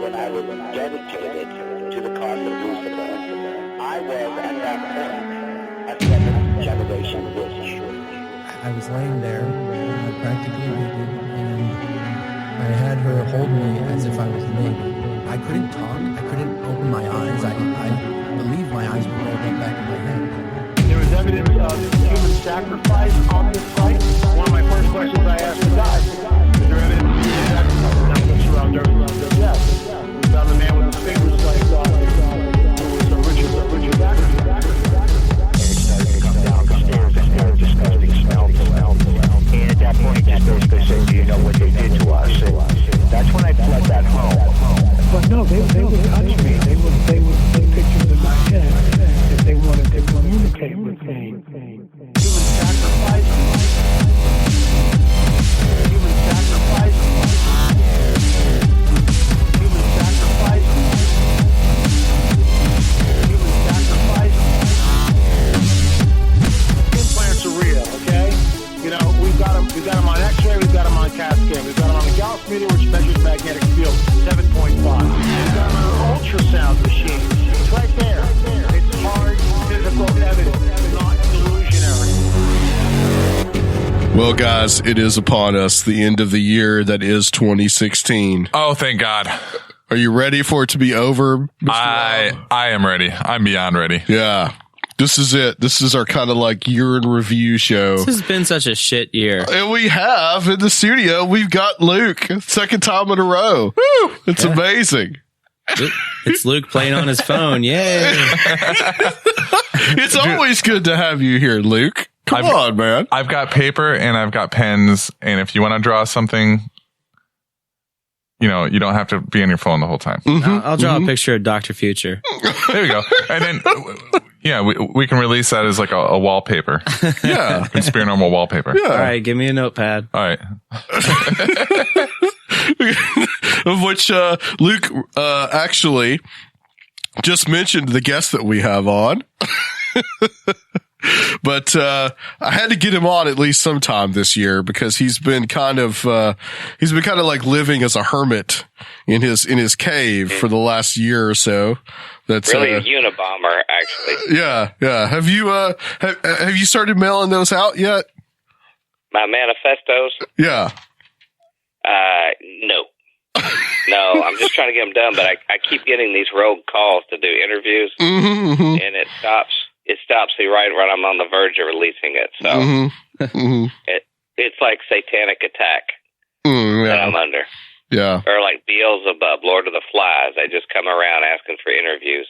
when I was dedicated to the cause of Lucifer. I was, at that point, a seventh-generation witch. I was laying there, practically naked, and I had her hold me as if I was naked. I couldn't talk. I couldn't open my eyes. I believe my eyes were rolled up back in my head. There was evidence of human sacrifice on this site. One of my first questions I asked the guy, is there evidence of human sacrifice? And I looked around there and said, yes. We found a man with his fingers like, who was a Richard Sacrifice. And at that point, just basically said, do you know what they did to us? And that's when I fled that home. But no, they would touch me. They would put pictures in my head if they wanted to communicate with me. Human sacrifice. Human sacrifice. Human sacrifice. Human sacrifice. Implants are real, okay? You know, we've got them on X-ray, we've got them on CAT scan, we've got them on the Gauss meter, which measures magnetic field, 7.5. We've got them on an ultrasound machine. It's right there. It's hard physical evidence, not illusionary. Well, guys, it is upon us, the end of the year that is 2016. Oh, thank God. Are you ready for it to be over, Mr. Rob? I am ready. I'm beyond ready. Yeah. This is it. This is our kind of like year in review show. This has been such a shit year. And we have in the studio, we've got Luke, second time in a row. Woo! It's amazing. It's Luke playing on his phone. Yay. It's always good to have you here, Luke. Come on, man. I've got paper and I've got pens. And if you want to draw something, you know, you don't have to be on your phone the whole time. Mm-hmm. I'll draw a picture of Dr. Future. There we go. And then, yeah, we can release that as like a wallpaper. Yeah. Conspirinormal wallpaper. Yeah. All right, give me a notepad. All right. Of which Luke actually just mentioned the guest that we have on. But I had to get him on at least sometime this year because he's been kind of like living as a hermit in his cave for the last year or so. That's really a Unabomber, actually. Yeah. Have you started mailing those out yet? My manifestos? Yeah. No. No, I'm just trying to get them done, but I keep getting these rogue calls to do interviews, and it stops me right when I'm on the verge of releasing it. So it's like satanic attack that I'm under. Yeah. Or like Beelzebub, Lord of the Flies. They just come around asking for interviews.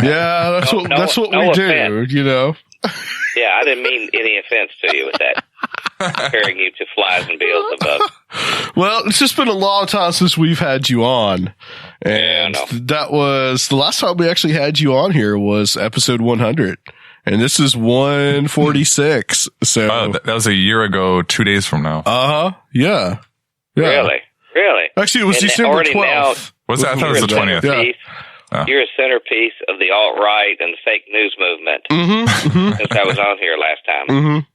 Yeah, that's what we offense. do, you know. Yeah, I didn't mean any offense to you with that. Comparing you to flies and Beelzebub. Well, it's just been a long time since we've had you on. And that was the last time we actually had you on here was episode 100. And this is 146. So that was a year ago, 2 days from now. Yeah. Really? Actually, it was December 12th. Was that? I thought it was the 20th. Yeah. You're a centerpiece of the alt-right and the fake news movement. Since I was on here last time.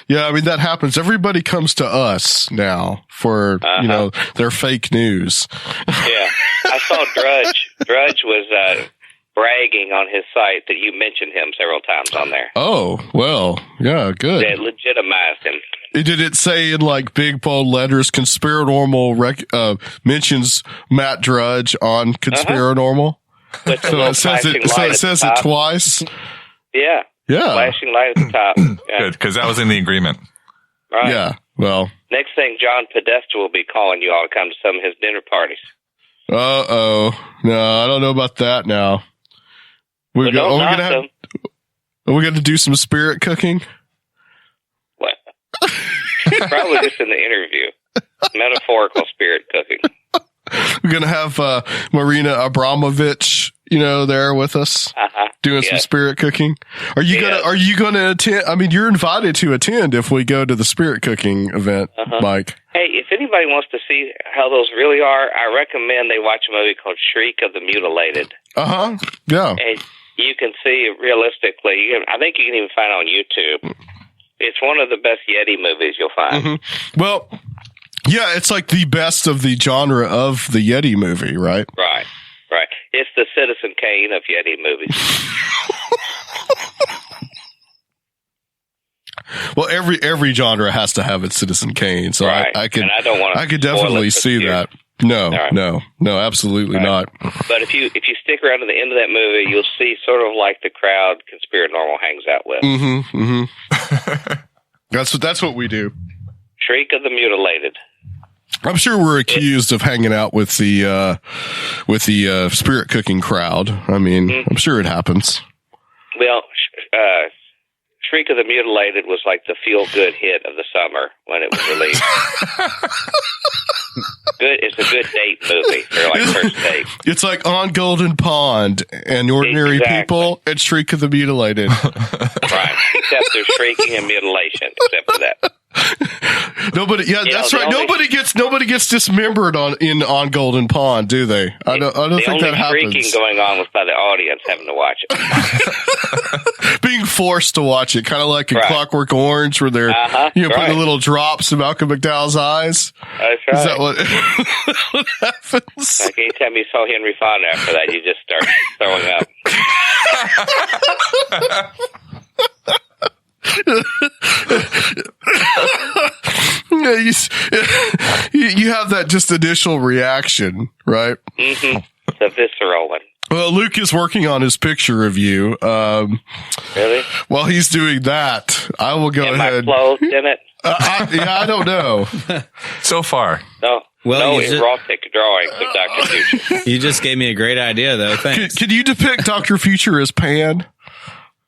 Yeah, I mean, that happens. Everybody comes to us now for, their fake news. Yeah. I saw Drudge. Drudge was bragging on his site that you mentioned him several times on there. Oh, well, yeah, good. They legitimized him. Did it say in like big bold letters, Conspirinormal mentions Matt Drudge on Conspirinormal? So it says it twice? Yeah. Yeah. Flashing light at the top. Yeah. Good, because that was in the agreement. Right. Yeah, well. Next thing, John Podesta will be calling you all to come to some of his dinner parties. Uh-oh. No, I don't know about that now. Are we going to do some spirit cooking? What? Probably just in the interview. Metaphorical spirit cooking. We're going to have Marina Abramovich, there with us doing some spirit cooking. Are you going to attend? I mean, you're invited to attend if we go to the spirit cooking event, Mike. Hey, if anybody wants to see how those really are, I recommend they watch a movie called Shriek of the Mutilated. Yeah. And you can see it realistically. I think you can even find it on YouTube. It's one of the best Yeti movies you'll find. Well, Yeah, it's like the best of the genre of the Yeti movie, right? Right. It's the Citizen Kane of Yeti movies. Well, every genre has to have its Citizen Kane, so right. I could and I don't want to I could definitely see that. No, absolutely not. But if you stick around to the end of that movie, you'll see sort of like the crowd Conspirinormal hangs out with. That's what we do. Shriek of the Mutilated. I'm sure we're accused of hanging out with the spirit cooking crowd. I mean, I'm sure it happens. Well, Shriek of the Mutilated was like the feel-good hit of the summer when it was released. It's a good date movie for like first date. It's like On Golden Pond and Ordinary People and Shriek of the Mutilated. Right, except there's shrieking and mutilation, except for that. Nobody, that's right. Nobody gets dismembered on Golden Pond, do they? I don't think that happens. The only shrieking going on was by the audience having to watch it. Being forced to watch it, kind of like in Clockwork Orange, where they're putting little drops in Malcolm McDowell's eyes. That's right. Is that what happens? Like anytime you saw Henry Fonda after that, you just start throwing up. You have that just initial reaction, right? Mm-hmm. The visceral one. Well, Luke is working on his picture of you. Really? While he's doing that, I will go ahead. Am I clothed in it? I don't know. So far. No. Well, erotic drawings of Dr. Future. You just gave me a great idea, though. Thanks. Can you depict Dr. Future as Pan?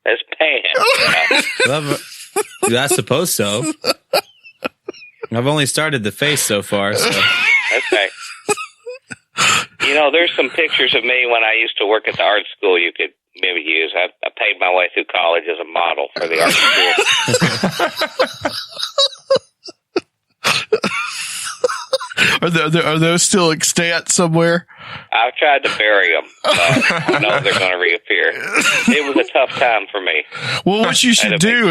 As Pan. I suppose so. I've only started the face so far. So. Okay. You know, there's some pictures of me when I used to work at the art school you could maybe use. I paid my way through college as a model for the art school. Are those still extant somewhere? I've tried to bury them, but I know they're going to reappear. It was a tough time for me. Well, what you should do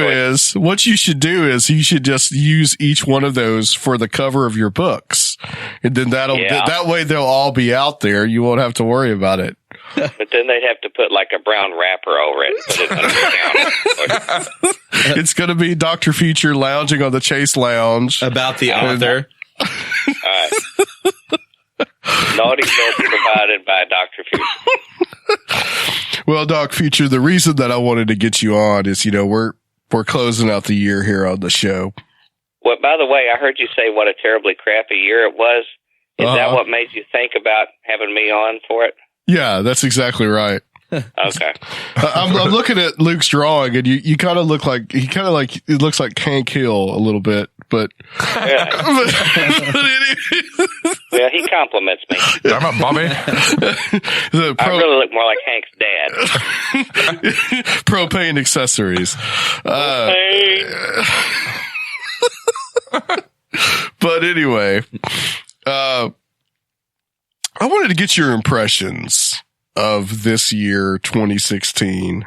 is you should just use each one of those for the cover of your books, and then that way they'll all be out there. You won't have to worry about it. But then they'd have to put like a brown wrapper over it and put it under the counter. It's going to be Dr. Future lounging on the Chase Lounge. About the author. All right. Naughty notes provided by Dr. Future. Well, Doc Future, the reason that I wanted to get you on is, we're closing out the year here on the show. Well, by the way, I heard you say what a terribly crappy year it was. Is that what made you think about having me on for it? Yeah, that's exactly right. Okay. I'm looking at Luke's drawing, and you kind of look like it looks like Hank Hill a little bit, but yeah. Well, he compliments me. I'm up, Bobby. I really look more like Hank's dad. Propane accessories. But anyway, I wanted to get your impressions of this year, 2016.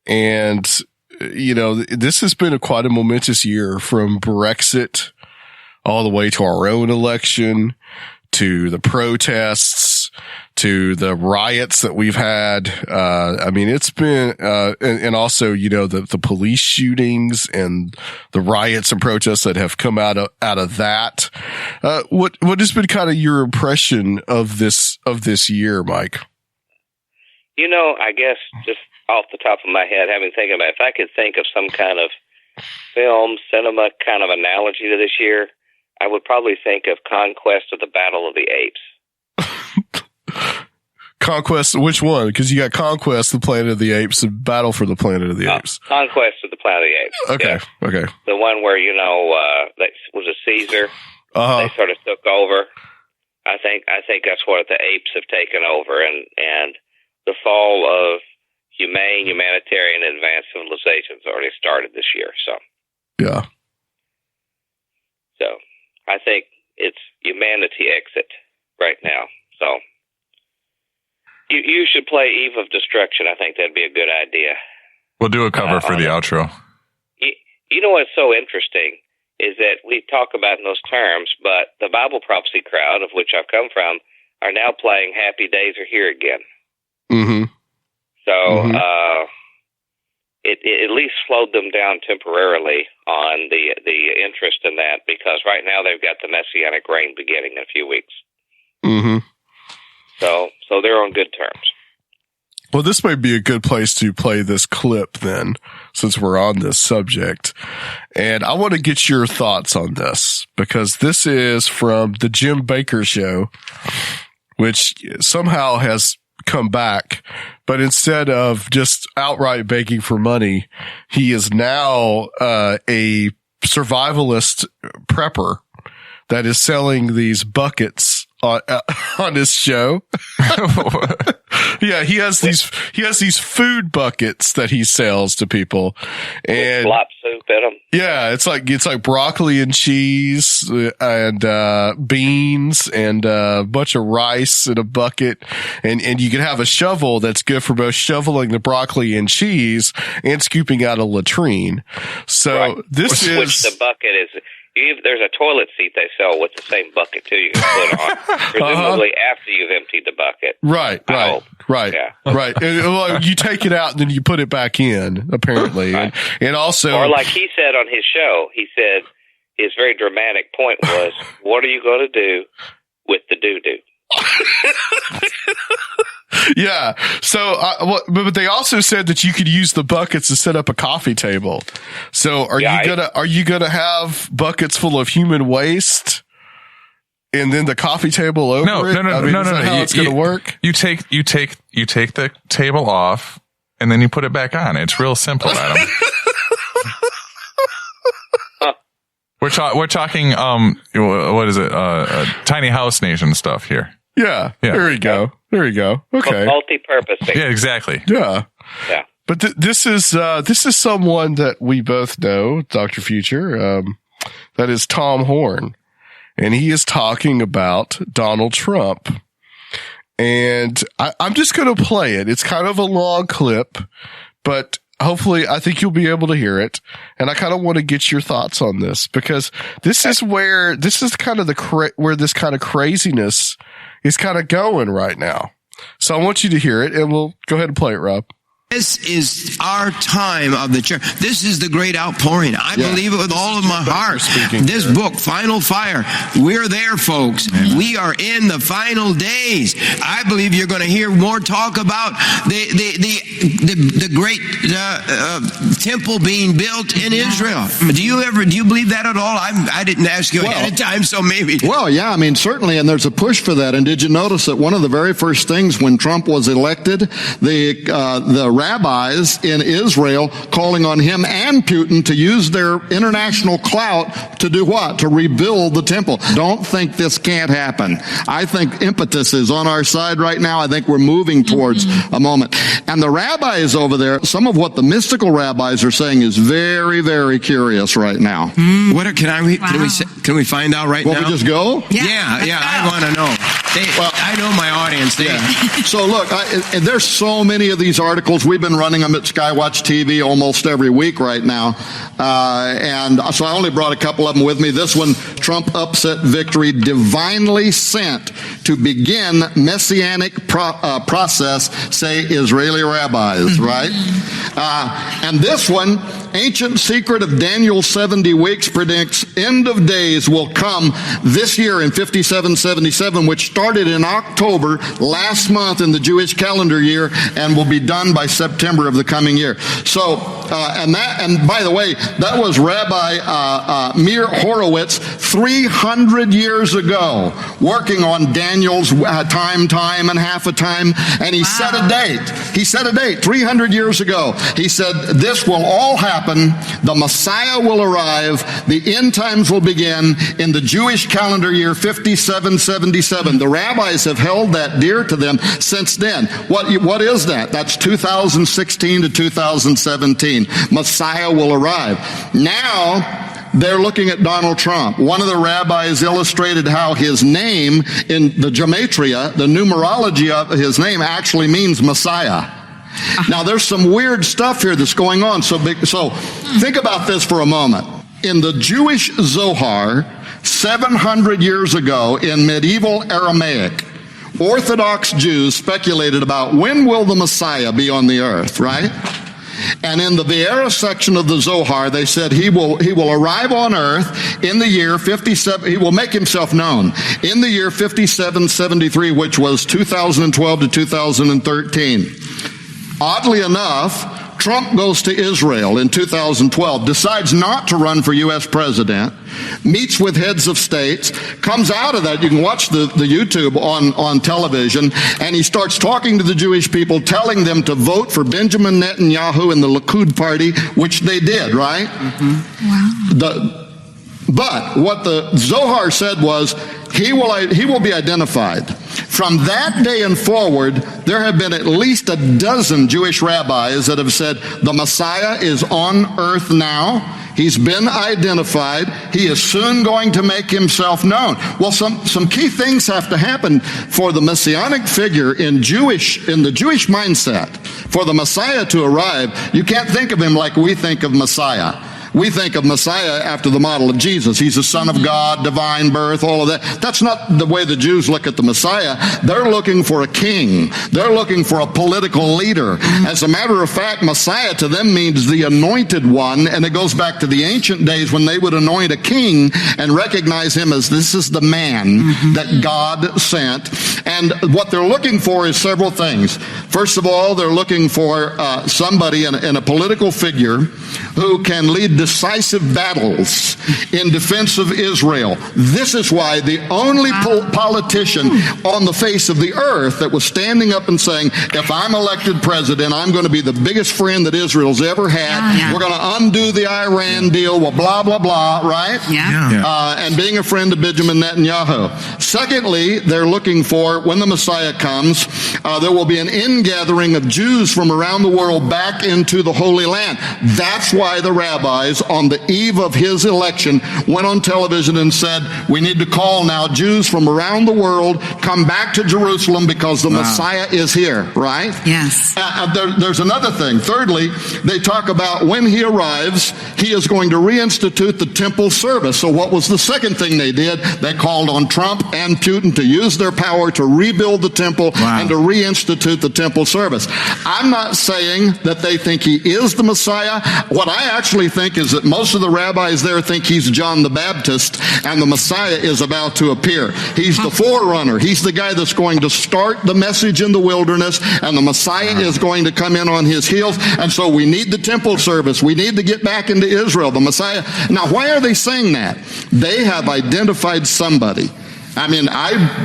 And, this has been quite a momentous year, from Brexit all the way to our own election, to the protests, to the riots that we've had. It's been, and also, the police shootings and the riots and protests that have come out of that. What has been kind of your impression of this year, Mike? I guess just off the top of my head, having thinking about it, if I could think of some kind of film, cinema kind of analogy to this year, I would probably think of Conquest of the Battle of the Apes. Conquest, which one? Because you got Conquest, the Planet of the Apes, and Battle for the Planet of the Apes. Conquest of the Planet of the Apes. Okay, yeah. Okay. The one where, that was a Caesar. They sort of took over. I think that's what the apes have taken over, and the fall of humanitarian, advanced civilizations already started this year. So, yeah. So, I think it's humanity exit right now. So, you should play Eve of Destruction. I think that'd be a good idea. We'll do a cover for the outro. You know what's so interesting is that we talk about in those terms, but the Bible prophecy crowd, of which I've come from, are now playing Happy Days Are Here Again. Mm-hmm. So it at least slowed them down temporarily on the interest in that, because right now they've got the Messianic reign beginning in a few weeks. Mm-hmm. So they're on good terms. Well, this may be a good place to play this clip then, since we're on this subject. And I want to get your thoughts on this, because this is from the Jim Bakker Show, which somehow has come back, but instead of just outright begging for money, he is now a survivalist prepper that is selling these buckets on his show. Yeah, he has these food buckets that he sells to people, and slop soup in them. Yeah, it's like broccoli and cheese and beans and a bunch of rice in a bucket, and you can have a shovel that's good for both shoveling the broccoli and cheese and scooping out a latrine. So right. This is which the bucket is. There's a toilet seat they sell with the same bucket too. You can put on, presumably after you've emptied the bucket. Right. Yeah. Right. And, well, you take it out and then you put it back in, apparently, right. and also, or like he said on his show, he said his very dramatic point was, "What are you going to do with the doo-doo?" Yeah. So, but they also said that you could use the buckets to set up a coffee table. So are you gonna have buckets full of human waste and then the coffee table over it? No. How it's gonna work? You take the table off and then you put it back on. It's real simple, Adam. We're talking, what is it? Tiny House Nation stuff here. Yeah. There you go. Okay. Multi-purpose. Yeah, exactly. Yeah. But this is someone that we both know, Dr. Future. That is Tom Horn, and he is talking about Donald Trump. And I'm just going to play it. It's kind of a long clip, but hopefully I think you'll be able to hear it. And I kind of want to get your thoughts on this, because this is where this kind of craziness is kind of going right now. So I want you to hear it, and we'll go ahead and play it, Rob. This is our time of the church. This is the great outpouring. I believe it with all of my heart. This book, Final Fire, we're there, folks. Amen. We are in the final days. I believe you're going to hear more talk about the great temple being built in Israel. Do you believe that at all? I didn't ask you ahead of time, so maybe. Well, yeah, I mean, certainly, and there's a push for that. And did you notice that one of the very first things when Trump was elected, the rabbis in Israel calling on him and Putin to use their international clout to do what? To rebuild the temple. Don't think this can't happen. I think impetus is on our side right now. I think we're moving towards a moment. And the rabbis over there, some of what the mystical rabbis are saying is very, very curious right now. What can we find out right now? Will we just go? Yeah, I want to know. I know my audience. So look, there's so many of these articles. We've been running them at Skywatch TV almost every week right now. And so I only brought a couple of them with me. This one, Trump upset victory divinely sent to begin messianic process, say Israeli rabbis, right? And this one, ancient secret of Daniel's 70 weeks predicts end of days will come this year in 5777, which started in October last month in the Jewish calendar year and will be done by September of the coming year. So, and by the way, that was Rabbi Meir Horowitz 300 years ago, working on Daniel's time and half a time, and he set a date. He set a date 300 years ago. He said, this will all happen. The Messiah will arrive. The end times will begin in the Jewish calendar year 5777. The rabbis have held that dear to them since then. What is that? That's 2016 to 2017. Messiah will arrive. Now, they're looking at Donald Trump. One of the rabbis illustrated how his name in the gematria, the numerology of his name, actually means Messiah. Now, there's some weird stuff here that's going on. So think about this for a moment. in the Jewish Zohar 700 years ago in medieval Aramaic, Orthodox Jews speculated about when will the Messiah be on the earth, right? And in the Vieira section of the Zohar, they said he will arrive on earth in the year 57. He will make himself known in the year 5773, which was 2012 to 2013. Oddly enough, Trump goes to Israel in 2012, decides not to run for U.S. president, meets with heads of states, comes out of that. You can watch the YouTube on television, and he starts talking to the Jewish people, telling them to vote for Benjamin Netanyahu and the Likud party, which they did, right? Mm-hmm. Wow. But what the Zohar said was he will be identified. From that day and forward, there have been at least a dozen Jewish rabbis that have said the Messiah is on earth now. He's been identified. He is soon going to make himself known. Well, some key things have to happen for the messianic figure in the Jewish mindset. For the Messiah to arrive, you can't think of him like we think of Messiah. We think of Messiah after the model of Jesus. He's the Son of God, divine birth, all of that. That's not the way the Jews look at the Messiah. They're looking for a king. They're looking for a political leader. As a matter of fact, Messiah to them means the anointed one, and it goes back to the ancient days when they would anoint a king and recognize him as this is the man that God sent. And what they're looking for is several things. First of all, they're looking for somebody in a political figure who can lead decisive battles in defense of Israel. This is why the only politician on the face of the earth that was standing up and saying, if I'm elected president, I'm going to be the biggest friend that Israel's ever had. We're going to undo the Iran deal, well, blah, blah, blah, right? And being a friend of Benjamin Netanyahu. Secondly, they're looking for, when the Messiah comes, there will be an ingathering of Jews from around the world back into the Holy Land. That's why the rabbis, on the eve of his election, went on television and said, we need to call now Jews from around the world, come back to Jerusalem because the Messiah is here, right? Yes. There's another thing. Thirdly, they talk about when he arrives, he is going to reinstitute the temple service. So what was the second thing they did? They called on Trump and Putin to use their power to rebuild the temple and to reinstitute the temple service. I'm not saying that they think he is the Messiah. What I actually think is that most of the rabbis there think he's John the Baptist and the Messiah is about to appear. He's the forerunner. He's the guy that's going to start the message in the wilderness, and the Messiah is going to come in on his heels. And so we need the temple service. We need to get back into Israel. The Messiah. Now, why are they saying that? They have identified somebody. I mean,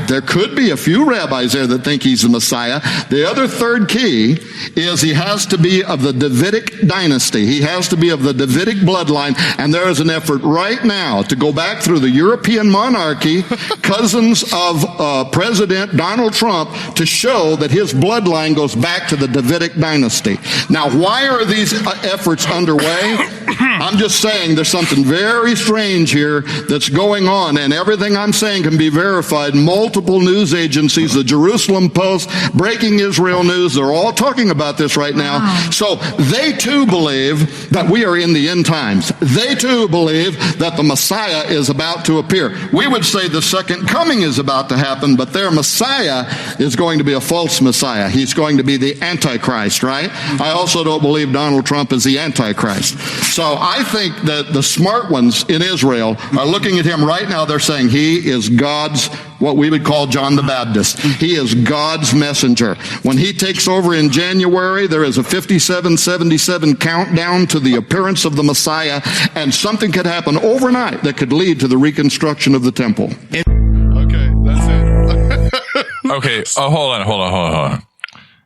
there could be a few rabbis there that think he's the Messiah. The other third key is he has to be of the Davidic dynasty. He has to be of the Davidic bloodline. And there is an effort right now to go back through the European monarchy, cousins of President Donald Trump, to show that his bloodline goes back to the Davidic dynasty. Now, why are these efforts underway? I'm just saying there's something very strange here that's going on, and everything I'm saying can be verified. Multiple news agencies, the Jerusalem Post, Breaking Israel News, they're all talking about this right now. So they too believe that we are in the end times. They too believe that the Messiah is about to appear. We would say the second coming is about to happen, but their Messiah is going to be a false Messiah. He's going to be the Antichrist, right? I also don't believe Donald Trump is the Antichrist. So I think that the smart ones in Israel are looking at him right now. They're saying he is God's, what we would call John the Baptist. He is God's messenger. When he takes over in January, there is a 5777 countdown to the appearance of the Messiah, and something could happen overnight that could lead to the reconstruction of the temple. Okay, that's it. Okay, hold on.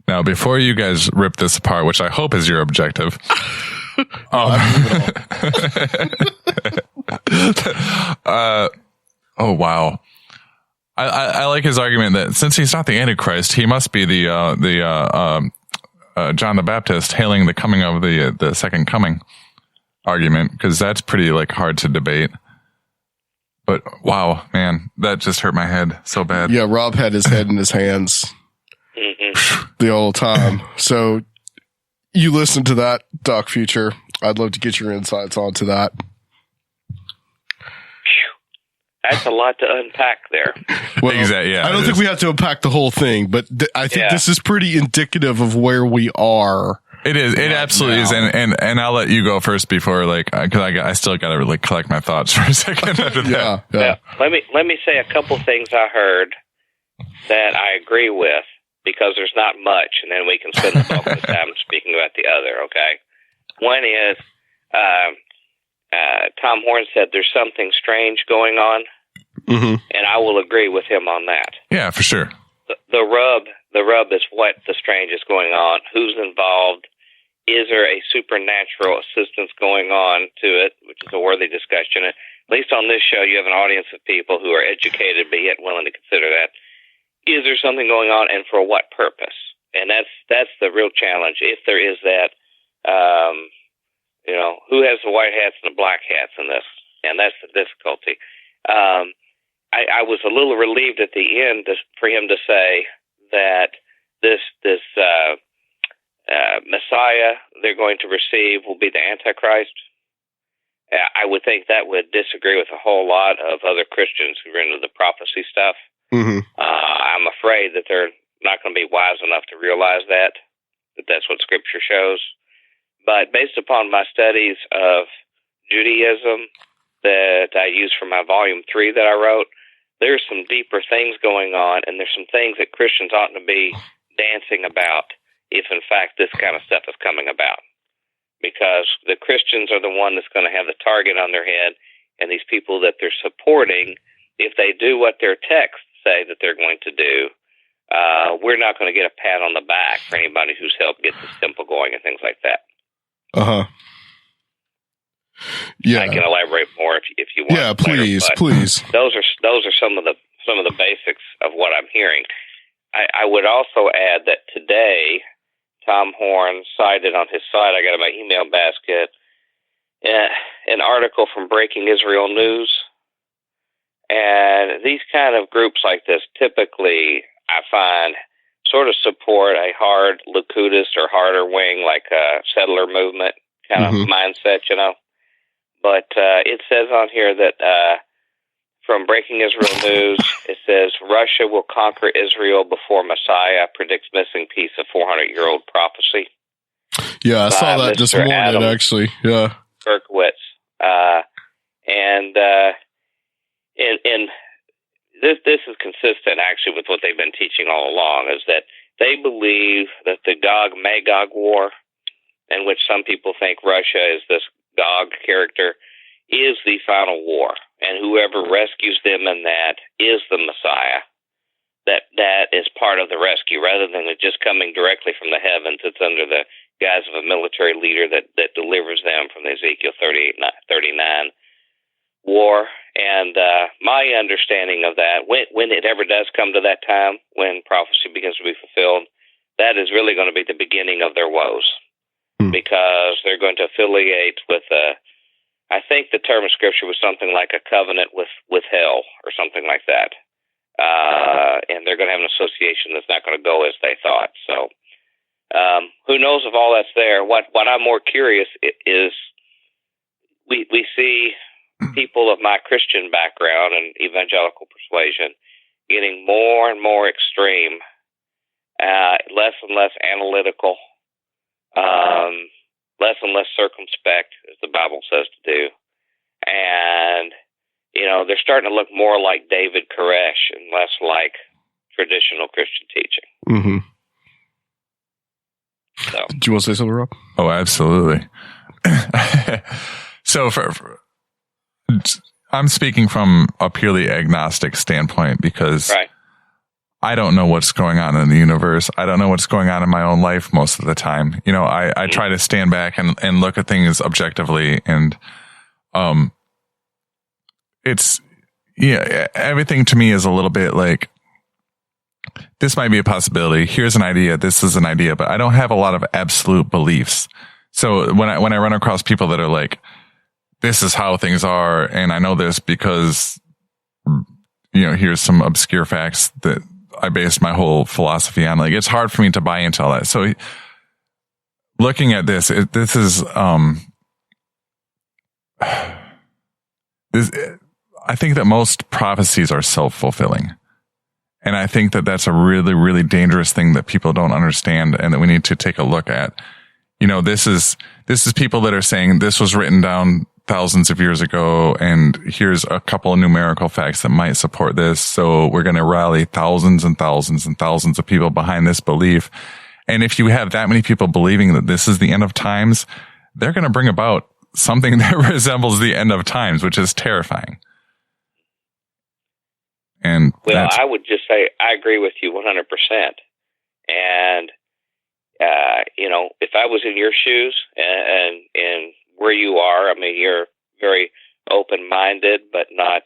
Now, before you guys rip this apart, which I hope is your objective. Oh, wow. I like his argument that since he's not the Antichrist, he must be the John the Baptist hailing the coming of the second coming argument, because that's pretty hard to debate. But wow, man, that just hurt my head so bad. Yeah, Rob had his head in his hands the whole time. So you listen to that, Doc Future. I'd love to get your insights onto that. That's a lot to unpack there. Well, exactly. Yeah, I don't think we have to unpack the whole thing, but I think this is pretty indicative of where we are. It is. It absolutely is. And I'll let you go first before, like, cause I still got to really collect my thoughts for a second after that. Yeah. Let me say a couple things I heard that I agree with, because there's not much, and then we can spend the bulk of the time speaking about the other, okay? One is, Tom Horn said there's something strange going on, and I will agree with him on that. Yeah, for sure. The rub is what the strange is going on, who's involved, is there a supernatural assistance going on to it, which is a worthy discussion. At least on this show, you have an audience of people who are educated, but yet willing to consider that. Is there something going on, and for what purpose? And that's the real challenge. If there is that, who has the white hats and the black hats in this? And that's the difficulty. I was a little relieved at the end for him to say that this Messiah they're going to receive will be the Antichrist. I would think that would disagree with a whole lot of other Christians who are into the prophecy stuff. I'm afraid that they're not going to be wise enough to realize that that's what Scripture shows. But based upon my studies of Judaism that I used for my Volume 3 that I wrote, there's some deeper things going on, and there's some things that Christians ought to be dancing about if, in fact, this kind of stuff is coming about. Because the Christians are the one that's going to have the target on their head, and these people that they're supporting, if they do what their texts say that they're going to do, we're not going to get a pat on the back for anybody who's helped get this temple going and things like that. Yeah, I can elaborate more if you want. Yeah, please, later, please. Those are some of the basics of what I'm hearing. I would also add that today, Tom Horn cited on his site, I got in my email basket, an article from Breaking Israel News. And these kind of groups like this typically, I find, sort of support a hard Likudist or harder wing, like a settler movement kind of mindset, But it says on here that from Breaking Israel News, it says, Russia will conquer Israel before Messiah, predicts missing piece of 400-year-old prophecy. Yeah, I saw that this morning, Adam actually. Yeah. Berkowitz. And this is consistent, actually, with what they've been teaching all along, is that they believe that the Gog-Magog war, in which some people think Russia is this Gog character, is the final war, and whoever rescues them in that is the Messiah. That is part of the rescue, rather than it just coming directly from the heavens. It's under the guise of a military leader that delivers them from the Ezekiel 38-39 war. And my understanding of that, when it ever does come to that time, when prophecy begins to be fulfilled, that is really going to be the beginning of their woes, because they're going to affiliate with I think the term of Scripture was something like a covenant with hell or something like that. And they're going to have an association that's not going to go as they thought. So who knows if all that's there. What I'm more curious is we see people of my Christian background and evangelical persuasion getting more and more extreme, less and less analytical, less and less circumspect, as the Bible says to do. And, they're starting to look more like David Koresh and less like traditional Christian teaching. So. Do you want to say something, Rob? Oh, absolutely. So I'm speaking from a purely agnostic standpoint, because I don't know what's going on in the universe. I don't know what's going on in my own life most of the time. I try to stand back and look at things objectively, and everything to me is a little bit like, this might be a possibility. Here's an idea. This is an idea, but I don't have a lot of absolute beliefs. So when I run across people that are like, this is how things are, and I know this because, here's some obscure facts that I based my whole philosophy on. Like, it's hard for me to buy into all that. So looking at this I think that most prophecies are self-fulfilling. And I think that that's a really, really dangerous thing that people don't understand and that we need to take a look at. You know, this is people that are saying this was written down thousands of years ago, and here's a couple of numerical facts that might support this. So we're going to rally thousands and thousands and thousands of people behind this belief. And if you have that many people believing that this is the end of times, they're going to bring about something that resembles the end of times, which is terrifying. And well, I would just say I agree with you 100%. And you know, if I was in your shoes and where you are, I mean, you're very open-minded, but not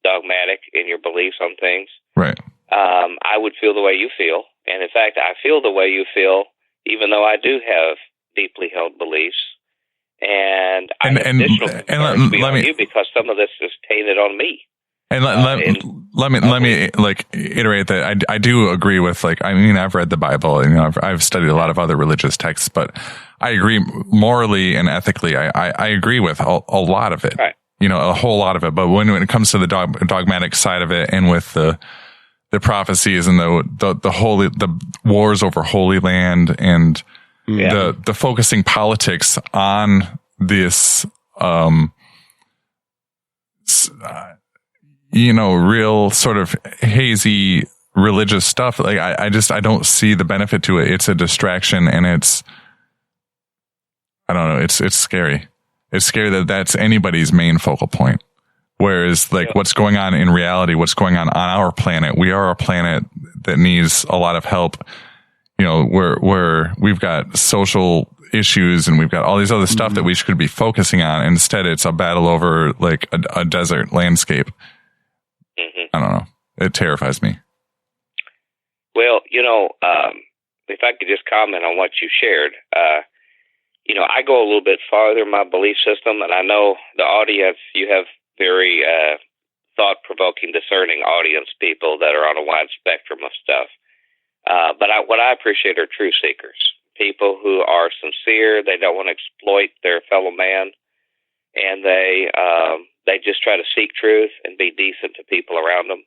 dogmatic in your beliefs on things. Right. I would feel the way you feel, and in fact, I feel the way you feel, even though I do have deeply held beliefs. And I have additional concerns beyond you because some of this is tainted on me. And let me like iterate that I do agree with, like, I mean, I've read the Bible and, you know, I've studied a lot of other religious texts, but I agree morally and ethically. I agree with a lot of it, right. You know, a whole lot of it. But when it comes to the dogmatic side of it, and with the prophecies and the wars over Holy Land and the focusing politics on this, you know, real sort of hazy religious stuff. Like, I don't see the benefit to it. It's a distraction, and I don't know. It's scary. It's scary that that's anybody's main focal point. Whereas, like, what's going on in reality, what's going on our planet, we are a planet that needs a lot of help. You know, where we've got social issues and we've got all these other stuff that we should be focusing on. Instead, it's a battle over like a desert landscape. I don't know. It terrifies me. Well, you know, if I could just comment on what you shared, you know, I go a little bit farther in my belief system, and I know the audience, you have very thought-provoking, discerning audience people that are on a wide spectrum of stuff. But what I appreciate are truth seekers, people who are sincere. They don't want to exploit their fellow man, and they just try to seek truth and be decent to people around them.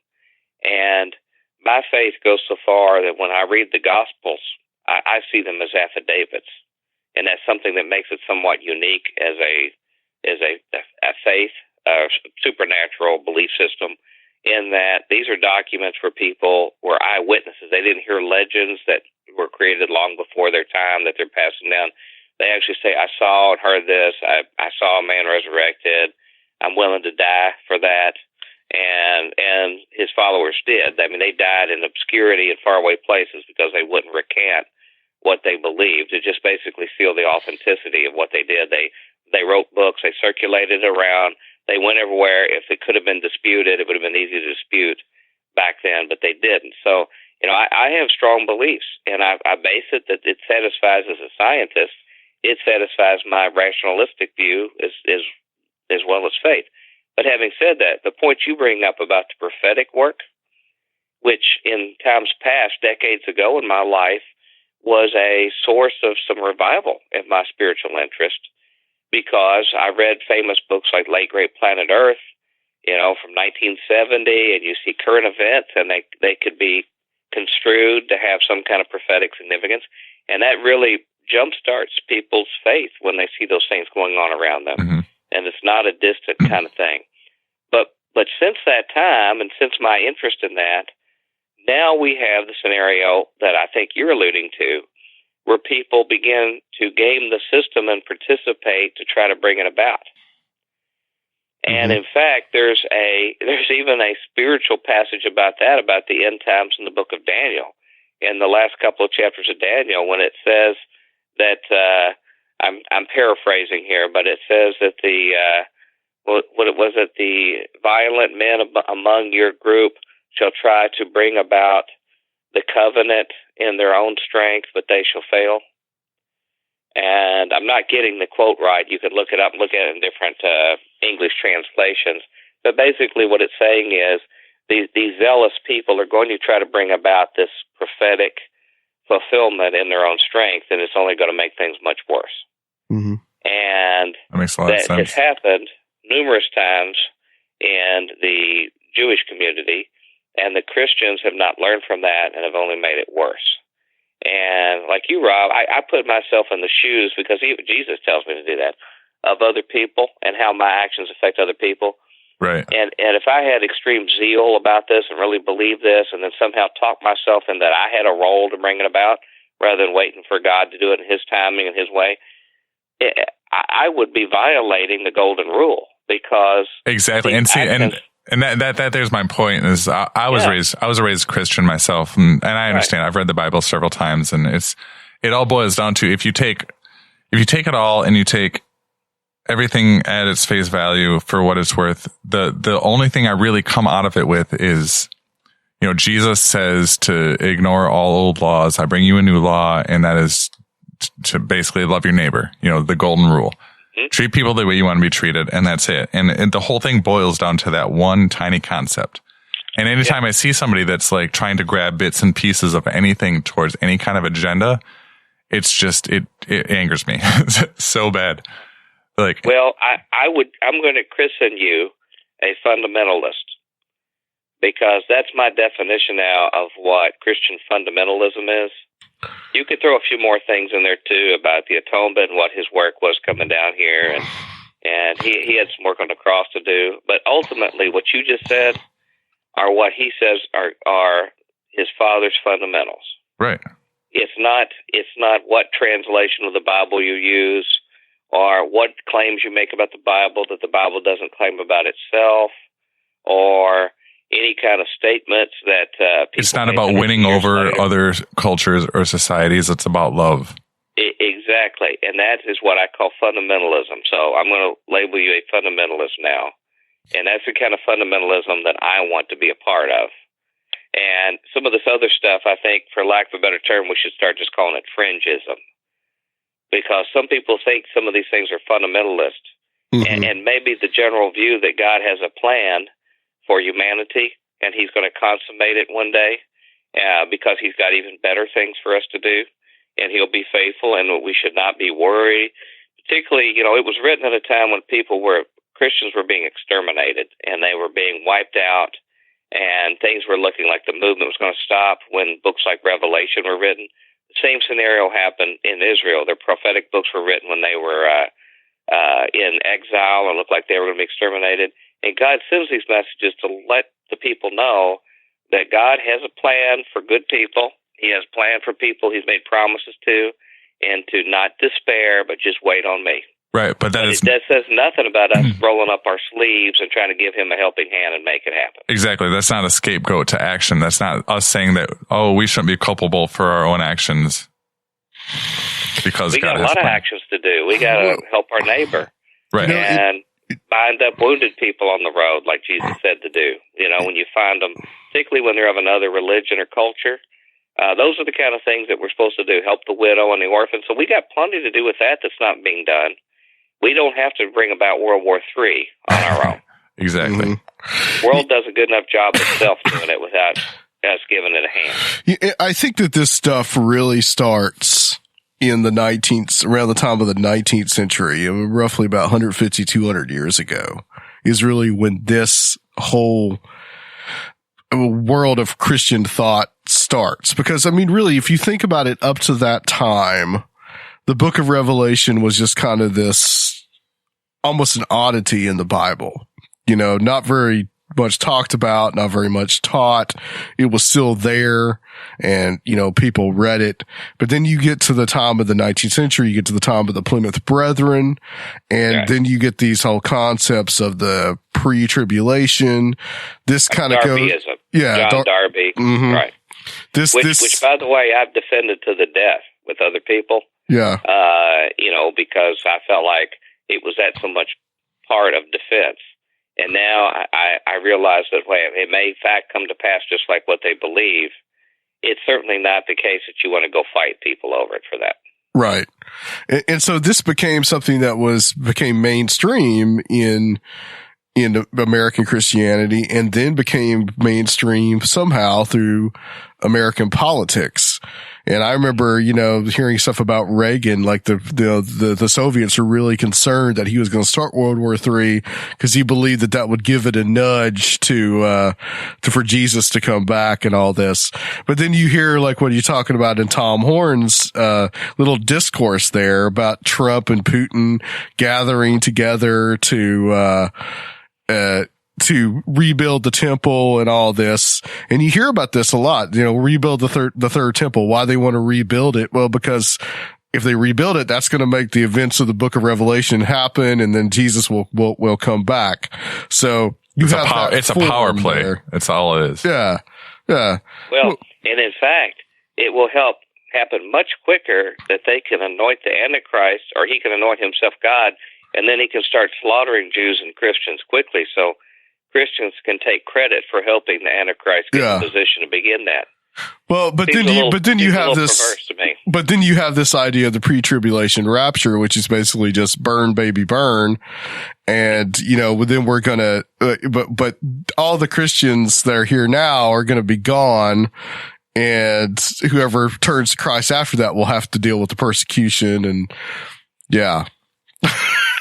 And my faith goes so far that when I read the Gospels, I see them as affidavits, and that's something that makes it somewhat unique as a faith, supernatural belief system. In that these are documents where people were eyewitnesses. They didn't hear legends that were created long before their time that they're passing down. They actually say, I saw and heard this. I saw a man resurrected. I'm willing to die for that. And his followers did. I mean, they died in obscurity in faraway places because they wouldn't recant what they believed. To just basically seal the authenticity of what they did. They wrote books. They circulated around. They went everywhere. If it could have been disputed, it would have been easy to dispute back then, but they didn't. So, you know, I have strong beliefs, and I base it that it satisfies, as a scientist, it satisfies my rationalistic view as well as faith. But having said that, the point you bring up about the prophetic work, which in times past, decades ago in my life, was a source of some revival in my spiritual interest, because I read famous books like Late Great Planet Earth, you know, from 1970, and you see current events, and they could be construed to have some kind of prophetic significance, and that really jumpstarts people's faith when they see those things going on around them, and it's not a distant kind of thing. But since that time, and since my interest in that, now we have the scenario that I think you're alluding to, where people begin to game the system and participate to try to bring it about. And in fact, there's even a spiritual passage about that, about the end times in the book of Daniel, in the last couple of chapters of Daniel, when it says that I'm paraphrasing here, but it says that the violent men among your group shall try to bring about the covenant in their own strength, but they shall fail. And I'm not getting the quote right. You could look it up and look at it in different English translations. But basically what it's saying is these zealous people are going to try to bring about this prophetic fulfillment in their own strength, and it's only going to make things much worse. And that makes a lot of sense. Has happened numerous times in the Jewish community, and the Christians have not learned from that and have only made it worse. And like you, Rob, I put myself in the shoes, because Jesus tells me to do that, of other people and how my actions affect other people. Right. And if I had extreme zeal about this and really believed this, and then somehow talk myself in that I had a role to bring it about, rather than waiting for God to do it in His timing and His way, I would be violating the golden rule, because exactly. And see, and that there's my point is I was raised Christian myself, and I understand. Right. I've read the Bible several times, and it all boils down to if you take it all and you take everything at its face value for what it's worth, the only thing I really come out of it with is, Jesus says to ignore all old laws. I bring you a new law, and that is to basically love your neighbor, the golden rule. Mm-hmm. Treat people the way you want to be treated, and that's it. And the whole thing boils down to that one tiny concept. And anytime I see somebody that's like trying to grab bits and pieces of anything towards any kind of agenda, it's just, it angers me so bad. Like, well, I'm going to christen you a fundamentalist, because that's my definition now of what Christian fundamentalism is. You could throw a few more things in there too about the atonement and what His work was coming down here, and he had some work on the cross to do. But ultimately, what you just said are what He says are His Father's fundamentals. Right. It's not what translation of the Bible you use, or what claims you make about the Bible that the Bible doesn't claim about itself, or any kind of statements that people. It's not about winning over other cultures or societies. It's about love. Exactly. And that is what I call fundamentalism. So I'm going to label you a fundamentalist now. And that's the kind of fundamentalism that I want to be a part of. And some of this other stuff, I think, for lack of a better term, we should start just calling it fringism. Because some people think some of these things are fundamentalist. Mm-hmm. And maybe the general view that God has a plan for humanity, and He's going to consummate it one day, because He's got even better things for us to do, and He'll be faithful, and we should not be worried. Particularly, it was written at a time when Christians were being exterminated, and they were being wiped out, and things were looking like the movement was going to stop when books like Revelation were written. The same scenario happened in Israel. Their prophetic books were written when they were in exile and looked like they were going to be exterminated. And God sends these messages to let the people know that God has a plan for good people. He has a plan for people He's made promises to, and to not despair, but just wait on me. Right, but that says nothing about us rolling up our sleeves and trying to give Him a helping hand and make it happen. Exactly. That's not a scapegoat to action. That's not us saying that, we shouldn't be culpable for our own actions. Because we got a lot of actions to do. We got to help our neighbor. Right. And bind up wounded people on the road, like Jesus said to do. When you find them, particularly when they're of another religion or culture, those are the kind of things that we're supposed to do, help the widow and the orphan. So we got plenty to do with that that's not being done. We don't have to bring about World War III on our own. Exactly. The world does a good enough job itself doing it without us giving it a hand. I think that this stuff really starts in the around the time of the 19th century, roughly about 150, 200 years ago, is really when this whole world of Christian thought starts. Because, really, if you think about it, up to that time, the book of Revelation was just kind of this, almost an oddity in the Bible. Not very much talked about, not very much taught. It was still there, and, people read it. But then you get to the time of the 19th century, you get to the time of the Plymouth Brethren, and then you get these whole concepts of the pre-tribulation. This kind of goes, John Darby, mm-hmm. Right? Which, by the way, I've defended to the death with other people. Yeah. Because I felt like it was that so much part of defense. And now I realize that it may in fact come to pass just like what they believe. It's certainly not the case that you want to go fight people over it for that. Right. And so this became something that became mainstream in American Christianity, and then became mainstream somehow through American politics. And I remember, hearing stuff about Reagan, like the Soviets were really concerned that he was going to start World War III because he believed that would give it a nudge for Jesus to come back and all this. But then you hear like what you're talking about in Tom Horn's, little discourse there about Trump and Putin gathering together to rebuild the temple and all this. And you hear about this a lot, rebuild the third temple. Why they want to rebuild it? Well, because if they rebuild it, that's going to make the events of the book of Revelation happen. And then Jesus will come back. So it's a power play. There. That's all it is. Yeah. Yeah. Well, and in fact, it will happen much quicker that they can anoint the Antichrist, or he can anoint himself God, and then he can start slaughtering Jews and Christians quickly. So Christians can take credit for helping the Antichrist get in position to begin that. Well, but then you have this idea of the pre-tribulation rapture, which is basically just burn, baby, burn. And, then we're going to, but all the Christians that are here now are going to be gone. And whoever turns to Christ after that will have to deal with the persecution. And yeah.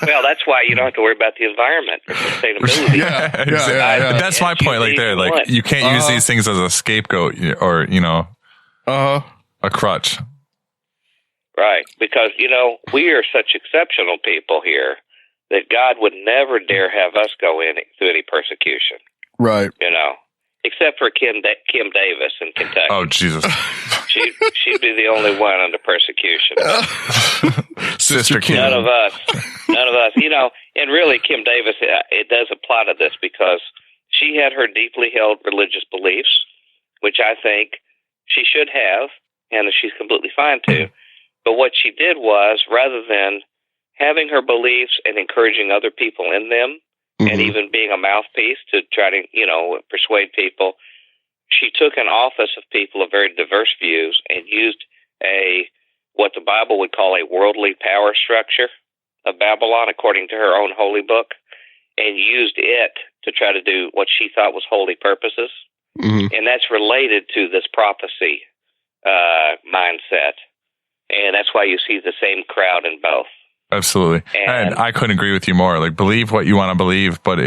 Well, that's why you don't have to worry about the environment or sustainability. Yeah. That's my point. Like there, like you can't use these things as a scapegoat or a crutch. Right, because we are such exceptional people here that God would never dare have us go through any persecution. Right. Except for Kim Davis in Kentucky. Oh, Jesus. She'd be the only one under persecution. Sister Kim. None of us. And really, Kim Davis, it does apply to this because she had her deeply held religious beliefs, which I think she should have, and she's completely fine to. But what she did was, rather than having her beliefs and encouraging other people in them, and even being a mouthpiece to try to, persuade people, she took an office of people of very diverse views and used what the Bible would call a worldly power structure of Babylon, according to her own holy book, and used it to try to do what she thought was holy purposes. And that's related to this prophecy mindset. And that's why you see the same crowd in both. Absolutely. And I couldn't agree with you more. Like, believe what you want to believe, but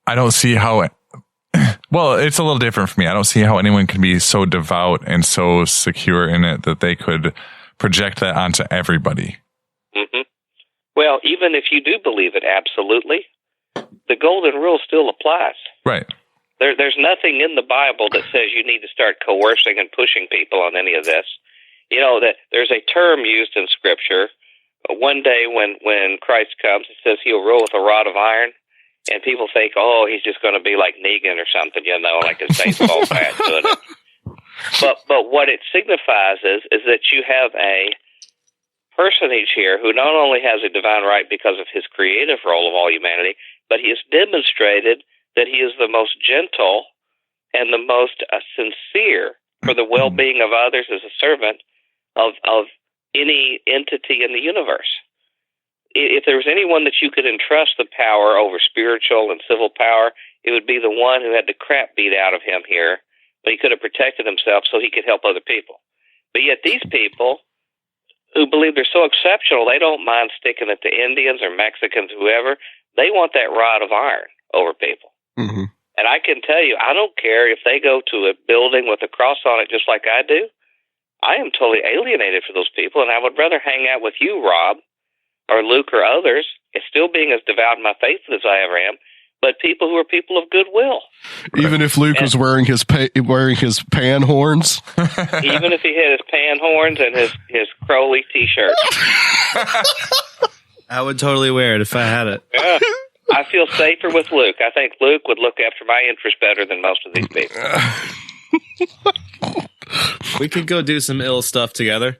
I don't see how, well, it's a little different for me. I don't see how anyone can be so devout and so secure in it that they could project that onto everybody. Well, even if you do believe it absolutely, the golden rule still applies. Right. There's nothing in the Bible that says you need to start coercing and pushing people on any of this. That there's a term used in Scripture. One day when Christ comes, it says he'll rule with a rod of iron, and people think, oh, he's just going to be like Negan or something, like his baseball bat doing it. But what it signifies is that you have a personage here who not only has a divine right because of his creative role of all humanity, but he has demonstrated that he is the most gentle and the most sincere for the well-being of others as a servant of any entity in the universe. If there was anyone that you could entrust the power over spiritual and civil power, it would be the one who had the crap beat out of him here, but he could have protected himself so he could help other people. But yet these people who believe they're so exceptional, they don't mind sticking it to Indians or Mexicans, whoever. They want that rod of iron over people. And I can tell you, I don't care if they go to a building with a cross on it just like I do. I am totally alienated for those people, and I would rather hang out with you, Rob, or Luke, or others, and still being as devout in my faith as I ever am, but people who are people of goodwill. Even if Luke was wearing his pan horns? Even if he had his pan horns and his Crowley T-shirt. I would totally wear it if I had it. Yeah. I feel safer with Luke. I think Luke would look after my interests better than most of these people. We could go do some ill stuff together.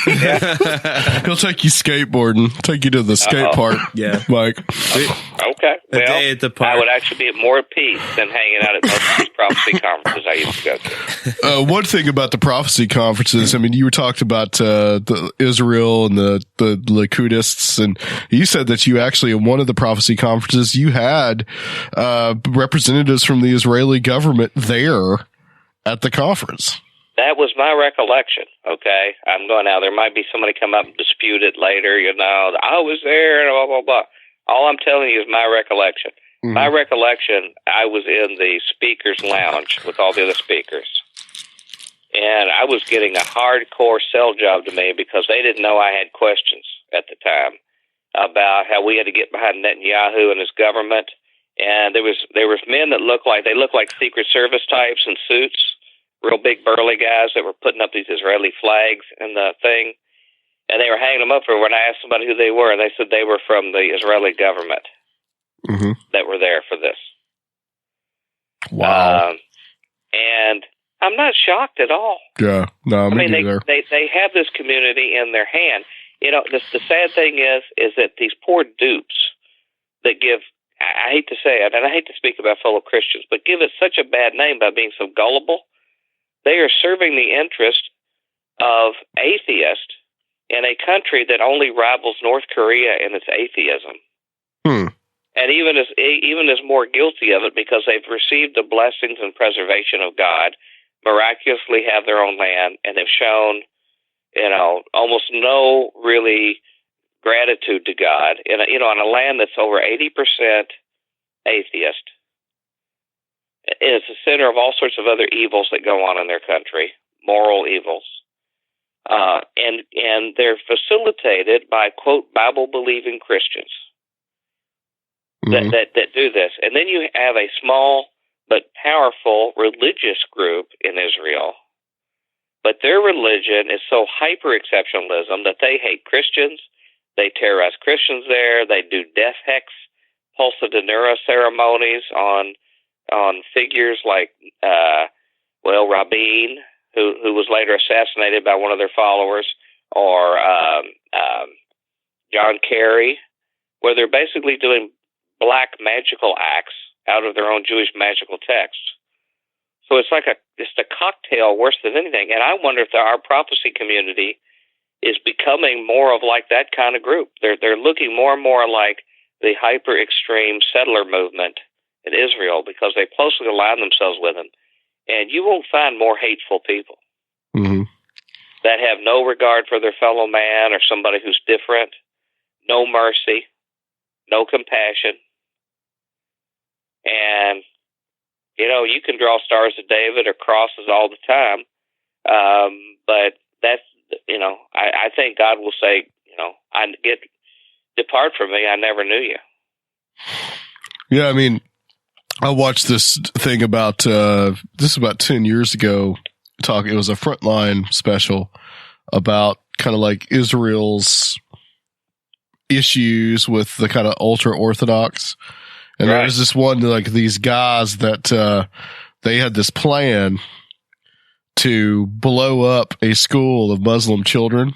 He'll take you skateboarding, take you to the skate park. Yeah, Mike. Okay. A day at the park. I would actually be at more peace than hanging out at most of these prophecy conferences I used to go to. One thing about the prophecy conferences, I mean, you were talking about the Israel and the Licudists, and you said that you actually, in one of the prophecy conferences, you had representatives from the Israeli government there at the conference. That was my recollection, okay? I'm going now. There might be somebody come up and dispute it later, I was there, and blah, blah, blah. All I'm telling you is my recollection. Mm-hmm. My recollection, I was in the speaker's lounge with all the other speakers. And I was getting a hardcore sell job to me because they didn't know I had questions at the time about how we had to get behind Netanyahu and his government. And there was men that looked like Secret Service types in suits, real big burly guys that were putting up these Israeli flags and the thing. And they were hanging them up for when I asked somebody who they were, and they said they were from the Israeli government that were there for this. Wow. And I'm not shocked at all. Yeah. No, I mean, they have this community in their hand. The sad thing is that these poor dupes that give, I hate to say it, and I hate to speak about fellow Christians, but give it such a bad name by being so gullible. They are serving the interest of atheists in a country that only rivals North Korea in its atheism. And even is more guilty of it because they've received the blessings and preservation of God, miraculously have their own land, and have shown, almost no really gratitude to God on a land that's over 80% atheist. It's the center of all sorts of other evils that go on in their country, moral evils. And they're facilitated by, quote, Bible-believing Christians that do this. And then you have a small but powerful religious group in Israel. But their religion is so hyper-exceptionalism that they hate Christians. They terrorize Christians there. They do death hex, pulsa de neura ceremonies on figures like, Rabin, who was later assassinated by one of their followers, or John Kerry, where they're basically doing black magical acts out of their own Jewish magical texts. So it's like it's a cocktail worse than anything. And I wonder if our prophecy community is becoming more of like that kind of group. They're looking more and more like the hyper extreme settler movement in Israel because they closely align themselves with them. And you won't find more hateful people that have no regard for their fellow man or somebody who's different, no mercy, no compassion. And, you can draw stars of David or crosses all the time. But that's, I think God will say, depart from me. I never knew you. Yeah. I mean, I watched this thing about 10 years ago. It was a Frontline special about kind of like Israel's issues with the kind of ultra Orthodox. And there was this one, like these guys that, they had this plan to blow up a school of Muslim children,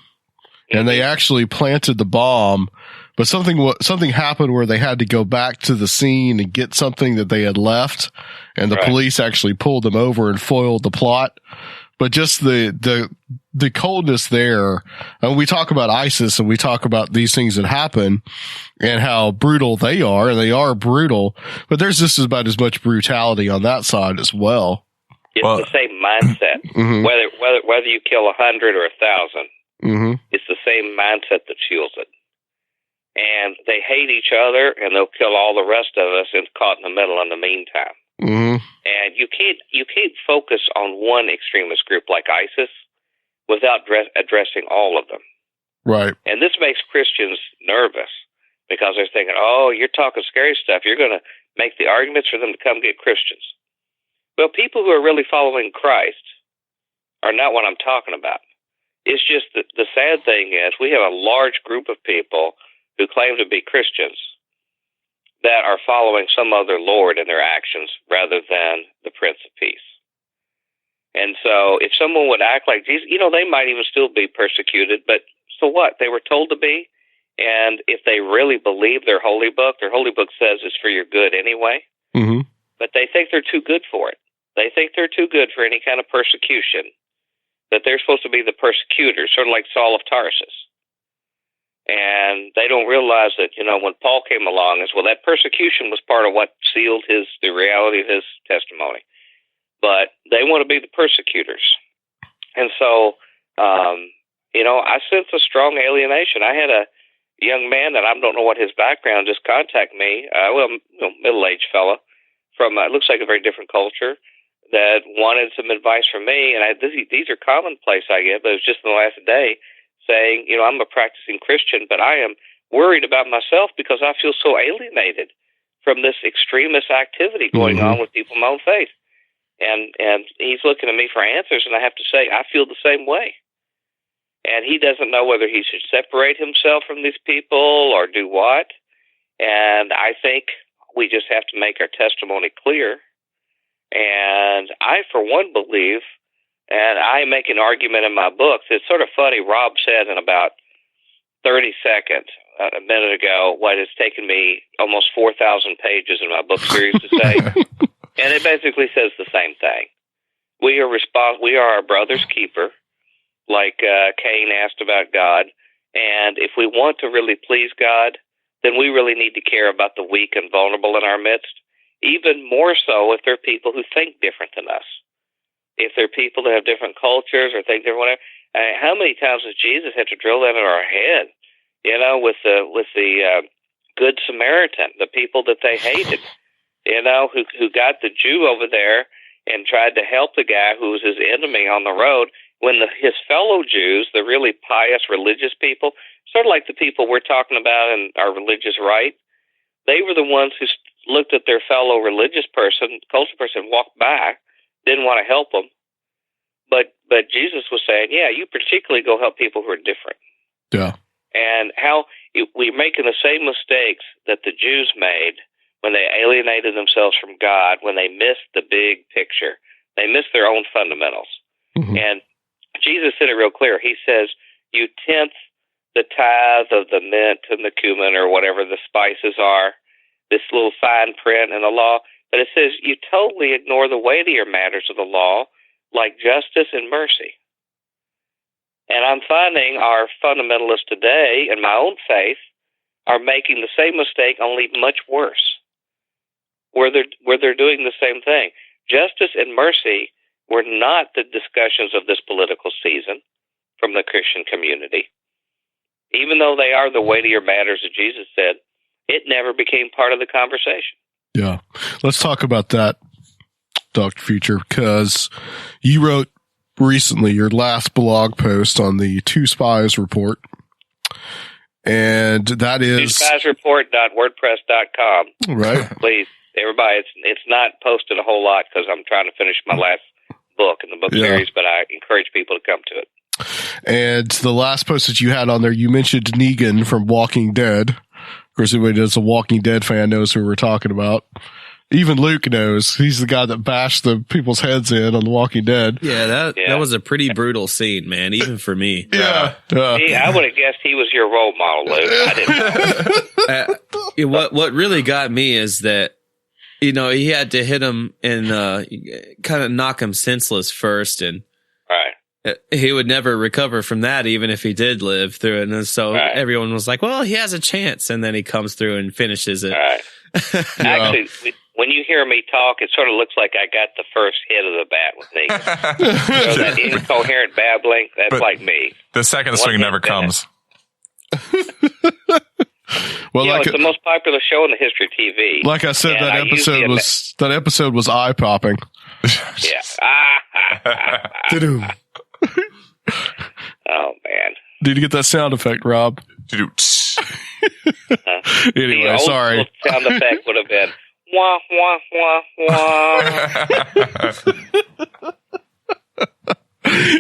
and they actually planted the bomb, but something happened where they had to go back to the scene and get something that they had left, and the police actually pulled them over and foiled the plot. But just the coldness there, and we talk about ISIS and we talk about these things that happen and how brutal they are, and they are brutal, but there's just about as much brutality on that side as well. It's the same mindset. Whether you kill 100 or 1,000, it's the same mindset that fuels it. And they hate each other, and they'll kill all the rest of us and caught in the middle in the meantime. And you can't focus on one extremist group like ISIS without addressing all of them. Right. And this makes Christians nervous because they're thinking, oh, you're talking scary stuff. You're going to make the arguments for them to come get Christians. Well, people who are really following Christ are not what I'm talking about. It's just that the sad thing is we have a large group of people who claim to be Christians that are following some other Lord in their actions rather than the Prince of Peace. And so if someone would act like Jesus, they might even still be persecuted, but so what? They were told to be. And if they really believe their holy book says it's for your good anyway, but they think they're too good for it. They think they're too good for any kind of persecution, that they're supposed to be the persecutors, sort of like Saul of Tarsus. And they don't realize that, when Paul came along, that persecution was part of what sealed the reality of his testimony. But they want to be the persecutors. And so, I sense a strong alienation. I had a young man that I don't know what his background just contact me, middle-aged fella from, it looks like a very different culture, that wanted some advice from me. And these are commonplace I get, but it was just in the last day saying, I'm a practicing Christian, but I am worried about myself because I feel so alienated from this extremist activity going on with people of my own faith. And he's looking at me for answers, and I have to say, I feel the same way. And he doesn't know whether he should separate himself from these people or do what. And I think we just have to make our testimony clear. And I, for one, believe, and I make an argument in my books, it's sort of funny, Rob said in about 30 seconds a minute ago what has taken me almost 4,000 pages in my book series to say. And it basically says the same thing. We are our brother's keeper, like Cain asked about God. And if we want to really please God, then we really need to care about the weak and vulnerable in our midst, even more so if they're people who think different than us. If they're people that have different cultures or think different, how many times does Jesus have to drill that in our head? With the Good Samaritan, the people that they hated, who got the Jew over there and tried to help the guy who was his enemy on the road, when his fellow Jews, the really pious religious people, sort of like the people we're talking about in our religious right, they were the ones who looked at their fellow religious person, cultural person, walked by, didn't want to help them. But Jesus was saying, yeah, you particularly go help people who are different. Yeah. And how we're making the same mistakes that the Jews made when they alienated themselves from God, when they missed the big picture. They missed their own fundamentals. Mm-hmm. And Jesus said it real clear. He says, you tenth the tithe of the mint and the cumin or whatever the spices are, this little fine print in the law. But it says you totally ignore the weightier matters of the law, like justice and mercy. And I'm finding our fundamentalists today, in my own faith, are making the same mistake, only much worse, where they're doing the same thing. Justice and mercy were not the discussions of this political season from the Christian community. Even though they are the weightier matters that Jesus said, it never became part of the conversation. Yeah. Let's talk about that, Dr. Future, because you wrote recently your last blog post on the Two Spies report. And that is twospiesreport.wordpress.com. Right. Please, everybody, it's not posted a whole lot because I'm trying to finish my last book in the book series, but I encourage people to come to it. And the last post that you had on there, you mentioned Negan from Walking Dead. Of course, anybody that's a Walking Dead fan knows who we're talking about. Even Luke knows. He's the guy that bashed the people's heads in on The Walking Dead. Yeah, that was a pretty brutal scene, man, even for me. Yeah. See, I would have guessed he was your role model, Luke. I didn't know. What really got me is that, he had to hit him and kind of knock him senseless first, and he would never recover from that, even if he did live through it. And so everyone was like, well, he has a chance. And then he comes through and finishes it. Right. Actually, when you hear me talk, it sort of looks like I got the first hit of the bat with me. So that incoherent babbling, that's like me. The second swing never comes. Well, it's the most popular show in the history of TV. Like I said, that episode was eye popping. Yeah. Oh man! Did you get that sound effect, Rob? Anyway, sorry. Sound effect would have been wah wah wah wah.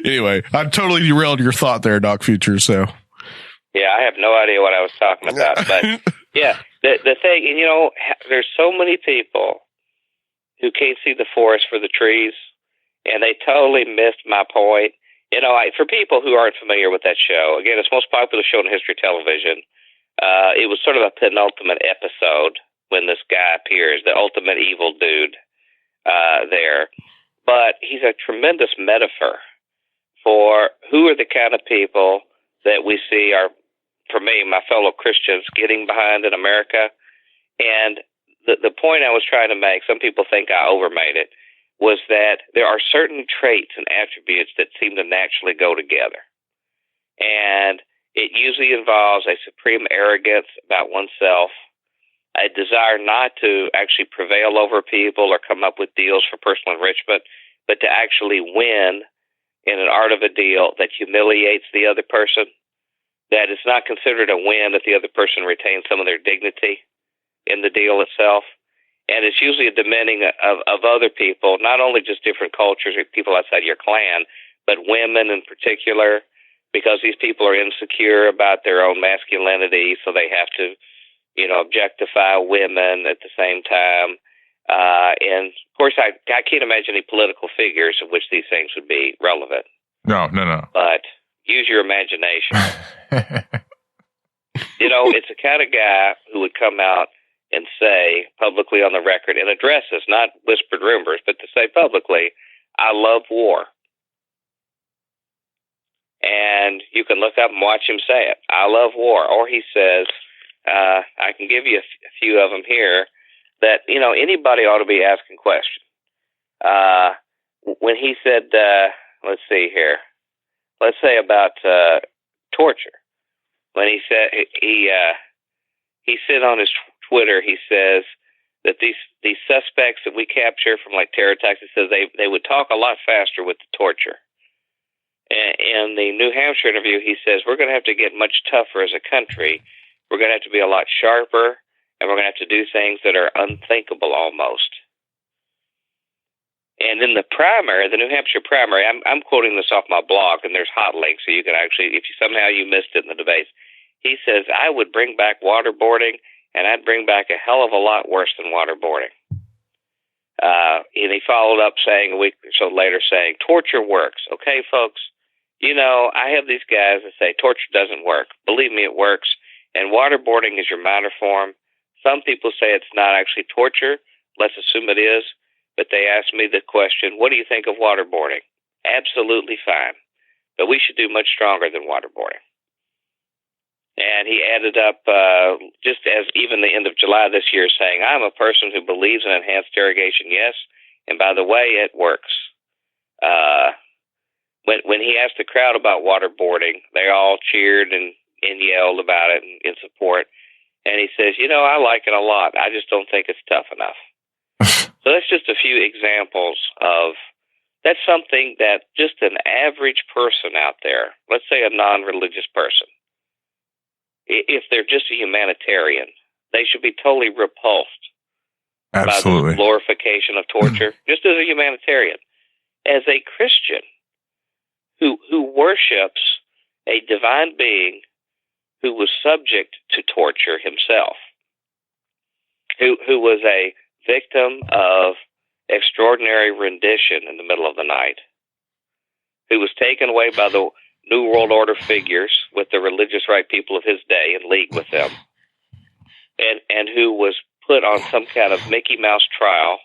Anyway, I've totally derailed your thought there, Doc Future. So. Yeah, I have no idea what I was talking about, but yeah, the thing, there's so many people who can't see the forest for the trees, and they totally missed my point. For people who aren't familiar with that show, again, it's the most popular show in history of television. It was sort of a penultimate episode when this guy appears, the ultimate evil dude there. But he's a tremendous metaphor for who are the kind of people that we see are, for me, my fellow Christians, getting behind in America. And the point I was trying to make, some people think I overmade it, was that there are certain traits and attributes that seem to naturally go together. And it usually involves a supreme arrogance about oneself, a desire not to actually prevail over people or come up with deals for personal enrichment, but to actually win in an art of a deal that humiliates the other person, that it's not considered a win if the other person retains some of their dignity in the deal itself. And it's usually a demeaning of other people, not only just different cultures or people outside your clan, but women in particular, because these people are insecure about their own masculinity, so they have to, objectify women at the same time. And of course, I can't imagine any political figures in which these things would be relevant. No. But use your imagination. It's the kind of guy who would come out and say publicly on the record and address us, not whispered rumors, but to say publicly, I love war. And you can look up and watch him say it. I love war. Or he says, I can give you a few of them here, that, anybody ought to be asking questions. When he said, let's see here, let's say about torture. When he said, he said on his Twitter, he says that these suspects that we capture from like terror attacks, he says they would talk a lot faster with the torture. In the New Hampshire interview, he says, we're going to have to get much tougher as a country. We're going to have to be a lot sharper, and we're going to have to do things that are unthinkable almost. And in the primary, the New Hampshire primary, I'm quoting this off my blog, and there's hot links, so you can actually, if you somehow you missed it in the debates, he says, I would bring back waterboarding, and I'd bring back a hell of a lot worse than waterboarding. And he followed up saying a week or so later saying, torture works. Okay, folks, I have these guys that say torture doesn't work. Believe me, it works. And waterboarding is your minor form. Some people say it's not actually torture. Let's assume it is. But they asked me the question, what do you think of waterboarding? Absolutely fine. But we should do much stronger than waterboarding. And he added up, just as even the end of July this year, saying, I'm a person who believes in enhanced interrogation, yes. And by the way, it works. When he asked the crowd about waterboarding, they all cheered and yelled about it in support. And he says, I like it a lot. I just don't think it's tough enough. So that's just a few examples of, that's something that just an average person out there, let's say a non-religious person, if they're just a humanitarian, they should be totally repulsed by the glorification of torture, just as a humanitarian. As a Christian who worships a divine being who was subject to torture himself, who was a victim of extraordinary rendition in the middle of the night, who was taken away by the New World Order figures with the religious right people of his day in league with them, and who was put on some kind of Mickey Mouse trial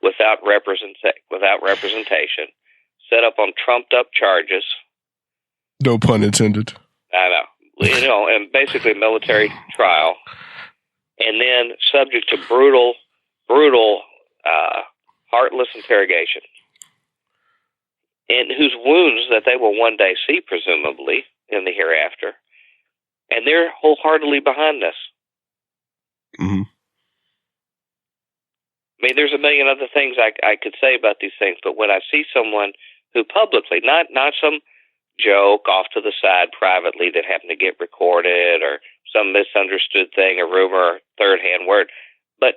without representation, set up on trumped up charges. No pun intended. I know. And basically military trial, and then subject to brutal, heartless interrogation, and whose wounds that they will one day see, presumably, in the hereafter. And they're wholeheartedly behind this. Mm-hmm. I mean, there's a million other things I could say about these things, but when I see someone who publicly, not some joke off to the side privately that happened to get recorded or some misunderstood thing, a rumor, third-hand word, but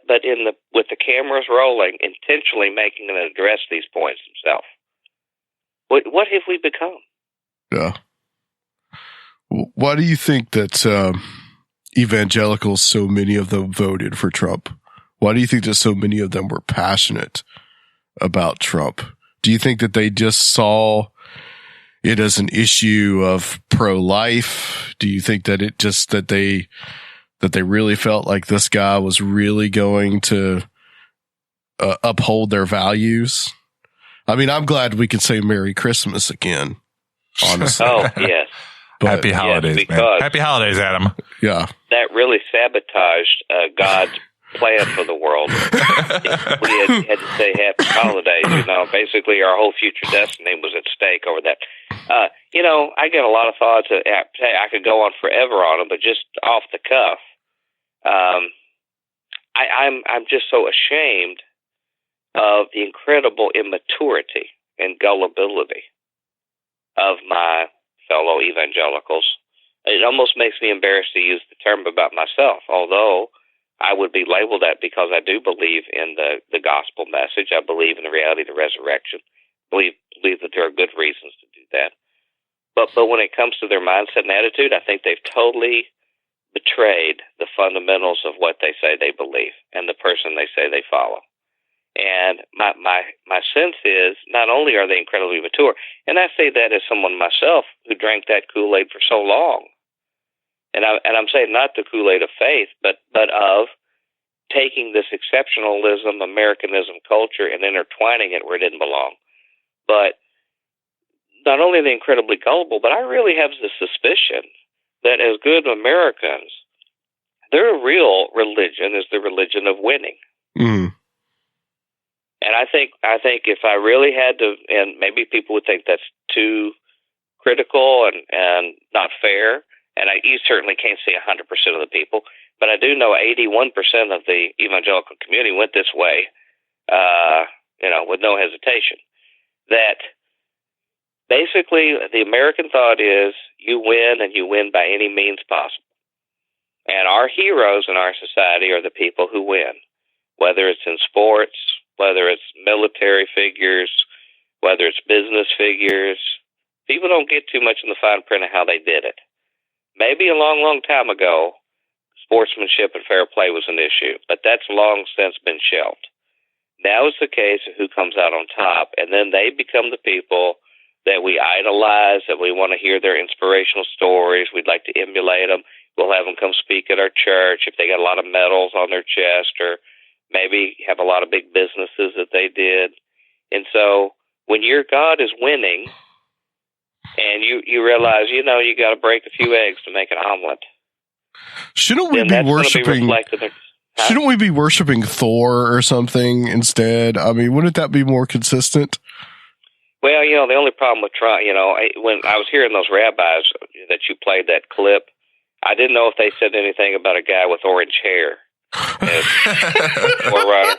with the cameras rolling, intentionally making an address these points himself. What have we become? Yeah. Why do you think that evangelicals, so many of them voted for Trump? Why do you think that so many of them were passionate about Trump? Do you think that they just saw it as an issue of pro-life? Do you think that they really felt like this guy was really going to uphold their values? I mean, I'm glad we can say Merry Christmas again, honestly. Oh, yes. Happy holidays, man. Happy holidays, Adam. Yeah. That really sabotaged God's plan for the world. We had to say happy holidays. Basically our whole future destiny was at stake over that. I get a lot of thoughts. I could go on forever on them, but just off the cuff, I'm just so ashamed of the incredible immaturity and gullibility of my fellow evangelicals. It almost makes me embarrassed to use the term about myself, although I would be labeled that because I do believe in the gospel message. I believe in the reality of the resurrection. Believe that there are good reasons to do that. But when it comes to their mindset and attitude, I think they've totally betrayed the fundamentals of what they say they believe and the person they say they follow. And my sense is not only are they incredibly mature, and I say that as someone myself who drank that Kool-Aid for so long, and I'm saying not the Kool-Aid of faith, but of taking this exceptionalism, Americanism culture and intertwining it where it didn't belong. But not only are they incredibly gullible, but I really have the suspicion that as good Americans, their real religion is the religion of winning. Mm. And I think if I really had to, and maybe people would think that's too critical and not fair, and you certainly can't say 100% of the people, but I do know 81% of the evangelical community went this way, with no hesitation. That basically the American thought is you win and you win by any means possible. And our heroes in our society are the people who win, whether it's in sports, whether it's military figures, whether it's business figures. People don't get too much in the fine print of how they did it. Maybe a long, long time ago, sportsmanship and fair play was an issue, but that's long since been shelved. Now it's the case of who comes out on top, and then they become the people that we idolize, that we want to hear their inspirational stories. We'd like to emulate them. We'll have them come speak at our church if they got a lot of medals on their chest, or maybe have a lot of big businesses that they did. And so when your God is winning and you realize, you got to break a few eggs to make an omelet. Shouldn't we be worshiping? Shouldn't we be worshiping Thor or something instead? I mean, wouldn't that be more consistent? Well, the only problem with Trump, when I was hearing those rabbis that you played that clip, I didn't know if they said anything about a guy with orange hair. Forerunner.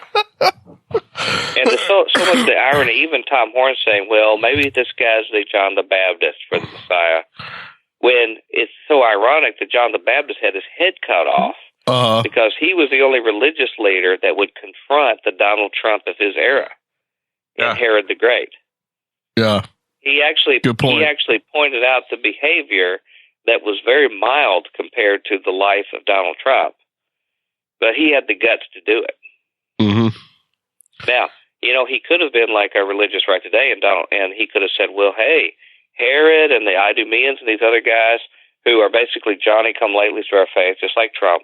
And there's so much the irony, even Tom Horn saying, well, maybe this guy's the John the Baptist for the Messiah, when it's so ironic that John the Baptist had his head cut off because he was the only religious leader that would confront the Donald Trump of his era and Herod the Great. Yeah. He actually pointed out the behavior that was very mild compared to the life of Donald Trump. But he had the guts to do it. Mm-hmm. Now, he could have been like our religious right today, and he could have said, well, hey, Herod and the Idumeans and these other guys who are basically Johnny-come-latelys to our faith, just like Trump,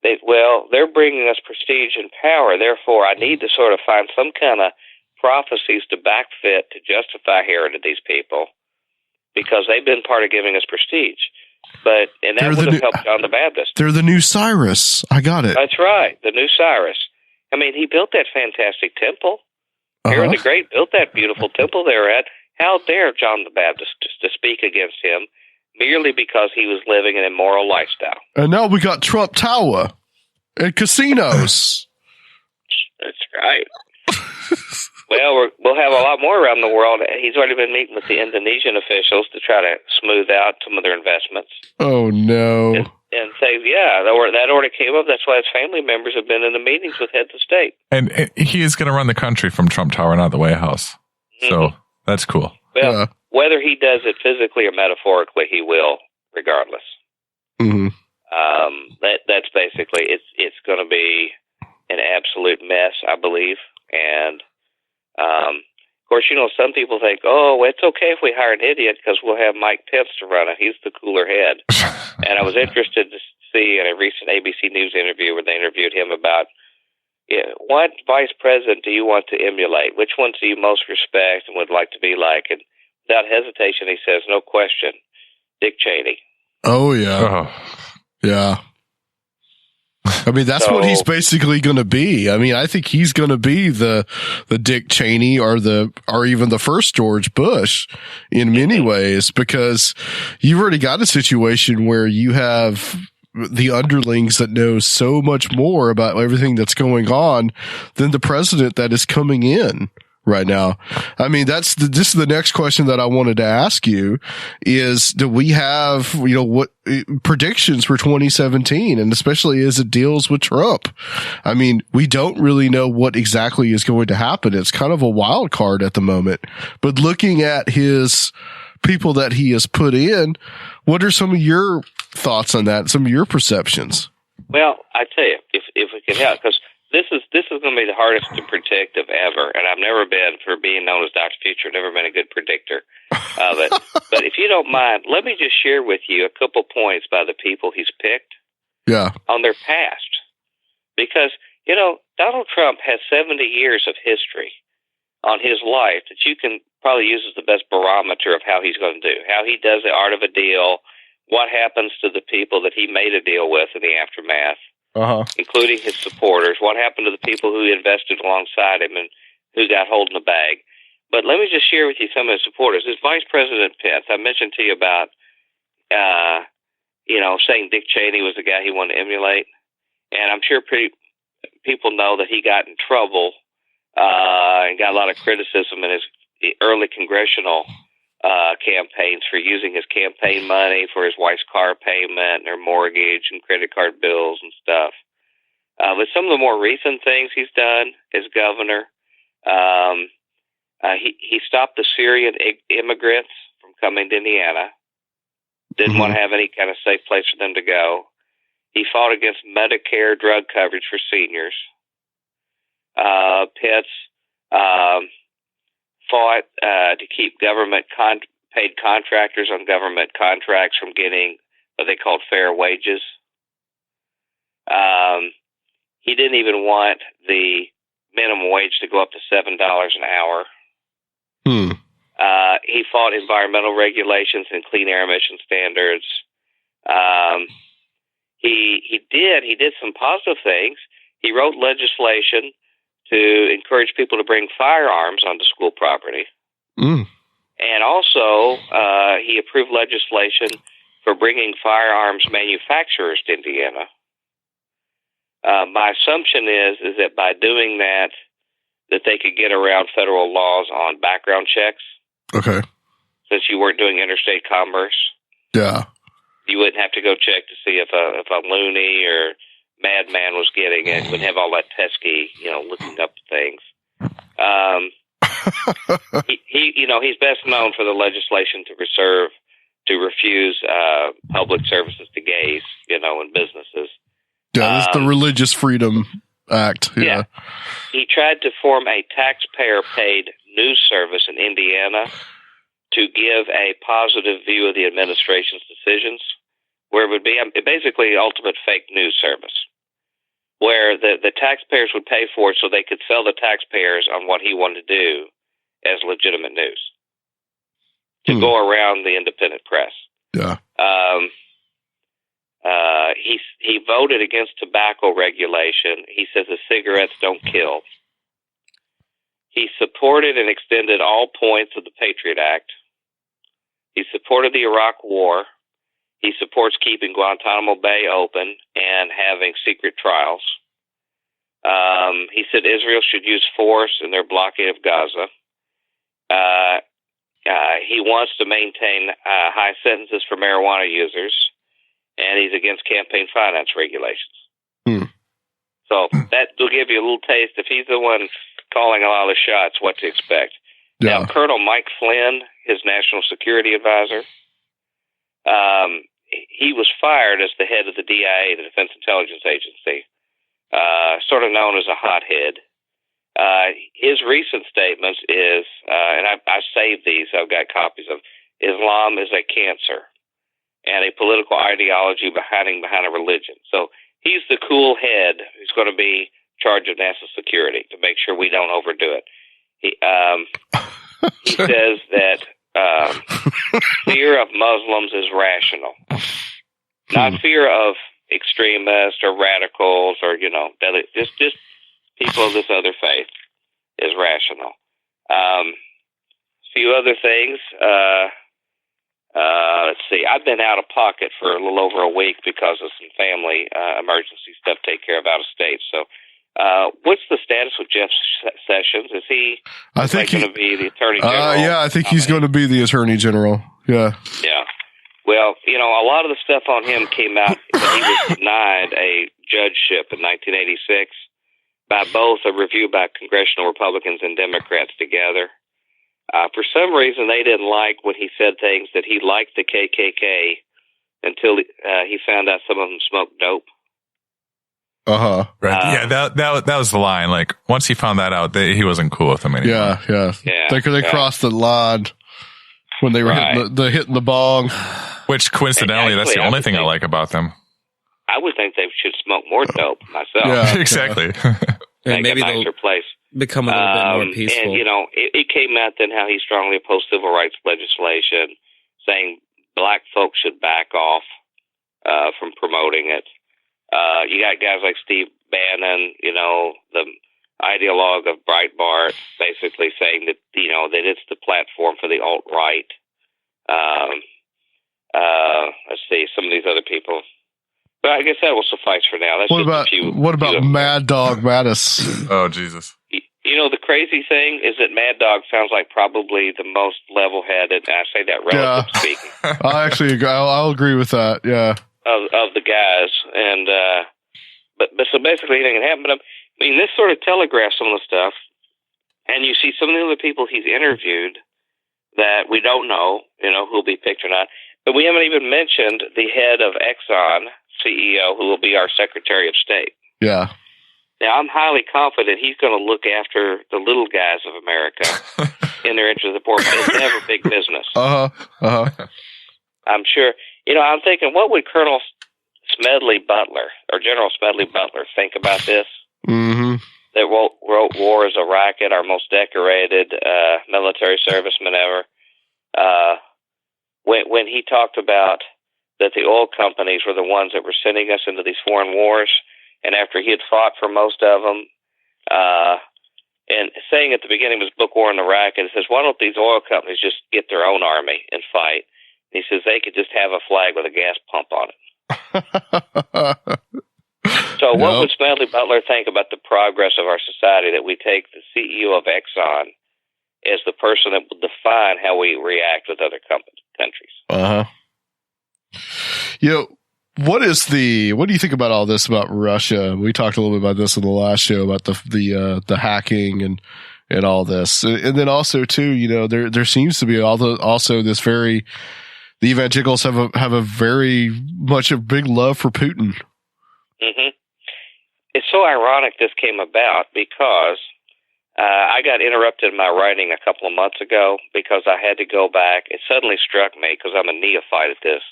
they're bringing us prestige and power. Therefore, I need to sort of find some kind of prophecies to backfit to justify Herod to these people because they've been part of giving us prestige. And that would have helped John the Baptist. They're the new Cyrus. I got it. That's right, the new Cyrus. I mean, he built that fantastic temple. Herod the Great built that beautiful temple they were at. How dare John the Baptist to speak against him merely because he was living an immoral lifestyle? And now we got Trump Tower and casinos. That's right. Well, we'll have a lot more around the world. He's already been meeting with the Indonesian officials to try to smooth out some of their investments. Oh, no. And say, that already came up. That's why his family members have been in the meetings with heads of state. And he is going to run the country from Trump Tower, not the White House. Mm-hmm. So that's cool. Well, whether he does it physically or metaphorically, he will, regardless. Mm-hmm. That's basically, it's going to be an absolute mess, I believe. And of course, some people think, it's okay if we hire an idiot because we'll have Mike Pence to run it. He's the cooler head. And I was interested to see in a recent ABC News interview where they interviewed him about what vice president do you want to emulate? Which ones do you most respect and would like to be like? And without hesitation, he says, no question, Dick Cheney. Oh, yeah. Yeah. I mean, that's what he's basically going to be. I mean, I think he's going to be the Dick Cheney or even the first George Bush in many ways, because you've already got a situation where you have the underlings that know so much more about everything that's going on than the president that is coming in right now. I mean, this is the next question that I wanted to ask you is, do we have, what predictions for 2017, and especially as it deals with Trump? I mean, we don't really know what exactly is going to happen. It's kind of a wild card at the moment, but looking at his people that he has put in, what are some of your thoughts on that? Some of your perceptions? Well, I tell you, if we can help, because this is going to be the hardest to predict of ever, and I've never been, for being known as Dr. Future, never been a good predictor of it. But if you don't mind, let me just share with you a couple points by the people he's picked on their past. Because, Donald Trump has 70 years of history on his life that you can probably use as the best barometer of how he's going to do, how he does the art of a deal, what happens to the people that he made a deal with in the aftermath. Including his supporters, what happened to the people who invested alongside him and who got hold in the bag. But let me just share with you some of his supporters. His Vice President Pence, I mentioned to you about, saying Dick Cheney was the guy he wanted to emulate. And I'm sure people know that he got in trouble and got a lot of criticism in his early congressional campaigns for using his campaign money for his wife's car payment and her mortgage and credit card bills and stuff. But some of the more recent things he's done as governor, he stopped the Syrian immigrants from coming to Indiana. Didn't want to have any kind of safe place for them to go. He fought against Medicare drug coverage for seniors. Pence fought to keep government paid contractors on government contracts from getting what they called fair wages. He didn't even want the minimum wage to go up to $7 an hour. He fought environmental regulations and clean air emission standards. He did some positive things. He wrote legislation to encourage people to bring firearms onto school property. And also, he approved legislation for bringing firearms manufacturers to Indiana. My assumption is that by doing that they could get around federal laws on background checks. Okay. Since you weren't doing interstate commerce. Yeah. You wouldn't have to go check to see if a loony or madman was getting it. Wouldn't have all that pesky, looking up things. He's best known for the legislation to refuse public services to gays, in businesses. Yeah, that's the Religious Freedom Act. Yeah. He tried to form a taxpayer-paid news service in Indiana to give a positive view of the administration's decisions, where it would be basically ultimate fake news service, where the taxpayers would pay for it so they could sell the taxpayers on what he wanted to do as legitimate news to go around the independent press. Yeah. He voted against tobacco regulation. He says the cigarettes don't kill. He supported and extended all points of the Patriot Act. He supported the Iraq War. He supports keeping Guantanamo Bay open and having secret trials. He said Israel should use force in their blockade of Gaza. He wants to maintain high sentences for marijuana users, and he's against campaign finance regulations. So that will give you a little taste. If he's the one calling a lot of the shots, what to expect. Yeah. Now, Colonel Mike Flynn, his national security advisor, he was fired as the head of the DIA, the Defense Intelligence Agency, sort of known as a hothead. His recent statements is, and I saved these, I've got copies of, Islam is a cancer and a political ideology behind a religion. So he's the cool head who's going to be in charge of national security to make sure we don't overdo it. He says that fear of Muslims is rational, not fear of extremists or radicals or, just people of this other faith is rational. A few other things. Let's see. I've been out of pocket for a little over a week because of some family emergency stuff to take care of out of state. So, what's the status with Jeff Sessions? Is he? I think going to be the Attorney General. Yeah, I think he's going to be the Attorney General. Yeah. Yeah. Well, a lot of the stuff on him came out that he was denied a judgeship in 1986 by both a review by congressional Republicans and Democrats together. For some reason, they didn't like when he said things that he liked the KKK until he found out some of them smoked dope. Right. Yeah, that was the line. Like, once he found that out, he wasn't cool with them anymore. Yeah. They crossed the line when they were hitting the bong. Which, coincidentally, that's the only thing I like about them. I would think they should smoke more dope myself. Yeah, exactly. And maybe a nicer place. Become a little bit more peaceful. And, it came out then how he strongly opposed civil rights legislation, saying black folks should back off from promoting it. You got guys like Steve Bannon, the ideologue of Breitbart, basically saying that, that it's the platform for the alt-right. Let's see, some of these other people. But I guess that will suffice for now. That's what about Mad Dog Mattis? Oh, Jesus. The crazy thing is that Mad Dog sounds like probably the most level-headed, and I say that relative speaking. I actually agree. I'll agree with that, yeah. Of the guys. And, but so basically anything can happen. But this sort of telegraphs some of the stuff. And you see some of the other people he's interviewed that we don't know, who'll be picked or not. But we haven't even mentioned the head of Exxon, CEO, who will be our Secretary of State. Yeah. Now, I'm highly confident he's going to look after the little guys of America in their interest of the poor. It's never big business. I'm sure. I'm thinking, what would Colonel Smedley Butler or General Smedley Butler think about this? Mm-hmm. That wrote War is a Racket, our most decorated military serviceman ever. When he talked about that the oil companies were the ones that were sending us into these foreign wars, and after he had fought for most of them, and saying at the beginning of his book, War in Iraq, and it says, why don't these oil companies just get their own army and fight? And he says they could just have a flag with a gas pump on it. So what would Smedley Butler think about the progress of our society that we take the CEO of Exxon as the person that will define how we react with other countries? What do you think about all this about Russia? We talked a little bit about this in the last show about the hacking and all this. And then also too, there seems to be also this the evangelicals have a very much a big love for Putin. Mm-hmm. It's so ironic this came about because I got interrupted in my writing a couple of months ago because I had to go back. It suddenly struck me, because I'm a neophyte at this,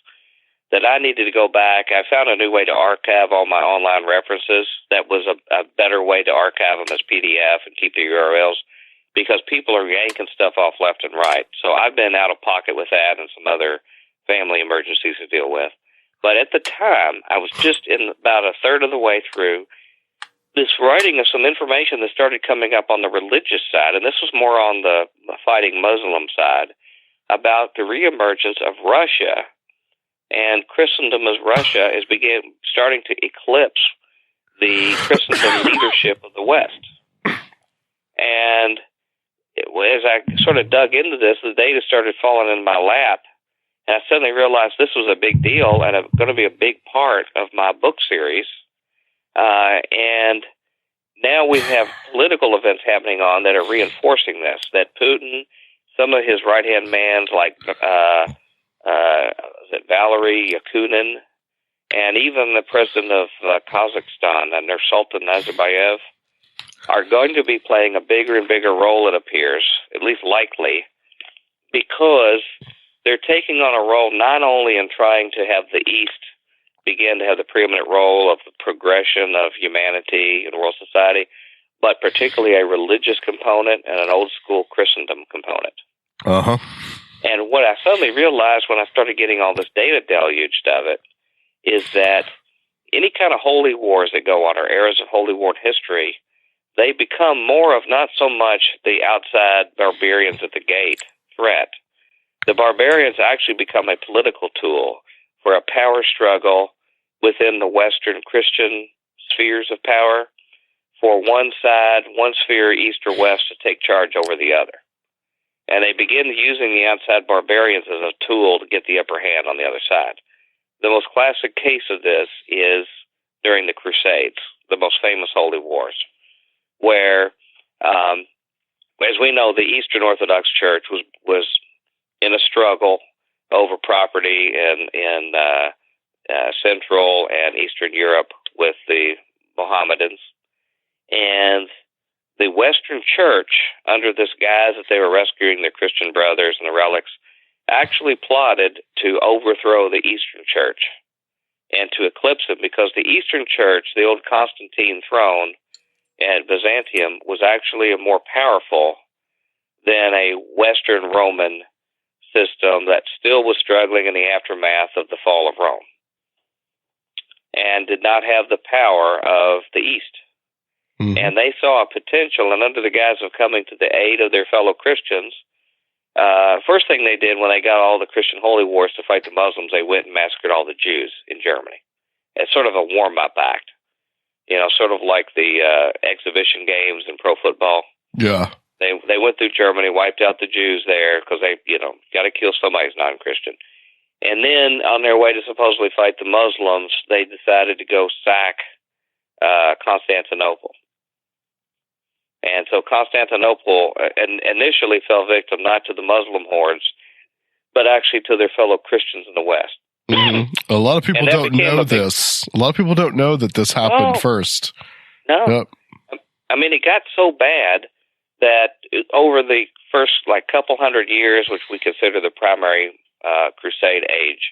that I needed to go back. I found a new way to archive all my online references. That was a better way to archive them as PDF and keep the URLs, because people are yanking stuff off left and right. So I've been out of pocket with that and some other family emergencies to deal with. But at the time, I was just in about a third of the way through this writing of some information that started coming up on the religious side, and this was more on the fighting Muslim side, about the reemergence of Russia and Christendom as Russia is starting to eclipse the Christendom leadership of the West. And as I sort of dug into this, the data started falling in my lap, and I suddenly realized this was a big deal and going to be a big part of my book series. And now we have political events happening on that are reinforcing this, that Putin, some of his right-hand mans like Valery Yakunin, and even the president of Kazakhstan, Nursultan Nazarbayev, are going to be playing a bigger and bigger role, it appears, at least likely, because they're taking on a role not only in trying to have the East begin to have the preeminent role of the progression of humanity in world society, but particularly a religious component and an old-school Christendom component. And what I suddenly realized when I started getting all this data deluged of it is that, any kind of holy wars that go on, or eras of holy war history, they become more of not so much the outside barbarians at the gate threat. The barbarians actually become a political tool for a power struggle within the Western Christian spheres of power, for one side, one sphere, east or west, to take charge over the other. And they begin using the outside barbarians as a tool to get the upper hand on the other side. The most classic case of this is during the Crusades, the most famous holy wars, where, as we know, the Eastern Orthodox Church was in a struggle over property in Central and Eastern Europe with the Mohammedans. And the Western Church, under this guise that they were rescuing their Christian brothers and the relics, actually plotted to overthrow the Eastern Church and to eclipse it, because the Eastern Church, the old Constantine throne at Byzantium, was actually more powerful than a Western Roman system that still was struggling in the aftermath of the fall of Rome and did not have the power of the East. Mm-hmm. And they saw a potential, and under the guise of coming to the aid of their fellow Christians, first thing they did when they got all the Christian holy wars to fight the Muslims, they went and massacred all the Jews in Germany. It's sort of a warm-up act, sort of like the exhibition games in pro football. Yeah. They went through Germany, wiped out the Jews there because they, got to kill somebody who's non-Christian. And then on their way to supposedly fight the Muslims, they decided to go sack Constantinople. And so Constantinople initially fell victim not to the Muslim hordes, but actually to their fellow Christians in the West. Mm-hmm. A lot of people don't know this. A lot of people don't know that this happened first. No. Yep. I mean, it got so bad that over the first couple hundred years, which we consider the primary Crusade age,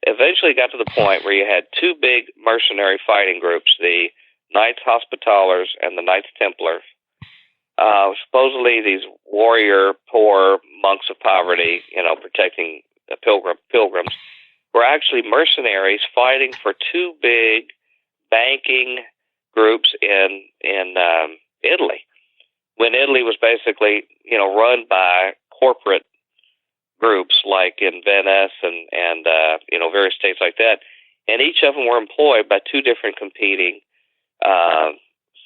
eventually got to the point where you had two big mercenary fighting groups, the Knights Hospitallers and the Knights Templars. Supposedly these warrior, poor monks of poverty, protecting the pilgrims, were actually mercenaries fighting for two big banking groups in Italy, when Italy was basically, run by corporate groups like in Venice and various states like that. And each of them were employed by two different competing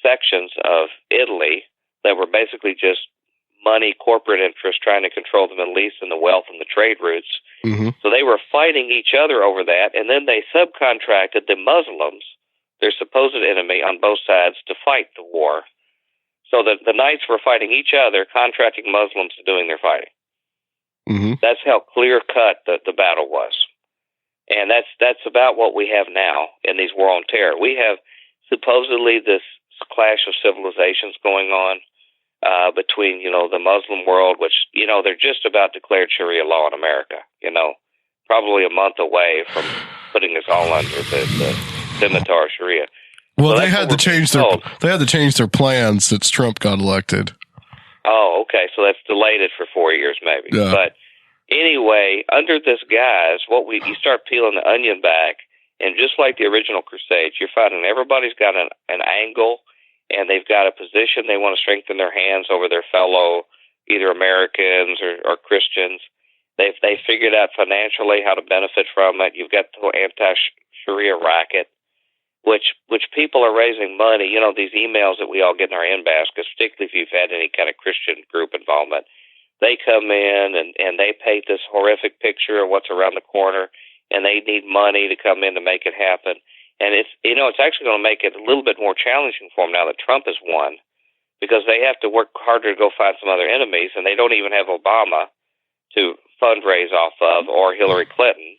sections of Italy that were basically just money, corporate interests trying to control the Middle East and the wealth and the trade routes. Mm-hmm. So they were fighting each other over that, and then they subcontracted the Muslims, their supposed enemy, on both sides to fight the war. So that the knights were fighting each other, contracting Muslims to doing their fighting. Mm-hmm. That's how clear-cut the battle was. And that's about what we have now in these war on terror. We have supposedly this clash of civilizations going on between, the Muslim world, which, they're just about declared Sharia law in America, probably a month away from putting us all under the scimitar of Sharia. Well, so they had to change their plans since Trump got elected. Oh, okay. So that's delayed it for 4 years, maybe. Yeah. But anyway, under this guise, you start peeling the onion back, and just like the original Crusades, you're finding everybody's got an angle, and they've got a position they want to strengthen their hands over their fellow either Americans or Christians. They figured out financially how to benefit from it. You've got the whole anti-Sharia racket, which people are raising money. These emails that we all get in our in-baskets, particularly if you've had any kind of Christian group involvement, they come in and they paint this horrific picture of what's around the corner, and they need money to come in to make it happen. And it's actually going to make it a little bit more challenging for them now that Trump has won, because they have to work harder to go find some other enemies, and they don't even have Obama to fundraise off of, or Hillary Clinton,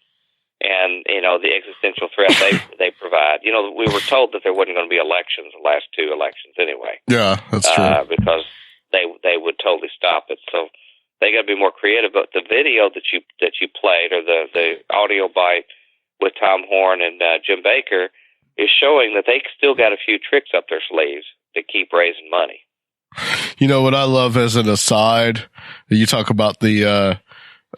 and, the existential threat they provide. We were told that there wasn't going to be elections, the last two elections anyway. Yeah, that's true. Because they would totally stop it. So they got to be more creative. But the video that you played, or the audio bite with Tom Horn and Jim Baker, is showing that they still got a few tricks up their sleeves to keep raising money. What I love as an aside, you talk about the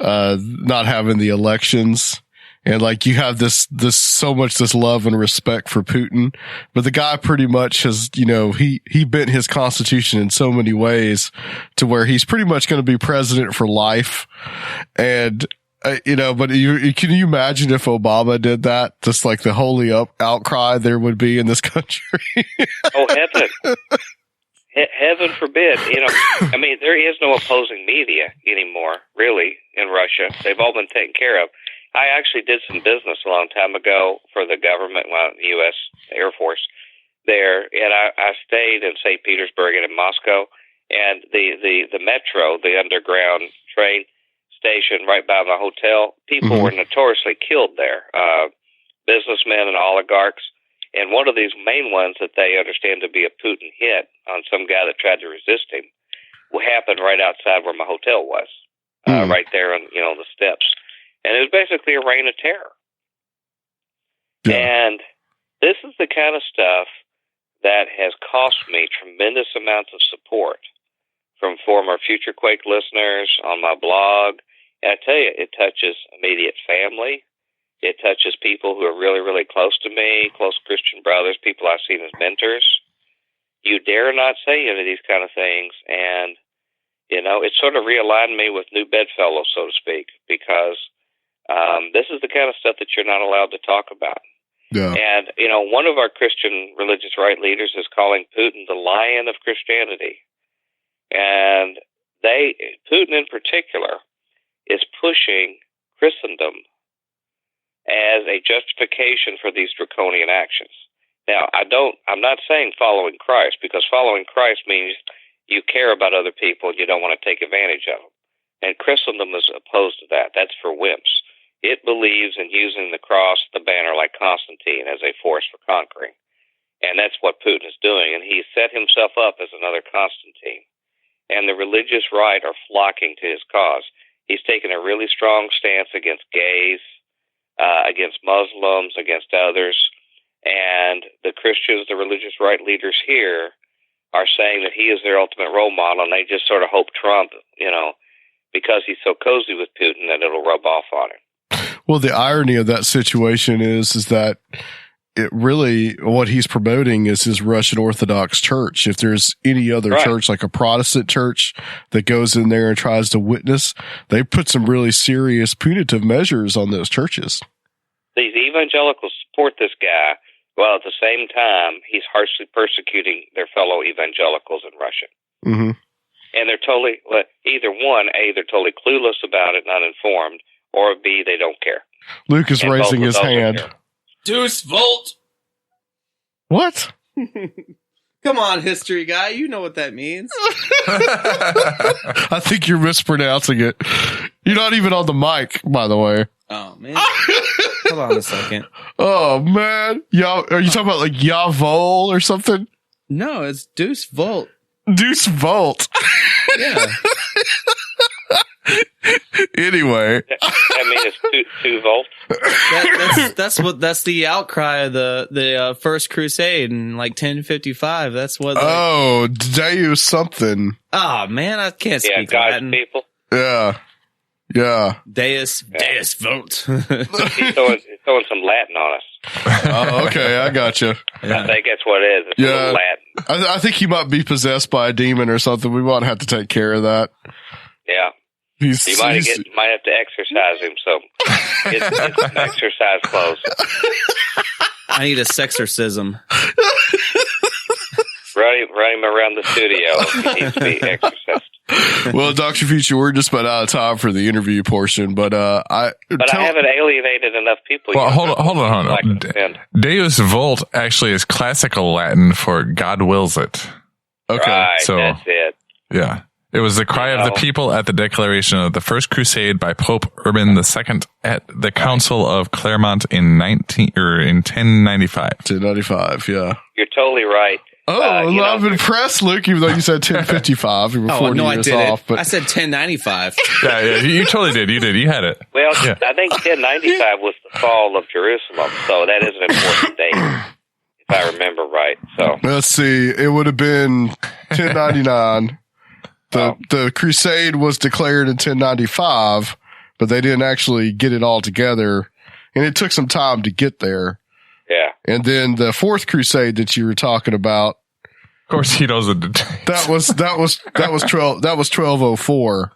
not having the elections, And like you have this love and respect for Putin, but the guy pretty much has, he bent his constitution in so many ways to where he's pretty much going to be president for life. And, but can you imagine if Obama did that? Just like the holy outcry there would be in this country. Oh, heaven. Heaven forbid. There is no opposing media anymore, really, in Russia. They've all been taken care of. I actually did some business a long time ago for the government, the U.S. Air Force there, and I stayed in St. Petersburg and in Moscow, and the metro, the underground train station right by my hotel, people were notoriously killed there, businessmen and oligarchs. And one of these main ones that they understand to be a Putin hit on some guy that tried to resist him happened right outside where my hotel was, right there on the steps. And it was basically a reign of terror. Yeah. And this is the kind of stuff that has cost me tremendous amounts of support from former Future Quake listeners on my blog. And I tell you, it touches immediate family. It touches people who are really, really close to me, close Christian brothers, people I've seen as mentors. You dare not say any of these kind of things. And, it sort of realigned me with new bedfellows, so to speak, because this is the kind of stuff that you're not allowed to talk about. Yeah. And, one of our Christian religious right leaders is calling Putin the lion of Christianity. And Putin in particular is pushing Christendom as a justification for these draconian actions. Now, I'm not saying following Christ, because following Christ means you care about other people and you don't want to take advantage of them. And Christendom is opposed to that. That's for wimps. It believes in using the cross, the banner, like Constantine, as a force for conquering. And that's what Putin is doing. And he set himself up as another Constantine. And the religious right are flocking to his cause. He's taken a really strong stance against gays, against Muslims, against others. And the Christians, the religious right leaders here, are saying that he is their ultimate role model, and they just sort of hope Trump, because he's so cozy with Putin, that it'll rub off on him. Well, the irony of that situation is that it really, what he's promoting is his Russian Orthodox Church. If there's any other church, like a Protestant church that goes in there and tries to witness, they put some really serious punitive measures on those churches. These evangelicals support this guy, while at the same time, he's harshly persecuting their fellow evangelicals in Russia. Mm-hmm. And they're totally, either one, A, they're totally clueless about it, not informed, or B, they don't care. Luke is raising his hand. Deuce Volt. What? Come on, history guy. You know what that means. I think you're mispronouncing it. You're not even on the mic, by the way. Oh, man. Hold on a second. Oh, man. Are you talking about like Yavol or something? No, it's Deuce Volt. Deuce Volt. Yeah. Anyway, I mean, it's 2 volt. That's the outcry of the First Crusade in like 1055. That's what. Deus something. Oh man, I can't speak God's Latin. People. Yeah. Deus Volt. He's throwing some Latin on us. Oh, okay, I gotcha. Yeah. I think that's what it is. It's a little Latin. I think he might be possessed by a demon or something. We might have to take care of that. Yeah. You might have to exercise him, so it's some exercise clothes. I need a sexorcism. Run him around the studio. He needs to be exercised. Well, Dr. Future, we're just about out of time for the interview portion, but I haven't alienated enough people. Well, hold on. Deus Volt actually is classical Latin for God wills it. Okay, right, so that's it. Yeah. It was the cry of the people at the declaration of the First Crusade by Pope Urban II at the Council of Clermont in 1095. 1095, yeah. You're totally right. Oh, I'm impressed, Luke, even though you said 1055. You were 40 years off. But I said 1095. yeah, you totally did. You did. You had it. Well, yeah. I think 1095 was the fall of Jerusalem, so that is an important date, if I remember right. So let's see. It would have been 1099. The crusade was declared in 1095, but they didn't actually get it all together and it took some time to get there. Yeah. And then the fourth crusade that you were talking about, of course, he knows it. that was 1204,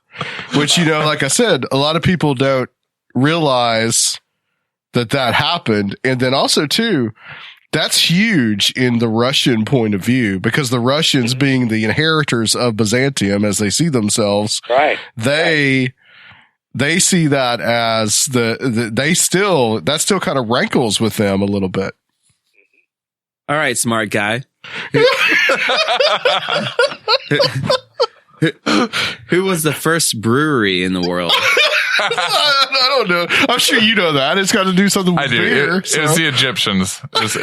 which, you know, like I said, a lot of people don't realize that happened. And then also too, that's huge in the Russian point of view, because the Russians, being the inheritors of Byzantium as they see themselves, right, they see that as that still kind of rankles with them a little bit. All right, smart guy. Who was the first brewery in the world? I don't know. I'm sure you know that. It's got to do something with beer. It's the Egyptians. It's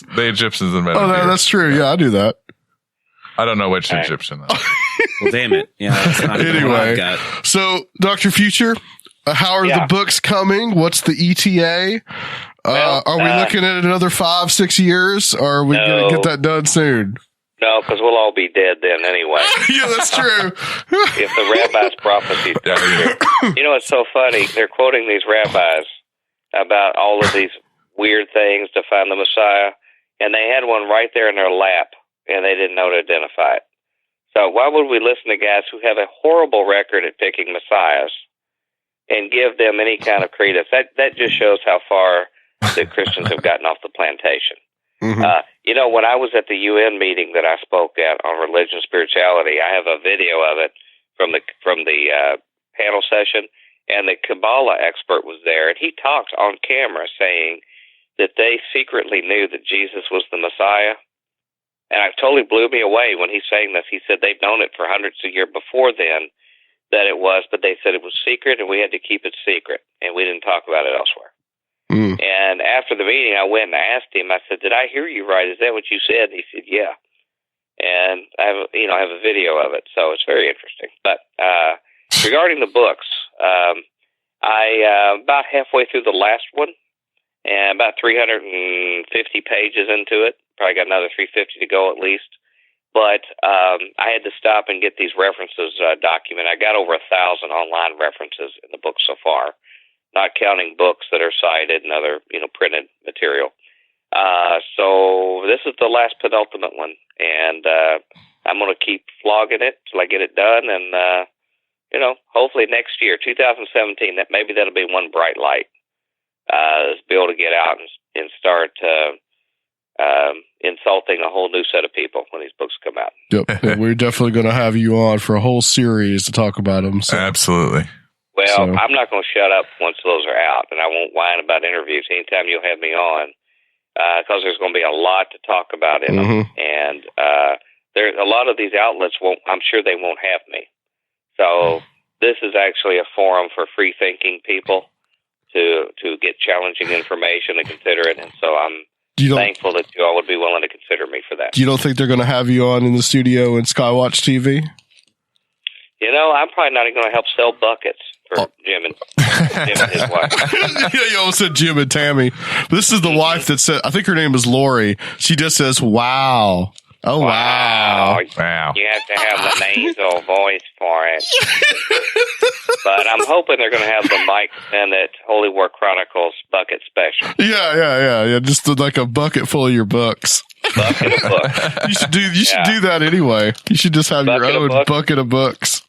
the Egyptians invented beer. That's true. Yeah, I do that. I don't know which Egyptian, though. Well, damn it. Yeah, that's not anyway, so Dr. Future, how are the books coming? What's the ETA? Are we looking at another 5-6 years, or are we going to get that done soon? No, because we'll all be dead then anyway. Yeah, that's true. If the rabbis' prophecies are true. You know, it's so funny. They're quoting these rabbis about all of these weird things to find the Messiah, and they had one right there in their lap, and they didn't know to identify it. So why would we listen to guys who have a horrible record at picking messiahs and give them any kind of credence? That just shows how far the Christians have gotten off the plantation. Mm-hmm. You know, when I was at the UN meeting that I spoke at on religion and spirituality, I have a video of it from the panel session, and the Kabbalah expert was there, and he talked on camera saying that they secretly knew that Jesus was the Messiah. And it totally blew me away when he's saying this. He said they'd known it for hundreds of years before then that it was, but they said it was secret, and we had to keep it secret, and we didn't talk about it elsewhere. Mm. And after the meeting, I went and I asked him, I said, did I hear you right? Is that what you said? And he said, yeah. And I have a video of it, so it's very interesting. But regarding the books, I about halfway through the last one, and about 350 pages into it. Probably got another 350 to go at least. But I had to stop and get these references documented. I got over 1,000 online references in the book so far, not counting books that are cited and other, printed material. So this is the last penultimate one, and I'm going to keep flogging it till I get it done. And, hopefully next year, 2017, that'll be one bright light, is be able to get out and start insulting a whole new set of people when these books come out. Yep. We're definitely going to have you on for a whole series to talk about them. So. Absolutely. Well, I'm not going to shut up once those are out, and I won't whine about interviews anytime you'll have me on, because there's going to be a lot to talk about in them. And there's a lot of these outlets I'm sure they won't have me. So this is actually a forum for free-thinking people to get challenging information and consider it. And so I'm thankful that you all would be willing to consider me for that. You don't think they're going to have you on in the studio in Skywatch TV? I'm probably not even going to help sell buckets for Jim and his wife. You almost said Jim and Tammy. This is the wife that said, I think her name is Lori. She just says, wow. Oh, wow. Wow. You have to have the nasal voice for it. But I'm hoping they're going to have the Mike Bennett Holy War Chronicles bucket special. Yeah. Just like a bucket full of your books. Bucket of books. You should do that anyway. You should just have your own bucket of books.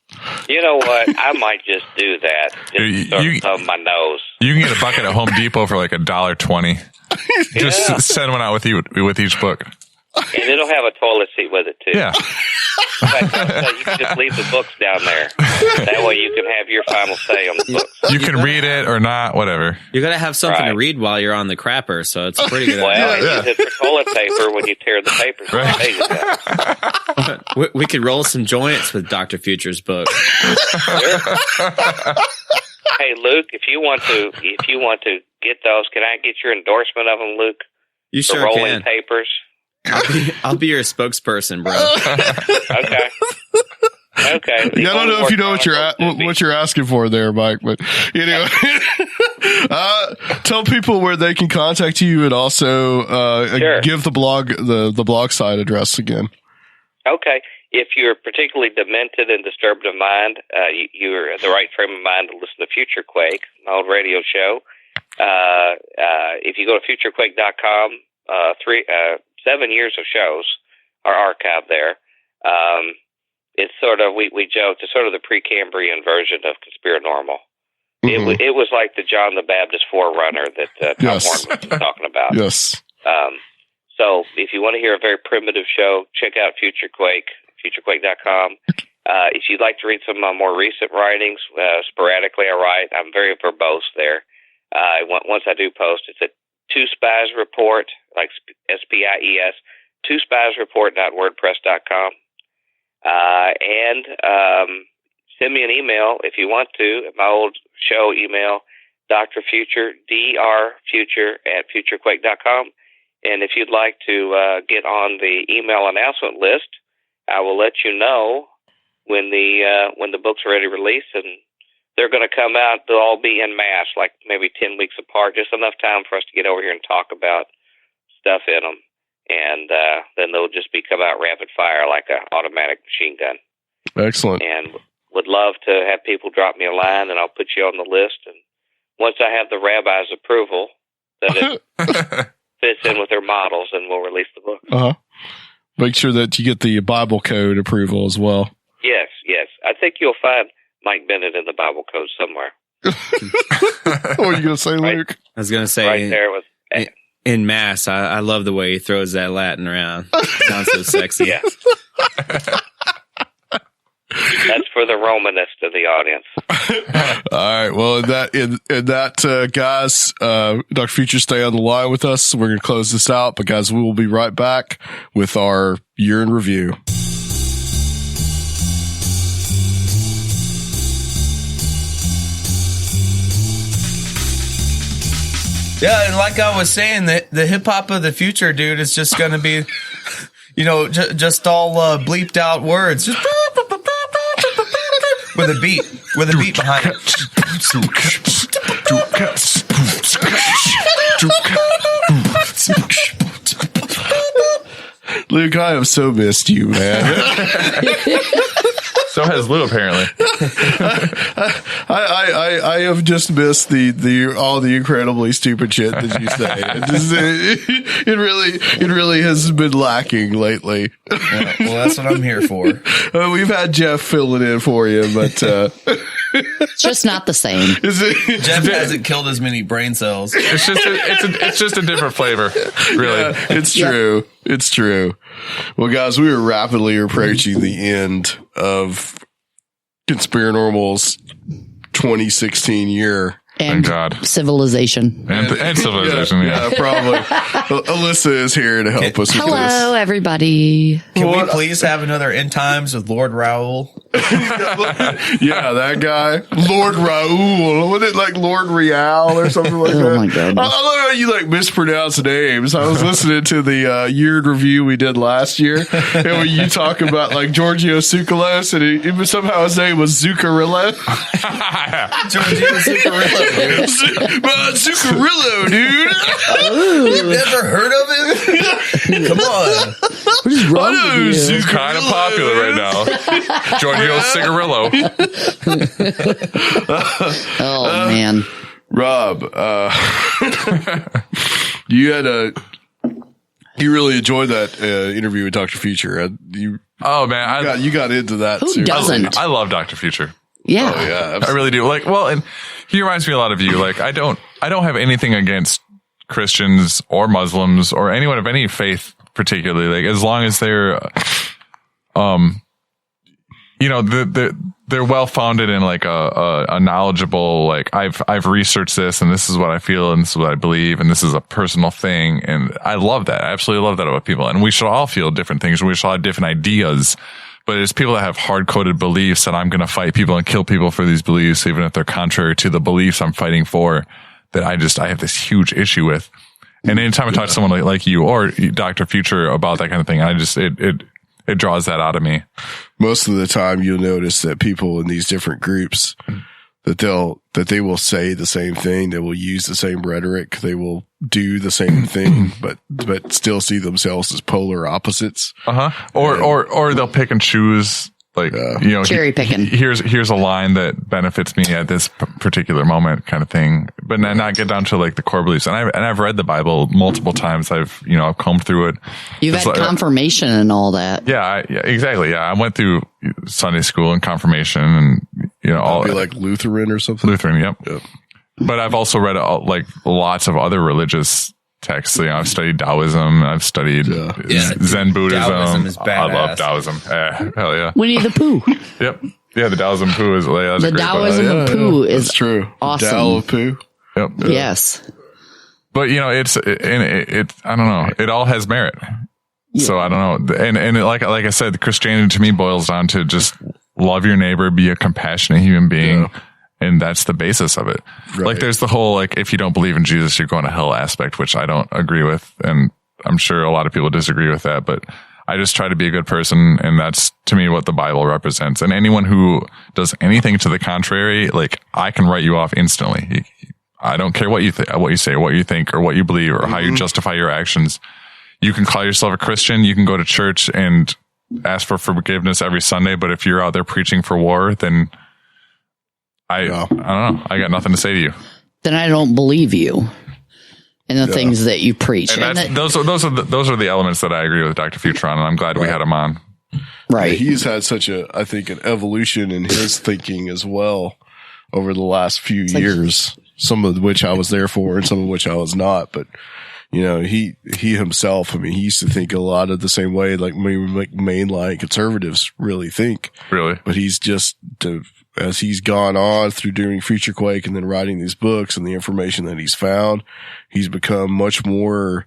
You know what? I might just do that. Just sort of my nose. You can get a bucket at Home Depot for like $1.20. Just send one out with each book. And it'll have a toilet seat with it, too. Yeah. So you can just leave the books down there. That way you can have your final say on the books. You can read it or not, whatever. You're going to have something to read while you're on the crapper, so it's a pretty good idea. Use it for toilet paper when you tear the papers. Right. We could roll some joints with Dr. Future's book. Sure. Hey, Luke, if you want to get those, can I get your endorsement of them, Luke? You sure rolling can. Papers. I'll be your spokesperson, bro. Okay. I don't know if you know what you're asking for there, Mike, but anyway, tell people where they can contact you, and also give the blog site address again. Okay. If you're particularly demented and disturbed of mind, you're in the right frame of mind to listen to Future Quake, my old radio show. If you go to futurequake.com, 7 years of shows are archived there. It's sort of, we joked, it's sort of the Precambrian version of Conspirinormal. Mm-hmm. It was like the John the Baptist forerunner that Tom Horn was talking about. Yes. So if you want to hear a very primitive show, check out Futurequake, futurequake.com. If you'd like to read some more recent writings, sporadically I write. I'm very verbose there. Once I do post, it's at Two Spies Report, like SPIES, twospiesreport.wordpress.com. And send me an email if you want to at my old show email, Dr. Future, drfuture@futurequake.com. And if you'd like to get on the email announcement list, I will let you know when the books are ready to release, and they're going to come out. They'll all be en masse, like maybe 10 weeks apart, just enough time for us to get over here and talk about stuff in them. And then they'll just come out rapid fire like an automatic machine gun. Excellent. And would love to have people drop me a line, and I'll put you on the list. And once I have the rabbi's approval that it fits in with their models, and we'll release the book. Make sure that you get the Bible code approval as well. Yes. I think you'll find Mike Bennett in the Bible code somewhere. What are you going to say, Luke? I was going to say, right there with in mass. I love the way he throws that Latin around. Sounds so sexy. Yeah. That's for the Romanist of the audience. All right. Well, in that, guys, Dr. Future, stay on the line with us. We're going to close this out, but guys, we will be right back with our year in review. Yeah, and like I was saying, the hip hop of the future, dude, is just going to be, just all bleeped out words, just with a beat behind it. Luke, I have so missed you, man. So has Lou, apparently. I have just missed all the incredibly stupid shit that you say. It really has been lacking lately. Yeah, well, that's what I'm here for. We've had Jeff fill it in for you, but it's just not the same. Jeff hasn't killed as many brain cells. It's just a different flavor, really. Yeah, it's true. It's true. Well, guys, we are rapidly approaching the end of Conspirinormal's 2016 year. And civilization. And civilization, yeah. Probably. Alyssa is here to help us with this. Hello, everybody. Can we please have another End Times with Lord Raoul? Yeah, that guy. Lord Raoul. Wasn't it like Lord Real or something like that? Oh, my goodness. I love how you mispronounce names. I was listening to the year in review we did last year, and when you talk about Giorgio Tsoukalos, and somehow his name was Zuccarello. Giorgio Zuccarello. Zuccarillo, dude. You've never heard of him? Come on. What is wrong with you? He's kind of popular right now. Giorgio Cigarillo. Oh, man. Rob, you really enjoyed that interview with Dr. Future. You got into that. Who doesn't? I love Dr. Future. Yeah. Oh, yeah. I really do. And he reminds me a lot of you. I don't have anything against Christians or Muslims or anyone of any faith particularly. As long as they're, they're well founded in a knowledgeable, I've researched this and this is what I feel and this is what I believe and this is a personal thing. And I love that. I absolutely love that about people. And we should all feel different things. We should all have different ideas. But it's people that have hard-coded beliefs that I'm going to fight people and kill people for these beliefs, even if they're contrary to the beliefs I'm fighting for, that I have this huge issue with. And anytime I talk to someone like you or Dr. Future about that kind of thing, it draws that out of me. Most of the time you'll notice that people in these different groups, that they will say the same thing. They will use the same rhetoric. They will do the same thing, but still see themselves as polar opposites. Or they'll pick and choose Like, you know, cherry picking. Here's a line that benefits me at this particular moment, kind of thing. But not get down to like the core beliefs. And I've read the Bible multiple times. I've combed through it. You've had confirmation and all that. Yeah, exactly. Yeah, I went through Sunday school and confirmation, and all like Lutheran or something. Lutheran, yep. But I've also read like lots of other religious texts. I've studied Taoism. I've studied Zen Buddhism. Taoism is badass. I love Taoism. Hell yeah. Winnie the Pooh. Yep. Yeah, the Taoism Pooh is the Taoism of Pooh is true. Awesome. Tao of Pooh. Yep. Yes. But it's I don't know. It all has merit. Yeah. So I don't know. And like I said, Christianity to me boils down to just love your neighbor, be a compassionate human being. Yeah. And that's the basis of it. Right. Like there's the whole, like, if you don't believe in Jesus, you're going to hell aspect, which I don't agree with. And I'm sure a lot of people disagree with that, but I just try to be a good person. And that's to me what the Bible represents. And anyone who does anything to the contrary, like I can write you off instantly. I don't care what you what you say, what you think, or what you believe, or how you justify your actions. You can call yourself a Christian. You can go to church and ask for forgiveness every Sunday. But if you're out there preaching for war, then I don't know. I got nothing to say to you. Then I don't believe you and the things that you preach. And those are the elements that I agree with Dr. Futron, and I'm glad we had him on. Right. Yeah, he's had such an evolution in his thinking as well over the last few years. Some of which I was there for, and some of which I was not. But he himself, he used to think a lot of the same way, like mainline conservatives really think. Really, but he's just as he's gone on through doing Future Quake and then writing these books and the information that he's found, he's become much more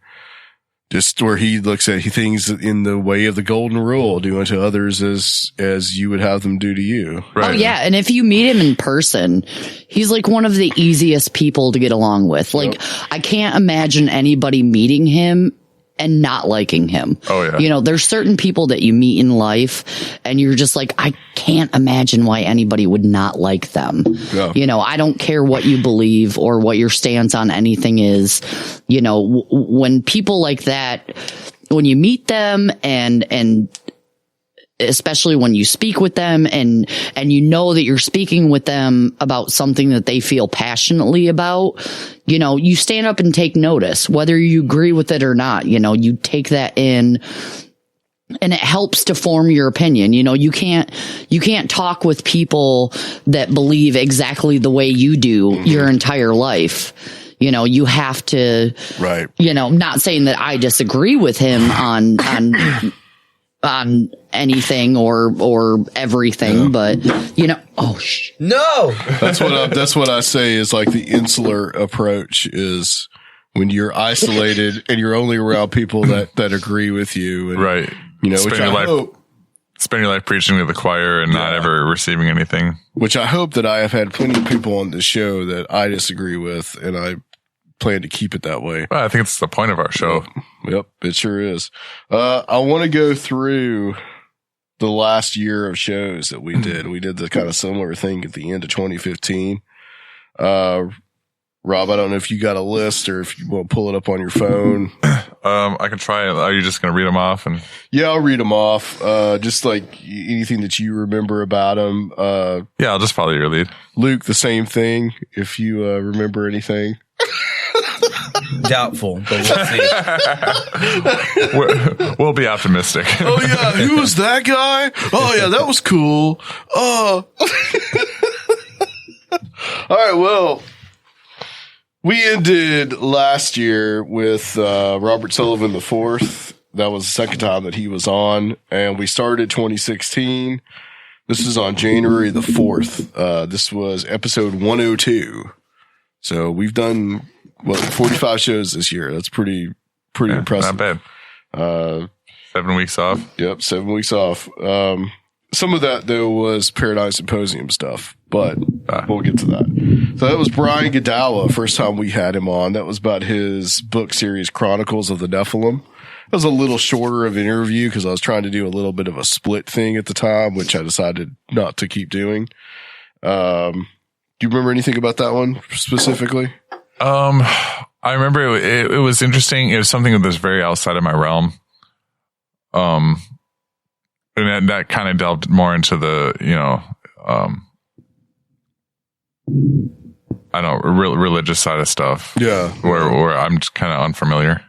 just where he looks at things in the way of the golden rule, do unto others as you would have them do to you. Right. Oh yeah. And if you meet him in person, he's like one of the easiest people to get along with. Like I can't imagine anybody meeting him and not liking him. Oh yeah. There's certain people that you meet in life and you're just like, I can't imagine why anybody would not like them. Yeah. I don't care what you believe or what your stance on anything is. When people like that, when you meet them and especially when you speak with them and that you're speaking with them about something that they feel passionately about, you stand up and take notice, whether you agree with it or not. You take that in and it helps to form your opinion. You can't talk with people that believe exactly the way you do your entire life. You have to, right. Not saying that I disagree with him on anything or everything, but no, that's what I say is like the insular approach is when you're isolated and you're only around people that agree with you, and, right? Spend your life preaching to the choir and not ever receiving anything. Which I hope that I have had plenty of people on the show that I disagree with, and I plan to keep it that way. Well, I think it's the point of our show. Yep, it sure is. I want to go through the last year of shows that we did. We did the kind of similar thing at the end of 2015. Rob, I don't know if you got a list or if you want to pull it up on your phone. I can try it. Are you just going to read them off? Yeah, I'll read them off. Just like anything that you remember about them. Yeah, I'll just follow your lead. Luke, the same thing. If you remember anything. Doubtful, but we'll see. We'll be optimistic. Oh yeah, who was that guy? Oh yeah, that was cool. Oh. All right, well, we ended last year with Robert Sullivan IV. That was the second time that he was on, and we started 2016. This is on January the 4th. This was episode 102. So we've done 45 shows this year. That's pretty impressive. Not bad. 7 weeks off. Yep, 7 weeks off. Some of that though was Paradigm Symposium stuff, but we'll get to that. So that was Brian Godawa, first time we had him on. That was about his book series Chronicles of the Nephilim. It was a little shorter of an interview because I was trying to do a little bit of a split thing at the time, which I decided not to keep doing. Do you remember anything about that one specifically? I remember it was interesting. It was something that was very outside of my realm. And that kind of delved more into the, I don't know, religious side of stuff. Yeah. Where I'm just kind of unfamiliar.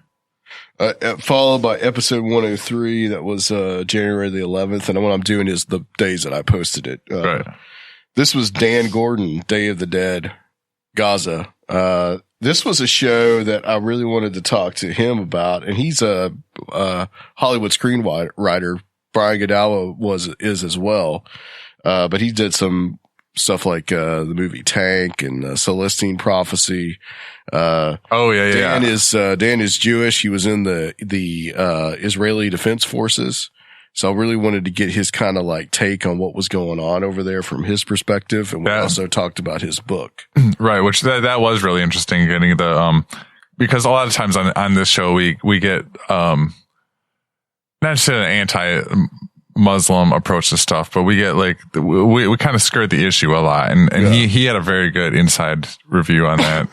Followed by episode 103. That was January the 11th. And what I'm doing is the days that I posted it. Right. This was Dan Gordon, Day of the Dead, Gaza. This was a show that I really wanted to talk to him about. And he's a Hollywood screenwriter. Brian Godawa is as well. But he did some stuff like the movie Tank and Celestine Prophecy. Dan is Jewish. He was in the Israeli Defense Forces. So I really wanted to get his kind of like take on what was going on over there from his perspective. And we also talked about his book. Right. Which that was really interesting, getting the, because a lot of times on this show, we get, not just an anti-Muslim approach to stuff, but we get like, we kind of skirt the issue a lot. And he had a very good inside review on that.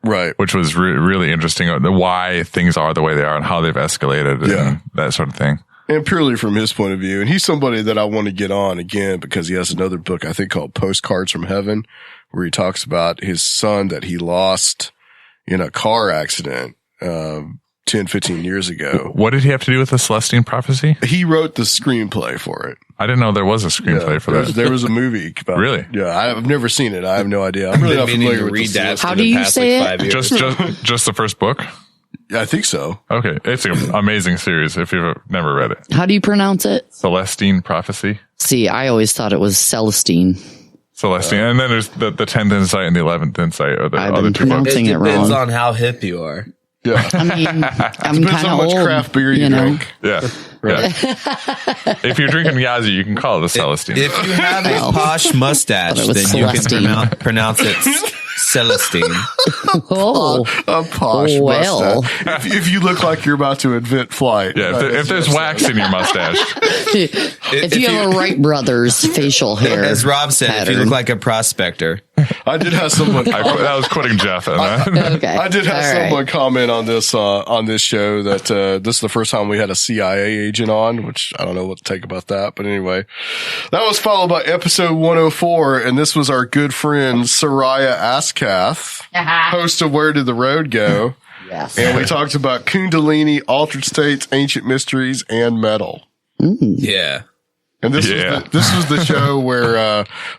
Right. Which was really interesting, why things are the way they are and how they've escalated and that sort of thing. And purely from his point of view. And he's somebody that I want to get on again because he has another book, I think, called Postcards from Heaven, where he talks about his son that he lost in a car accident 10, 15 years ago. What did he have to do with the Celestine Prophecy? He wrote the screenplay for it. I didn't know there was a screenplay for that. There was a movie about Really? it. Yeah, I've never seen it. I have no idea. I'm really not familiar with that. How do you say it? Just the first book? Yeah, I think so. Okay. It's an amazing series if you've never read it. How do you pronounce it? Celestine Prophecy. See, I always thought it was Celestine. Celestine. And then there's the 10th Insight and the 11th Insight are the I've other been two books. pronouncing it Depends wrong. on how hip you are. Yeah. I mean, I'm Depends kind how of much old. craft beer you drink. Yeah. Right. If you're drinking Yazoo, you can call it the Celestine. If you have a posh mustache, Thought it was then you Celestine. can pronounce it Celestine. Oh, A posh well. mustache. If you look like you're about to invent flight. Yeah, if there's wax in your mustache. if you have a Wright Brothers facial hair, As Rob said, if you look like a prospector. I did have someone. That was quoting Jeff. okay. I did have All right. someone comment on this show that this is the first time we had a CIA agent on, which I don't know what to take about that, but anyway, that was followed by episode 104, and this was our good friend Soraya Askath, host of Where Did the Road Go? Yes. And we talked about Kundalini, altered states, ancient mysteries, and metal. Yeah. And this was the show where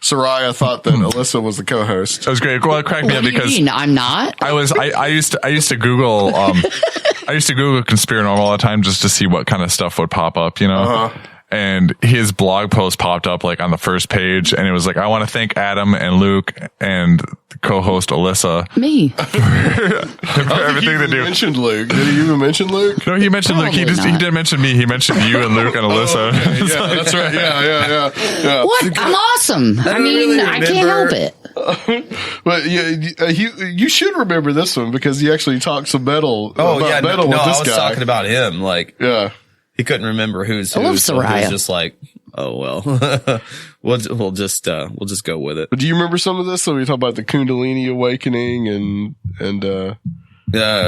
Soraya thought that Alyssa was the co-host. That was great. Well, it cracked me What up do you because mean? I'm not. I used to Google I used to Google Conspirinormal all the time just to see what kind of stuff would pop up, you know. Uh-huh. And his blog post popped up like on the first page, and it was like, I want to thank Adam and Luke and co-host Alyssa Me. for everything they do. Mentioned Luke. Did he even mention Luke? No, he mentioned Luke. He Probably not. didn't mention me. He mentioned you and Luke and Alyssa. Oh, okay. Yeah, that's right. Yeah. What? I'm awesome. I mean, really I can't help remember- it. But yeah, you should remember this one because he actually talked some metal. Oh, about yeah. metal No, with I this was guy. talking about him. Like, Yeah. he couldn't remember who's I who. love So he was Soraya. just like, oh, well, we'll just go with it. But do you remember some of this? So we talk about the Kundalini awakening and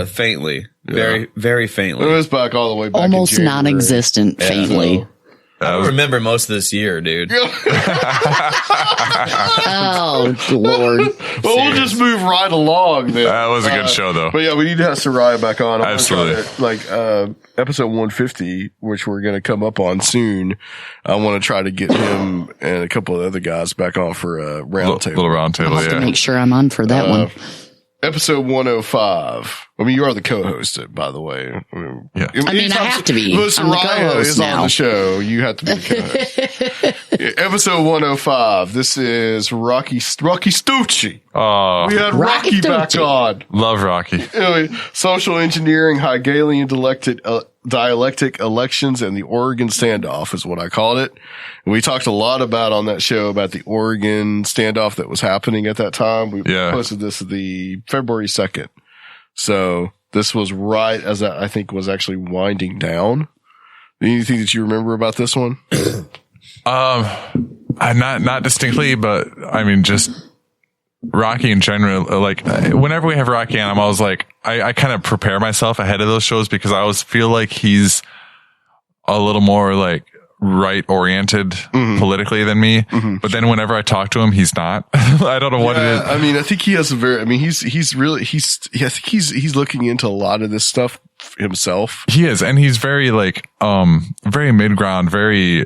Faintly. Very, very faintly. it was back all the way back. Almost in January. non-existent, faintly. I don't remember most of this year, dude. Oh, Lord. Well, we'll just move right along then. That was a good show, though. But yeah, we need to have Soraya back on. I'm Absolutely. gonna try to, episode 150, which we're going to come up on soon. I want to try to get him and a couple of other guys back on for a round table. Little round table, I'll have to yeah. make sure I'm on for that one. Episode 105. I mean, you are the co-host, by the way. Yeah. I mean, I have to be. When I'm the Soraya co-host is on now. the show, you have to be the co-host. Yeah, episode 105. This is Rocky Stucci. Oh, We had Rocky Rocky back Stucci. on. love Rocky. Anyway, social engineering, Hegelian dialectic elections, and the Oregon standoff is what I called it. And we talked a lot on that show about the Oregon standoff that was happening at that time. We posted this the February 2nd. So this was right as that, I think, was actually winding down. Anything that you remember about this one? Not distinctly, but I mean, just Rocky in general. Like whenever we have Rocky on, I'm always like, I kind of prepare myself ahead of those shows because I always feel like he's a little more like right oriented politically than me. But then whenever I talk to him, he's not. I don't know what it is. I mean, I think he has he's looking into a lot of this stuff himself. He is. And he's very very mid-ground, very,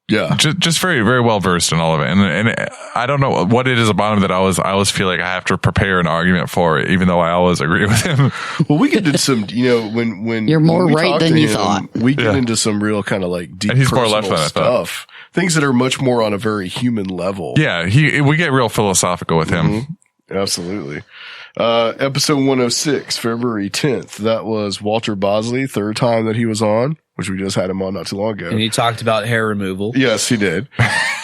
just very, very well versed in all of it. And I don't know what it is about him that I always feel like I have to prepare an argument for it, even though I always agree with him. Well, we get into some, when you're more right than you thought. We get into some real kind of deep and he's more left personal than I stuff. Things that are much more on a very human level. Yeah, we get real philosophical with him. Absolutely. Episode 106, February 10th. That was Walter Bosley, third time that he was on, which we just had him on not too long ago. And he talked about hair removal. Yes, he did.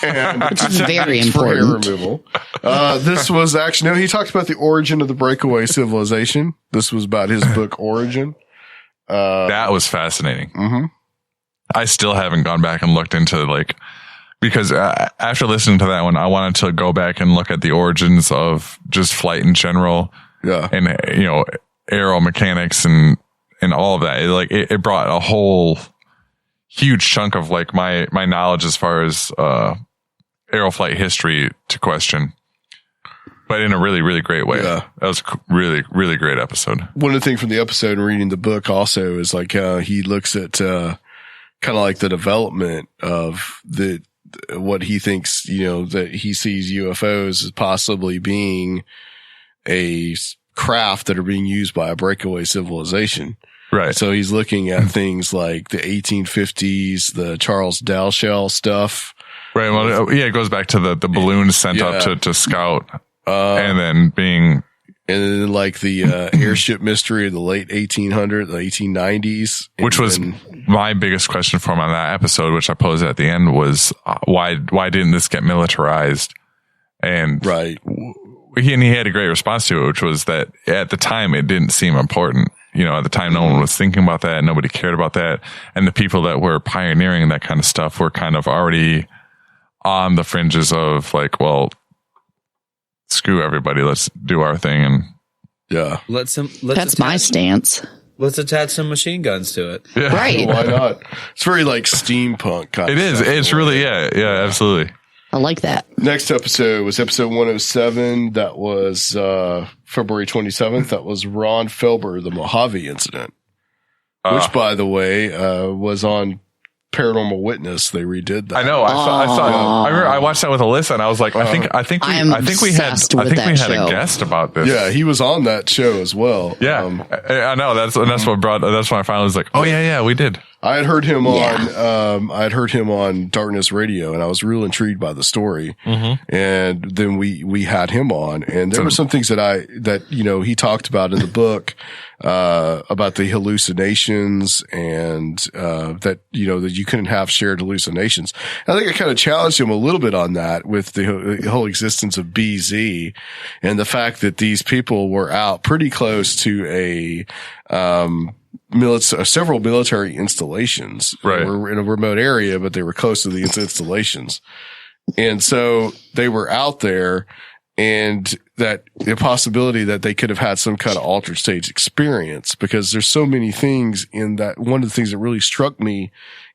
And which is very important. Hair removal. This was actually, no, he talked about the origin of the breakaway civilization. This was about his book, Origin. That was fascinating. I still haven't gone back and looked into because after listening to that one, I wanted to go back and look at the origins of just flight in general. Yeah. And, aero mechanics and all of that. It brought a whole huge chunk of my knowledge as far as, aeroflight history to question, but in a really, really great way. Yeah. That was a really, really great episode. One of the things from the episode and reading the book also is he looks at, kind of the development of what he thinks, that he sees UFOs as possibly being a craft that are being used by a breakaway civilization. Right. So he's looking at things like the 1850s, the Charles Dalzell stuff. Right. Well, yeah, it goes back to the balloons sent up to scout, and then being. And then the airship mystery of the late 1800s, the 1890s. Which was my biggest question for him on that episode, which I posed at the end, was why didn't this get militarized? And right. He had a great response to it, which was that at the time it didn't seem important. At the time no one was thinking about that. Nobody cared about that. And the people that were pioneering that kind of stuff were kind of already on the fringes of screw everybody, let's do our thing. And yeah, that's my stance. Let's attach some machine guns to it. Yeah. Right. Why not? It's very steampunk kind of It is. stuff. It's really, yeah, absolutely. I like that. Next episode was episode 107. That was February 27th. That was Ron Felber, the Mojave incident, which, by the way, was on Paranormal Witness. They redid that. I know. I saw. I remember I watched that with Alyssa, and I was like, I think we had a guest about this. Yeah, he was on that show as well. Yeah, I know. That's when I finally was like, oh yeah, we did. I had heard him on Darkness Radio, and I was real intrigued by the story. And then we had him on, and there were some things that he talked about in the book, about the hallucinations and, that you couldn't have shared hallucinations. I think I kind of challenged him a little bit on that with the whole existence of BZ and the fact that these people were out pretty close to several military installations. Right. They were in a remote area, but they were close to these installations. And so they were out there, and that the possibility that they could have had some kind of altered state experience, because there's so many things in that. One of the things that really struck me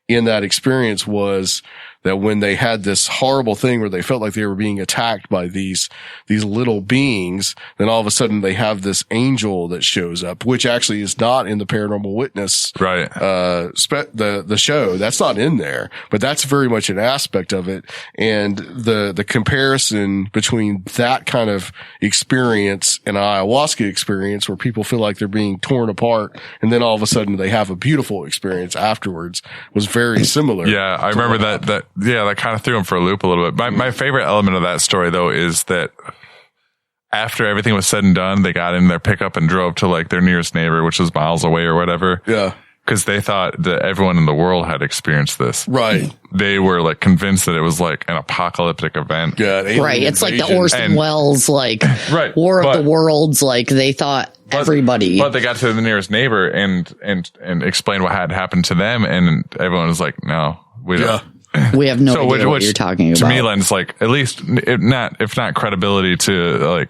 in that experience was that when they had this horrible thing where they felt like they were being attacked by these little beings, then all of a sudden they have this angel that shows up, which actually is not in the Paranormal Witness, right? The show that's not in there, but that's very much an aspect of it. And the comparison between that kind of experience and an ayahuasca experience where people feel like they're being torn apart, and then all of a sudden they have a beautiful experience afterwards, was very similar. Yeah, I remember that kind of threw him for a loop a little bit. My favorite element of that story, though, is that after everything was said and done, they got in their pickup and drove to their nearest neighbor, which was miles away or whatever. Yeah. Because they thought that everyone in the world had experienced this. Right. They were convinced that it was an apocalyptic event. Yeah. Right. It's like the Orson Welles, right. War of the Worlds. They thought everybody. But they got to the nearest neighbor and explained what had happened to them. And everyone was like, no, we don't. We have no idea what you're talking about. To me, lends at least if not credibility to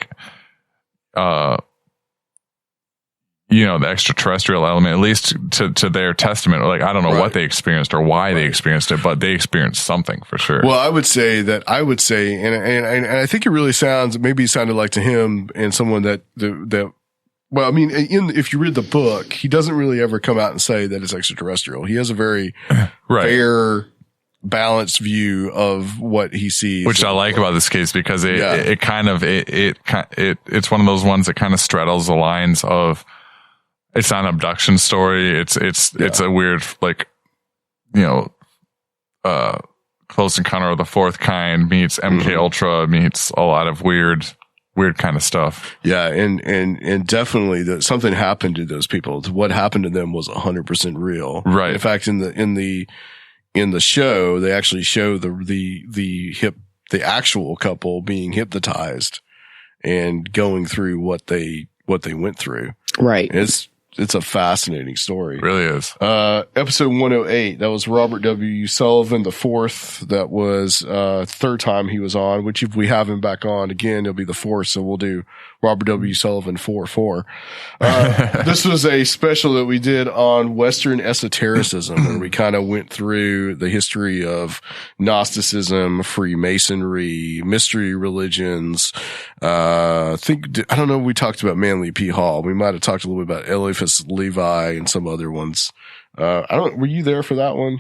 the extraterrestrial element, at least to their testament. Like, I don't know what they experienced or why they experienced it, but they experienced something for sure. Well, I would say, and I think it really sounded like to him and someone that well, I mean, if you read the book, he doesn't really ever come out and say that it's extraterrestrial. He has a very fair, balanced view of what he sees, which I like about this case, because it's one of those ones that kind of straddles the lines of, it's not an abduction story. It's a weird, like, Close Encounter of the Fourth Kind meets MK Ultra meets a lot of weird kind of stuff. Yeah. And definitely that something happened to those people. What happened to them was 100% real. Right. In fact, in the show, they actually show the actual couple being hypnotized and going through what they went through. Right. It's a fascinating story. It really is. Episode 108, that was Robert W. Sullivan the fourth. That was third time he was on, which if we have him back on again, it'll be the fourth. So we'll do Robert W. Sullivan 4. This was a special that we did on Western esotericism, where we kind of went through the history of Gnosticism, Freemasonry, mystery religions. I don't know. We talked about Manly P. Hall. We might have talked a little bit about Eliphas Levi and some other ones. Were you there for that one?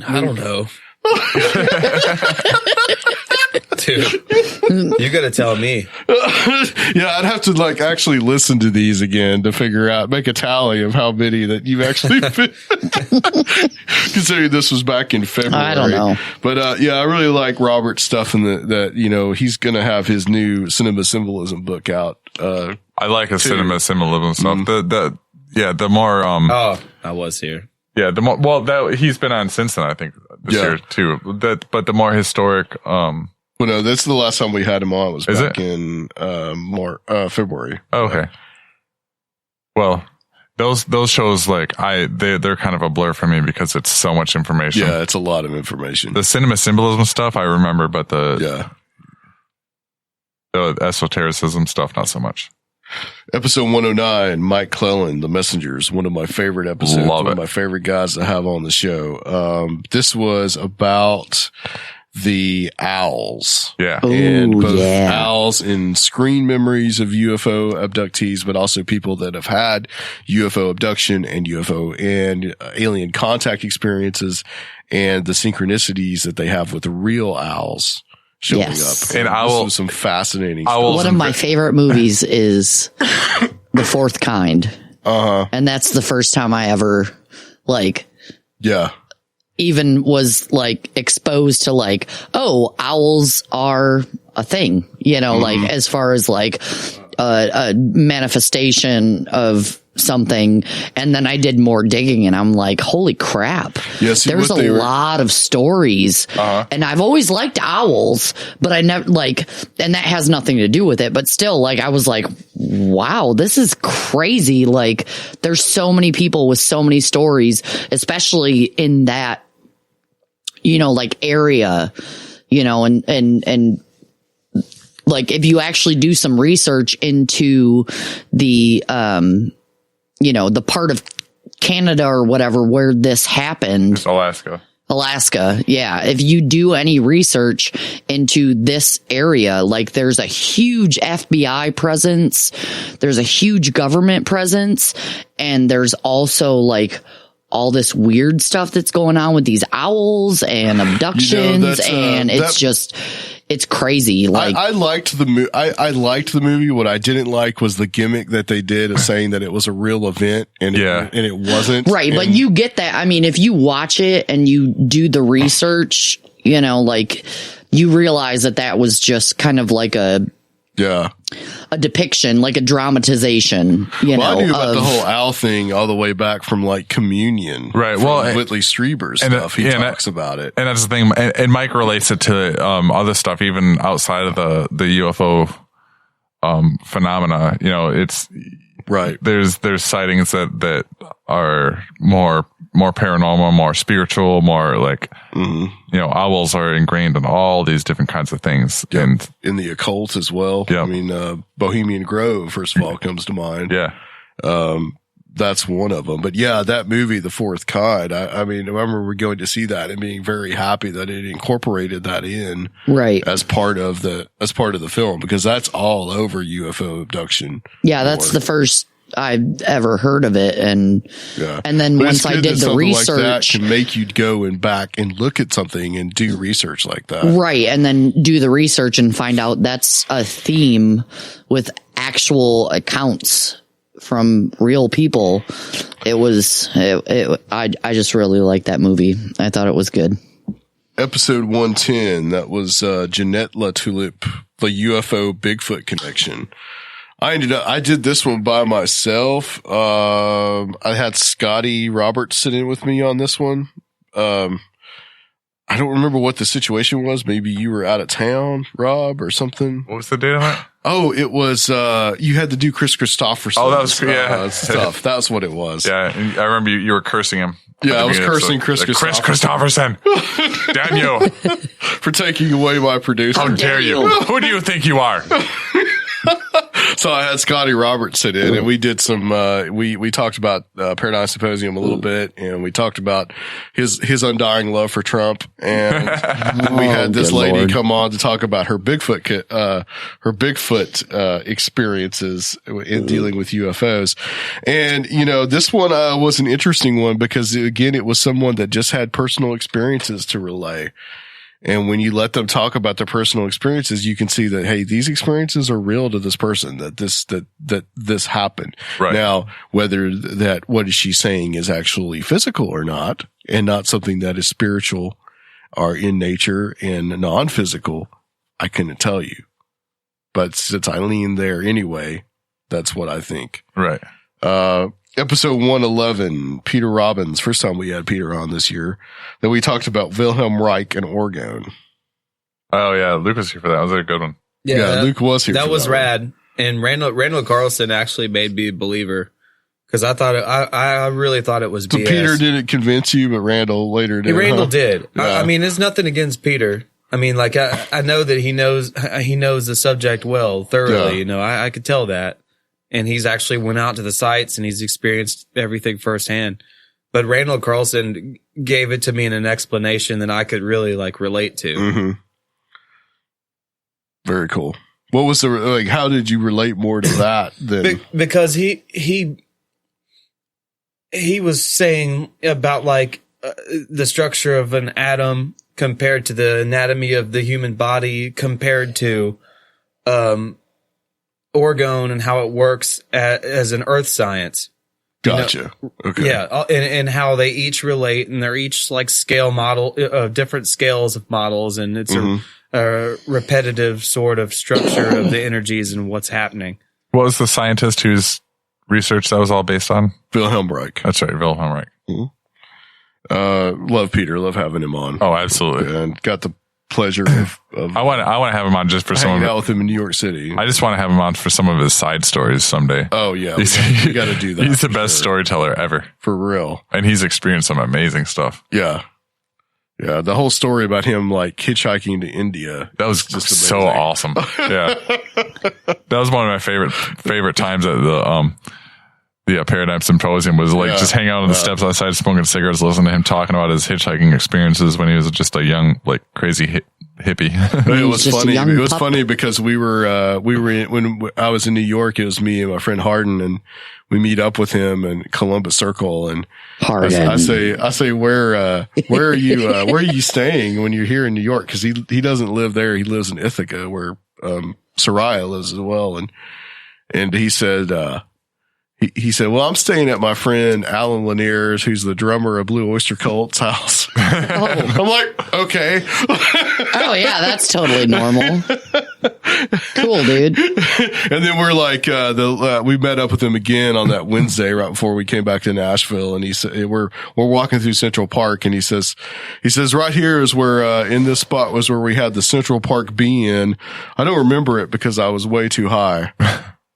I don't know. Dude, you gotta tell me. Yeah, I'd have to actually listen to these again to make a tally of how many that you've actually considering this was back in February. I don't know. But I really like Robert's stuff that he's gonna have his new cinema symbolism book out. I like his cinema symbolism stuff. The more I was here. Yeah, the more he's been on since then, I think, this year too. But the more historic well, no, that's the last time we had him on was back in February. Oh, okay. Well, those shows, they're kind of a blur for me because it's so much information. Yeah, it's a lot of information. The cinema symbolism stuff I remember, but the esotericism stuff not so much. Episode 109, Mike Clellan, The Messengers, one of my favorite episodes, one of my favorite guys to have on the show. This was about the owls. Yeah. And both owls in screen memories of UFO abductees, but also people that have had UFO abduction and UFO and alien contact experiences and the synchronicities that they have with the real owls showing up. And this was some fascinating stuff. One of my favorite movies is The Fourth Kind. And that's the first time I ever even was exposed to owls are a thing, as far as a manifestation of something. And then I did more digging and I'm like, holy crap. Yes, there's a lot of stories. And I've always liked owls, but I never and that has nothing to do with it. But still, I was like, wow, this is crazy. There's so many people with so many stories, especially in that, area, and if you actually do some research into the, the part of Canada or whatever where this happened. It's Alaska. Yeah. If you do any research into this area, there's a huge FBI presence, there's a huge government presence, and there's also all this weird stuff that's going on with these owls and abductions, and it's crazy. I liked the movie. I liked the movie. What I didn't like was the gimmick that they did of saying that it was a real event, and it wasn't. Right, but you get that. I mean, if you watch it and you do the research, you realize that was just kind of a depiction, a dramatization, I knew about the whole owl thing all the way back from Communion. Right. Whitley Strieber's stuff. He talks about it. And that's the thing. And Mike relates it to, other stuff, even outside of the UFO, phenomena. It's right. There's sightings that are more paranormal, more spiritual, more owls are ingrained in all these different kinds of things. Yep. And in the occult as well. Yep. I mean, Bohemian Grove, first of all, comes to mind. Yeah. that's one of them. But yeah, that movie, The Fourth Kind, I mean, I remember going to see that and being very happy that it incorporated that in as part of the film, because that's all over UFO abduction. Yeah, that's the first I've ever heard of it. And then once I did the research, like that can make you go and back and look at something and do research like that. Right. And then do the research and find out that's a theme with actual accounts from real people. I just really liked that movie. I thought it was good. Episode 110, that was Jeanette La Tulipe, the UFO Bigfoot connection. I did this one by myself. I had Scotty Roberts sit in with me on this one. I don't remember what the situation was. Maybe you were out of town, Rob, or something. What was the date on that? Oh, it was, you had to do Chris Christopherson. Oh, that was, stuff. That's what it was. Yeah. I remember you were cursing him. Yeah, I was cursing Chris Christopherson. Damn you. For taking away my producer. How dare you? Who do you think you are? So I had Scotty Roberts sit in, and we did some, we talked about Paradigm Symposium a little bit, and we talked about his undying love for Trump, and we had this lady come on to talk about her Bigfoot experiences in dealing with UFOs. And, this one was an interesting one because, again, it was someone that just had personal experiences to relay. And when you let them talk about their personal experiences, you can see that, hey, these experiences are real to this person, that this happened. Right. Now, whether that what is she saying is actually physical or not, and not something that is spiritual or in nature and non-physical, I couldn't tell you. But since I lean there anyway, that's what I think. Right. Episode 111, Peter Robbins. First time we had Peter on this year. Then we talked about Wilhelm Reich and Orgone. Oh yeah, Luke was here for that. That was a good one. Yeah, Luke was here. That was rad. And Randall Carlson actually made me a believer because I really thought it was so BS. Peter didn't convince you, but Randall later did. Randall did. Yeah. I mean, it's nothing against Peter. I mean, like I know that he knows the subject well, thoroughly. Yeah. I could tell that. And he's actually went out to the sites and he's experienced everything firsthand. But Randall Carlson gave it to me in an explanation that I could really relate to. Mm-hmm. Very cool. What was how did you relate more to that than? Because he was saying about the structure of an atom compared to the anatomy of the human body compared to, orgone and how it works as an earth science. Gotcha. Okay. Yeah. And how they each relate, and they're each scale model, different scales of models. And it's a repetitive sort of structure of the energies and what's happening. What was the scientist whose research that was all based on? Wilhelm Reich. That's right. Wilhelm Reich. Mm-hmm. Love Peter. Love having him on. Oh, absolutely. And got the pleasure of I want to have him on just for some of out with him in New York City. I just want to have him on for some of his side stories someday. Oh yeah, we got to do that. He's the best storyteller ever, for real, and he's experienced some amazing stuff. Yeah, the whole story about him hitchhiking to India, that was just so awesome. Yeah, that was one of my favorite times at the Paradigm Symposium was just hanging out on the steps outside, smoking cigarettes, listening to him talking about his hitchhiking experiences when he was just a young, crazy hippie. It was funny. It was funny because we were when I was in New York, it was me and my friend Hardin, and we meet up with him in Columbus Circle, and I say, where are you staying when you're here in New York? Cause he doesn't live there. He lives in Ithaca where, Soraya lives as well. And he said, he said, well, I'm staying at my friend Alan Lanier's, who's the drummer of Blue Oyster Cult's house. I'm like, okay. Oh yeah, that's totally normal. Cool, dude. And then we're we met up with him again on that Wednesday right before we came back to Nashville. And he said, we're walking through Central Park, and he says right here is where, in this spot was where we had the Central Park Be-In. I don't remember it because I was way too high.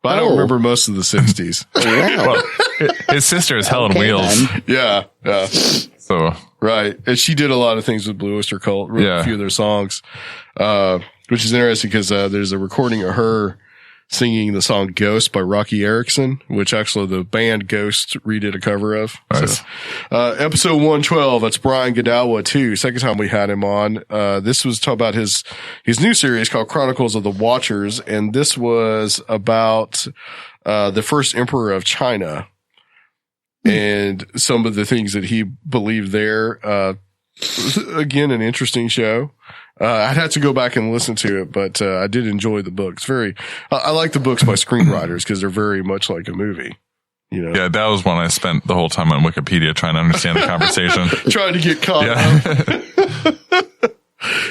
But I don't remember most of the 60s. Well, his sister is Helen Wheels. Yeah. So right, and she did a lot of things with Blue Oyster Cult. Wrote a few of their songs, which is interesting because there's a recording of her singing the song Ghost by Rocky Erickson, which actually the band Ghost redid a cover of. Nice. So, episode 112, that's Brian Godawa too. Second time we had him on. This was talking about his new series called Chronicles of the Watchers. And this was about, the first emperor of China and some of the things that he believed there. Again, an interesting show. I'd have to go back and listen to it, but I did enjoy the books. I like the books by screenwriters because they're very much like a movie. You know? Yeah, that was one I spent the whole time on Wikipedia trying to understand the conversation. Trying to get caught up.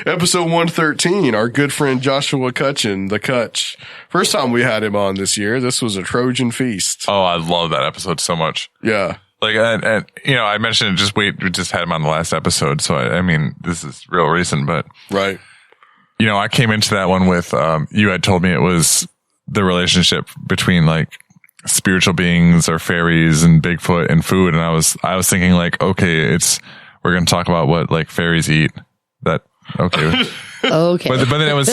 Episode 113, our good friend Joshua Cutchin, the Cutch. First time we had him on this year. This was a Trojan feast. Oh, I love that episode so much. Yeah. Like, and you know, I mentioned we just had him on the last episode. So, I mean, this is real recent, but. Right. You know, I came into that one with, you had told me it was the relationship between like spiritual beings or fairies and Bigfoot and food. And I was thinking like, okay, we're going to talk about what like fairies eat. Okay. Okay. But then it was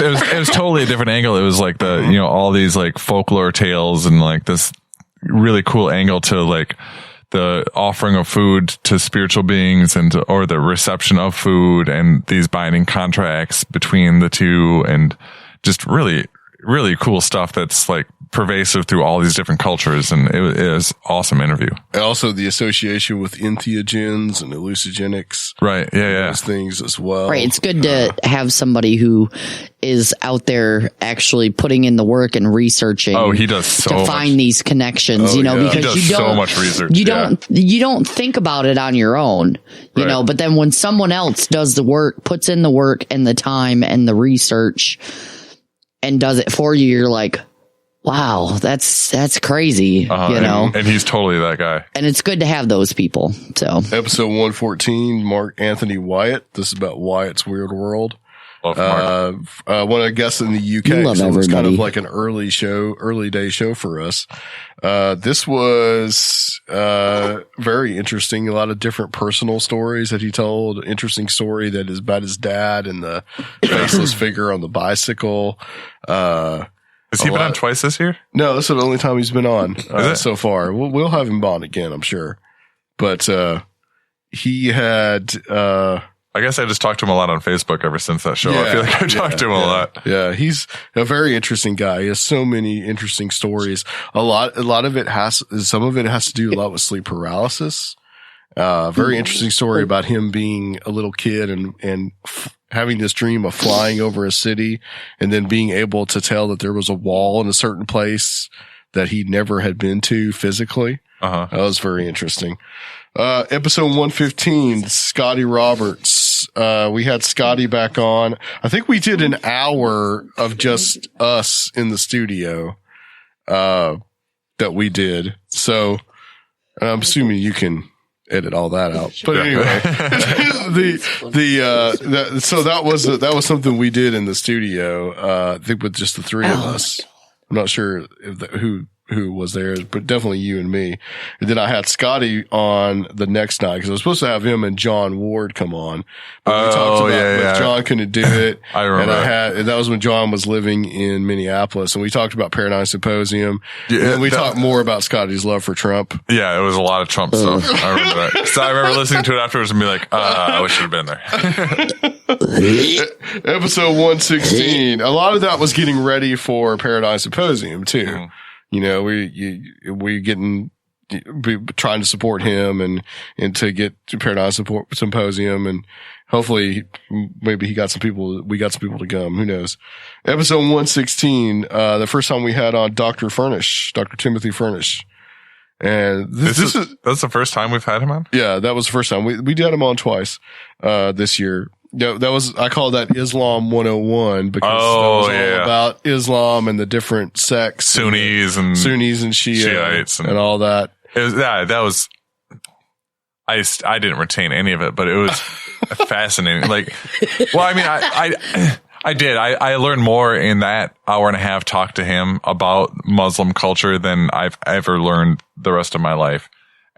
totally a different angle. It was like all these like folklore tales and like this really cool angle to like, the offering of food to spiritual beings or the reception of food and these binding contracts between the two and just really, really cool stuff that's like pervasive through all these different cultures. And it was awesome interview. And also the association with entheogens and hallucinogenics. Right. Yeah. Those things as well. Right. It's good to have somebody who is out there actually putting in the work and researching. Oh, he does so much. To find these connections, because he does so much research. You don't think about it on your own, you know, but then when someone else does the work, puts in the work and the time and the research and does it for you, you're like, wow, that's crazy, you know? And he's totally that guy. And it's good to have those people. So episode 114, Mark Anthony Wyatt. This is about Wyatt's Weird World. Love Mark. One of the guests in the UK. So it's kind of like an early day show for us. This was, very interesting. A lot of different personal stories that he told. Interesting story that is about his dad and the faceless figure on the bicycle. Has he been on twice this year? No, this is the only time he's been on so far. We'll have him on again, I'm sure. But he had. I guess I just talked to him a lot on Facebook ever since that show. I feel like I've talked to him a lot. Yeah, he's a very interesting guy. He has so many interesting stories. Some of it has to do a lot with sleep paralysis. Very interesting story about him being a little kid and having this dream of flying over a city and then being able to tell that there was a wall in a certain place that he never had been to physically. That was very interesting. Episode 115, Scotty Roberts. We had Scotty back on. I think we did an hour of just us in the studio, that we did. So I'm assuming you can edit all that out. But anyway, so that was something we did in the studio, I think with just the three of us. I'm not sure who was there, but definitely you and me. And then I had Scotty on the next night because I was supposed to have him and John Ward come on. But we talked about John couldn't do it. I remember. And that was when John was living in Minneapolis. And we talked about Paradigm Symposium. Yeah, and we talked more about Scotty's love for Trump. Yeah, it was a lot of Trump stuff. I remember that. So I remember listening to it afterwards and be like, I wish I'd been there. Episode 116. A lot of that was getting ready for Paradigm Symposium too. You know, we trying to support him and to get to Paradigm Symposium, and hopefully maybe we got some people to come. Who knows? Episode 116, the first time we had on Dr. Timothy Furnish. And this is that's the first time we've had him on? Yeah, that was the first time. We did him on twice, this year. Yeah, I call that Islam 101 because that was all about Islam and the different sects, Sunnis and Shiites and all that. It was, that was. I didn't retain any of it, but it was fascinating. Like, well, I mean, I did. I learned more in that hour and a half talk to him about Muslim culture than I've ever learned the rest of my life.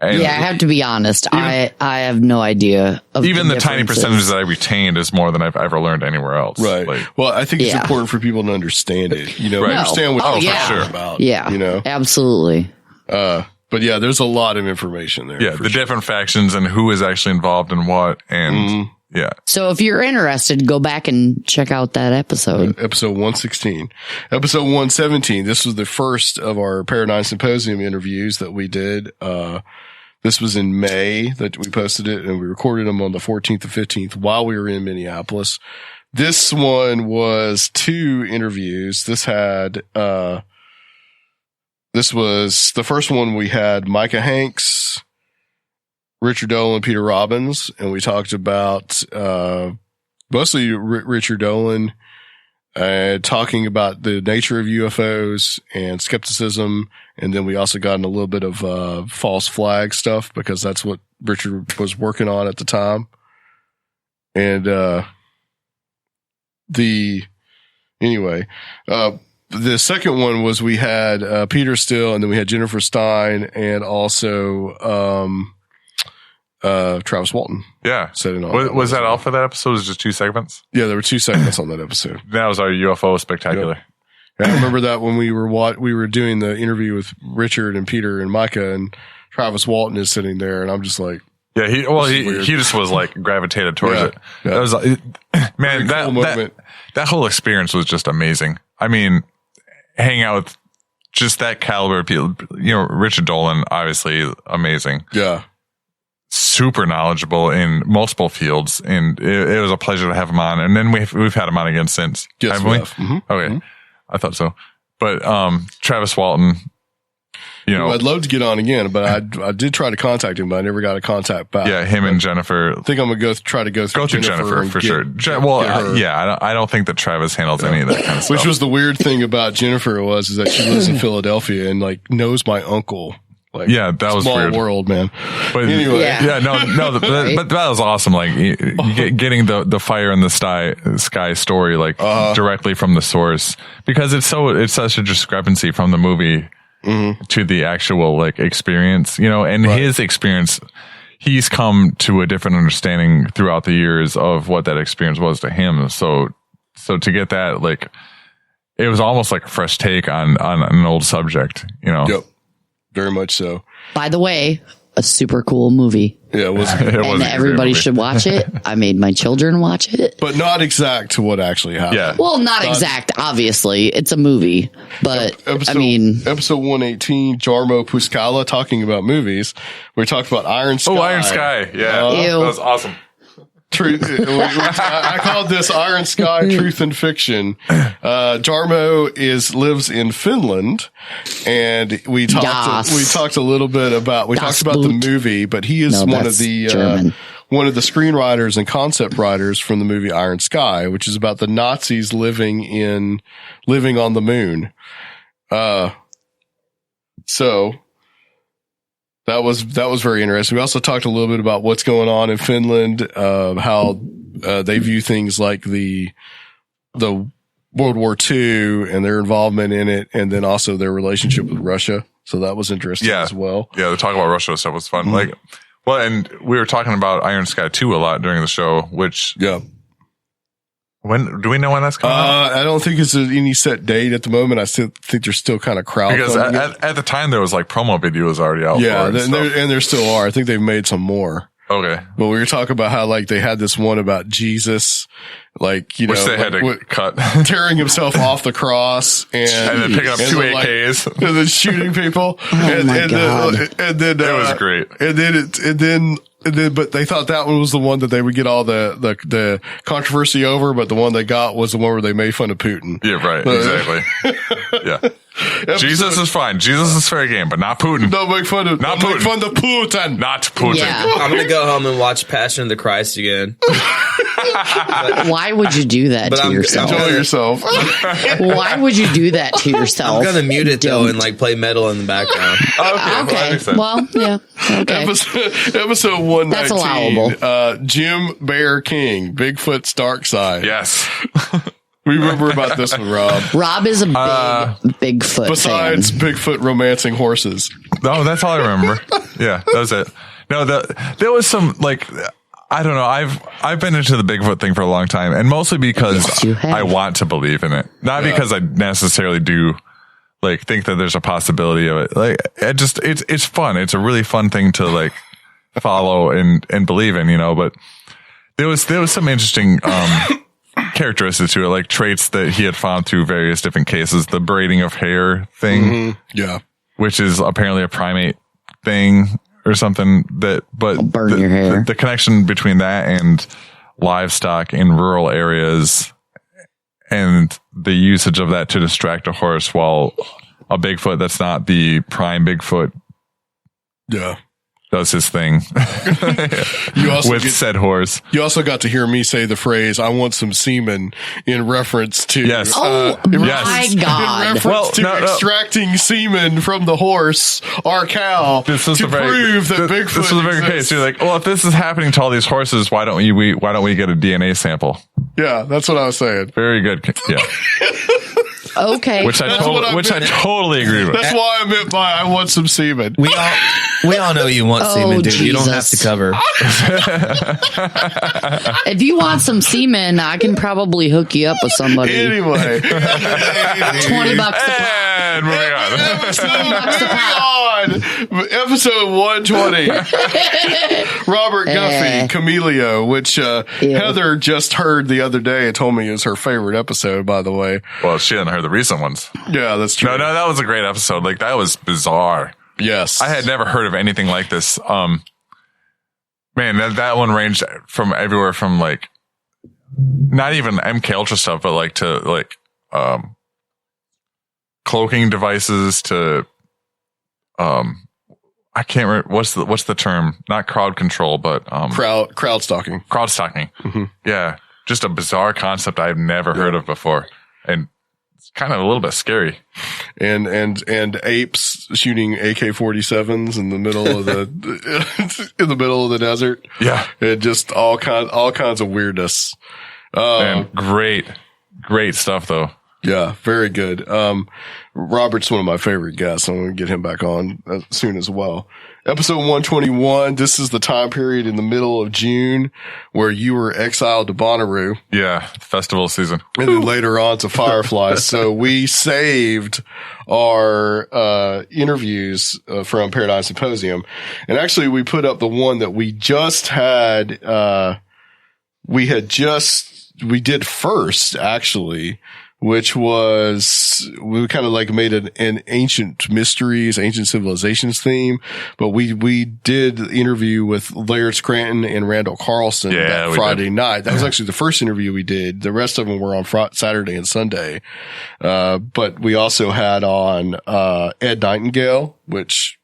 I have to be honest. I have no idea. Even the tiny percentage that I retained is more than I've ever learned anywhere else. Right. Well, I think it's important for people to understand it. Understand what you're talking about. Yeah. Absolutely. But yeah, there's a lot of information there. Yeah, the different factions and who is actually involved in what, and yeah. So if you're interested, go back and check out that episode. Episode 116. Episode 117. This was the first of our Paradigm Symposium interviews that we did. This was in May that we posted it, and we recorded them on the 14th and 15th while we were in Minneapolis. This one was 2 interviews. This was the first one. We had Micah Hanks, Richard Dolan, Peter Robbins, and we talked about mostly Richard Dolan talking about the nature of UFOs and skepticism, and then we also got in a little bit of false flag stuff because that's what Richard was working on at the time. And the second one was we had Peter Still, and then we had Jennifer Stein, and also Travis Walton. Yeah. Was that all for that episode? Was it just 2 segments? Yeah, there were 2 segments on that episode. That was our UFO spectacular. Yep. I remember that when we were doing the interview with Richard and Peter and Micah, and Travis Walton is sitting there, and I'm just like, yeah, he just was like gravitated towards it. Yeah. That was man, that whole experience was just amazing. I mean, hanging out with just that caliber of people, Richard Dolan, obviously amazing. Yeah. Super knowledgeable in multiple fields, and it was a pleasure to have him on. And then we've had him on again since. Yes, haven't we? Mm-hmm. Okay. Mm-hmm. I thought so. But Travis Walton, I'd love to get on again, but I did try to contact him, but I never got a contact back. Yeah, him and Jennifer. I think I'm gonna try to go through Jennifer for sure. I don't think that Travis handles any of that kind of stuff. Which was the weird thing about Jennifer is that she lives in Philadelphia and like knows my uncle. Like, yeah, that was small weird. World, man. But anyway, but that was awesome. Like getting the fire in the sky story, like directly from the source, because it's such a discrepancy from the movie to the actual like experience, and his experience, he's come to a different understanding throughout the years of what that experience was to him. So to get that, like, it was almost like a fresh take on an old subject, Yep. Very much so. By the way, a super cool movie. Yeah, it was. And everybody should watch it. I made my children watch it. But not exact to what actually happened. Yeah. Well, not exact, obviously. It's a movie. But, episode 118, Jarmo Puskala talking about movies. We talked about Iron Sky. Oh, Iron Sky. Yeah. That was awesome. Truth. I called this Iron Sky Truth and Fiction. Jarmo lives in Finland, and we talked a little bit about talked about the movie, but he is one of the screenwriters and concept writers from the movie Iron Sky, which is about the Nazis living on the moon. So that was very interesting. We also talked a little bit about what's going on in Finland, how they view things like the World War II and their involvement in it, and then also their relationship with Russia. So that was interesting as well. Yeah, the talk about Russia stuff was fun. Mm-hmm. And we were talking about Iron Sky 2 a lot during the show, which when do we know when that's coming out? I don't think it's any set date at the moment. I still think there's still kind of crowdfunding. Because at the time there was like promo videos already out. Yeah, and there still are. I think they've made some more. Okay. But we were talking about how like they had this one about Jesus, like, which they had to cut, tearing himself off the cross and then picking up 2 AKs and then shooting people. Oh my God. And then it was great. And then, but they thought that one was the one that they would get all the controversy over, but the one they got was the one where they made fun of Putin. Yeah, right. Exactly. Yeah. Jesus is fine. Jesus is fair game, but not Putin. Don't make fun of Putin. Not Putin. Yeah. I'm going to go home and watch Passion of the Christ again. Why would you do that to yourself? Enjoy yourself. Why would you do that to yourself? I'm going to mute it though and like play metal in the background. Okay. Well, yeah. Okay. Episode 119. That's allowable. Jim Bear King, Bigfoot's Dark Side. Yes. remember about this one, Rob. Rob is a big Bigfoot Besides fan. Bigfoot romancing horses. No, that's all I remember. Yeah, that was it. No, there was some, like, I don't know. I've been into the Bigfoot thing for a long time, and mostly because I want to believe in it, not because I necessarily do, like, think that there's a possibility of it. Like, it's fun. It's a really fun thing to, like, follow and believe in, you know. But there was some interesting characteristics to it, like traits that he had found through various different cases. The braiding of hair thing, which is apparently a primate thing. Or something but burn your hair. The connection between that and livestock in rural areas and the usage of that to distract a horse while a Bigfoot that's not the prime Bigfoot does his thing with said horse. You also got to hear me say the phrase, I want some semen in reference to my God. Extracting semen from the horse or cow to prove that Bigfoot This was a very case. You're like, well, if this is happening to all these horses, why don't we get a DNA sample? Yeah, that's what I was saying. Very good. Yeah. Okay. Which I totally agree with. That's why I meant by I want some semen. We all know you want semen, dude. Jesus. You don't have to cover. If you want some semen, I can probably hook you up with somebody. Anyway. $20 a pop. And moving on. Episode 120. Robert Guffey, Camelio, which Heather just heard the other day and told me is her favorite episode, by the way. Well, she hadn't heard the recent ones. Yeah, that's true. No, that was a great episode. Like, that was bizarre. Yes. I had never heard of anything like this. Man, that one ranged from everywhere from, like, not even MK Ultra stuff, but like to like cloaking devices to I can't remember what's the term? Not crowd control, but crowd stalking. Crowd stalking. Mm-hmm. Yeah, just a bizarre concept I've never heard of before, and it's kind of a little bit scary. And apes shooting AK-47s in the middle of the in the middle of the desert. Yeah, and just all kinds of weirdness. And great stuff though. Yeah, very good. Robert's one of my favorite guests. I'm going to get him back on soon as well. Episode 121. This is the time period in the middle of June where you were exiled to Bonnaroo. Yeah, festival season. And then later on to Firefly. So we saved our interviews from Paradigm Symposium. And actually we put up the one that we just had, we did first, actually, which was, we kind of like made an ancient mysteries, ancient civilizations theme, but we did the interview with Laird Scranton and Randall Carlson that Friday night. That was actually the first interview we did. The rest of them were on Saturday and Sunday. But we also had on, Ed Nightingale, which,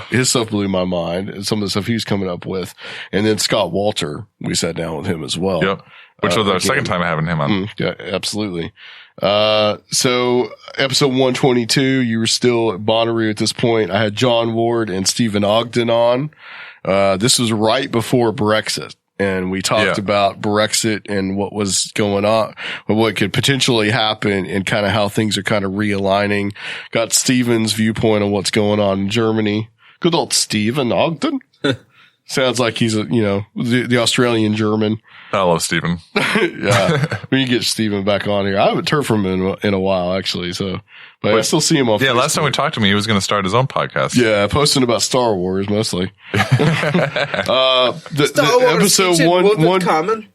his stuff blew my mind and some of the stuff he was coming up with. And then Scott Walter, we sat down with him as well. Yep. Which was our second time having him on. Yeah, absolutely. So episode 122, you were still at Bonnaroo at this point. I had John Ward and Stephen Ogden on. This was right before Brexit. And we talked about Brexit and what was going on, what could potentially happen and kind of how things are kind of realigning. Got Stephen's viewpoint on what's going on in Germany. Good old Stephen Ogden. Sounds like he's the Australian German. I love Stephen. Yeah. We can get Stephen back on here. I haven't heard from him in a while, actually. So, but I still see him on Facebook. Last time we talked to him, he was going to start his own podcast. Yeah. Posting about Star Wars mostly. Star Wars episode common.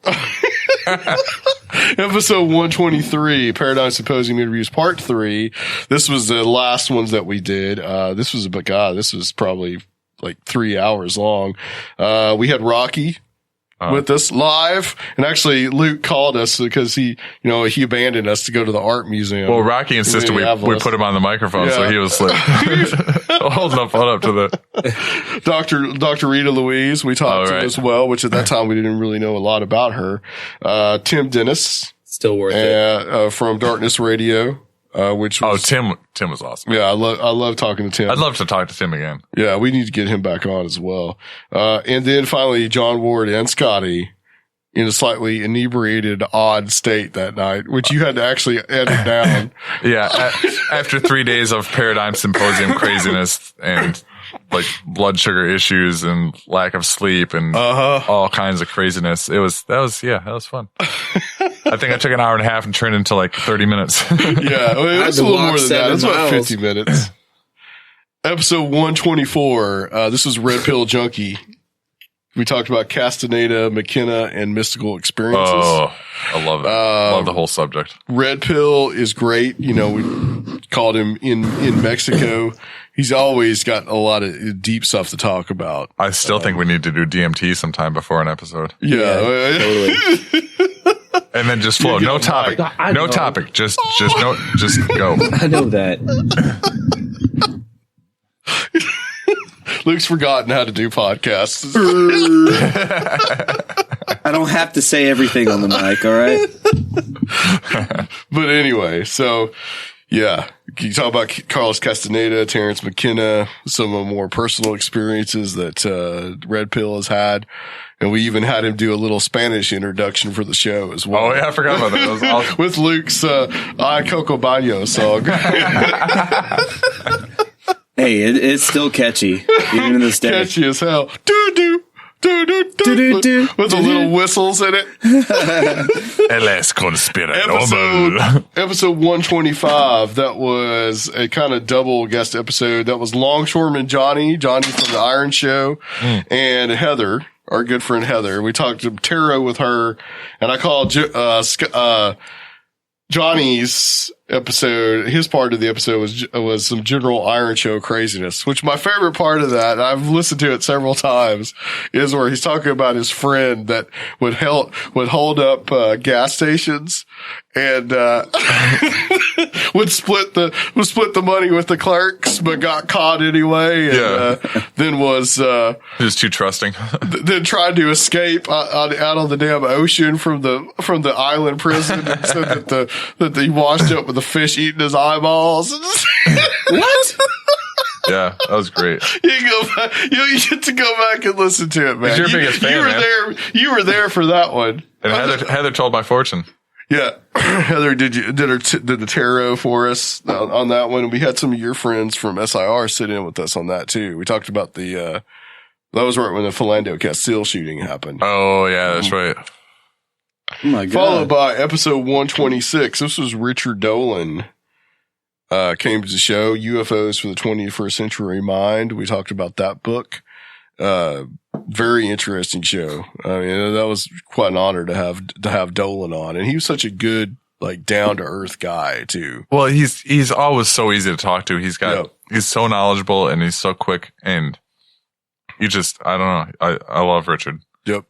Episode 123, Paradigm Symposium Interviews Part 3. This was the last ones that we did. This was probably like 3 hours long. We had Rocky with us live, and actually Luke called us because he abandoned us to go to the art museum. Well, Rocky insisted we put him on the microphone, so he was like holding the phone up to the Dr. Rita Louise. We talked to as well, which at that time we didn't really know a lot about her. Tim Dennis, still worth it, from Darkness Radio. Which was, Tim was awesome. Yeah, I love talking to Tim. I'd love to talk to Tim again. Yeah, we need to get him back on as well. And then finally, John Ward and Scotty. in a slightly inebriated, odd state that night, which you had to actually edit down. Yeah. After 3 days of Paradigm Symposium craziness and like blood sugar issues and lack of sleep and all kinds of craziness. That was fun. I think I took an hour and a half and turned into like 30 minutes. Yeah. Well, it was a little more than that. It was about 50 minutes. Episode 124. This was Red Pill Junkie. We talked about Castaneda, McKenna, and mystical experiences. Oh, I love it. Love the whole subject. Red Pill is great. You know, we called him in Mexico. He's always got a lot of deep stuff to talk about. I still think we need to do DMT sometime before an episode. Yeah, totally. And then just flow. No topic. No topic. Just go. I know that. Luke's forgotten how to do podcasts. I don't have to say everything on the mic, all right? But anyway, so yeah, you talk about Carlos Castaneda, Terrence McKenna, some of the more personal experiences that Red Pill has had. And we even had him do a little Spanish introduction for the show as well. Oh, yeah, I forgot about that. That was awesome. With Luke's Ay Coco Baño song. Hey, it's still catchy, even in this day. Catchy as hell. Do-do. Do-do-do. With the little whistles in it. El es Conspirinormal. Episode 125. That was a kind of double guest episode. That was Longshoreman Johnny from the Iron Show, and Heather, our good friend Heather. We talked to tarot with her, and I called Johnny's episode, his part of the episode was some general Iron Show craziness, which my favorite part of that, and I've listened to it several times, is where he's talking about his friend that would hold up gas stations and would split the money with the clerks, but got caught anyway. And, then was he was too trusting. Then tried to escape out on the damn ocean from the island prison, and said that he washed up with the fish eating his eyeballs. What? Yeah, that was great. You get to go back and listen to it, man. You're your biggest fan, man. You were there for that one. And Heather told my fortune. Yeah, Heather did the tarot for us on that one. We had some of your friends from SIR sit in with us on that too. We talked about that was right when the Philando Castile shooting happened. Oh yeah, that's right. Oh my God. Followed by episode 126. This was Richard Dolan. Came to the show, UFOs for the 21st Century Mind. We talked about that book. Very interesting show. I mean, that was quite an honor to have Dolan on, and he was such a good, like, down to earth guy too. Well, he's always so easy to talk to. He's so knowledgeable and he's so quick, and I don't know. I love Richard. Yep.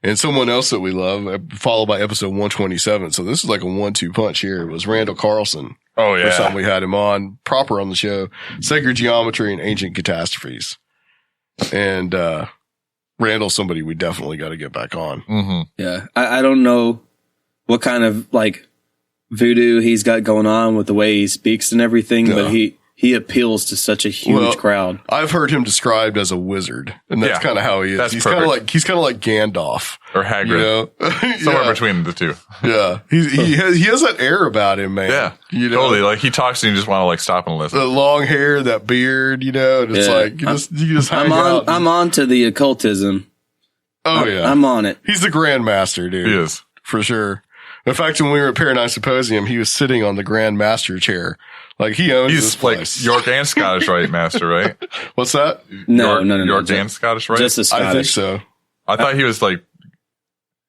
And someone else that we love, followed by episode 127. So this is like a 1-2 punch here. It was Randall Carlson. Oh yeah. First time we had him on proper on the show. Sacred Geometry and Ancient Catastrophes. And, Randall's somebody we definitely got to get back on. Mm-hmm. Yeah. I don't know what kind of like voodoo he's got going on with the way he speaks and everything, but he appeals to such a huge crowd. I've heard him described as a wizard, and that's kind of how he is. He's kind of like Gandalf or Hagrid, you know? Somewhere between the two. Yeah, he has that air about him, man. Yeah, you know? Totally. Like he talks and you just want to like stop and listen. The long hair, that beard, you know, and it's like you just hang out. I'm on to the occultism. I'm on it. He's the grandmaster, dude. He is for sure. In fact, when we were at Paradigm Symposium, he was sitting on the Grand Master chair. Like he owns this place. Like York and Scottish Rite Master, right? What's that? No. York and Scottish Rite? Just a Scottish. I think so. I thought he was like.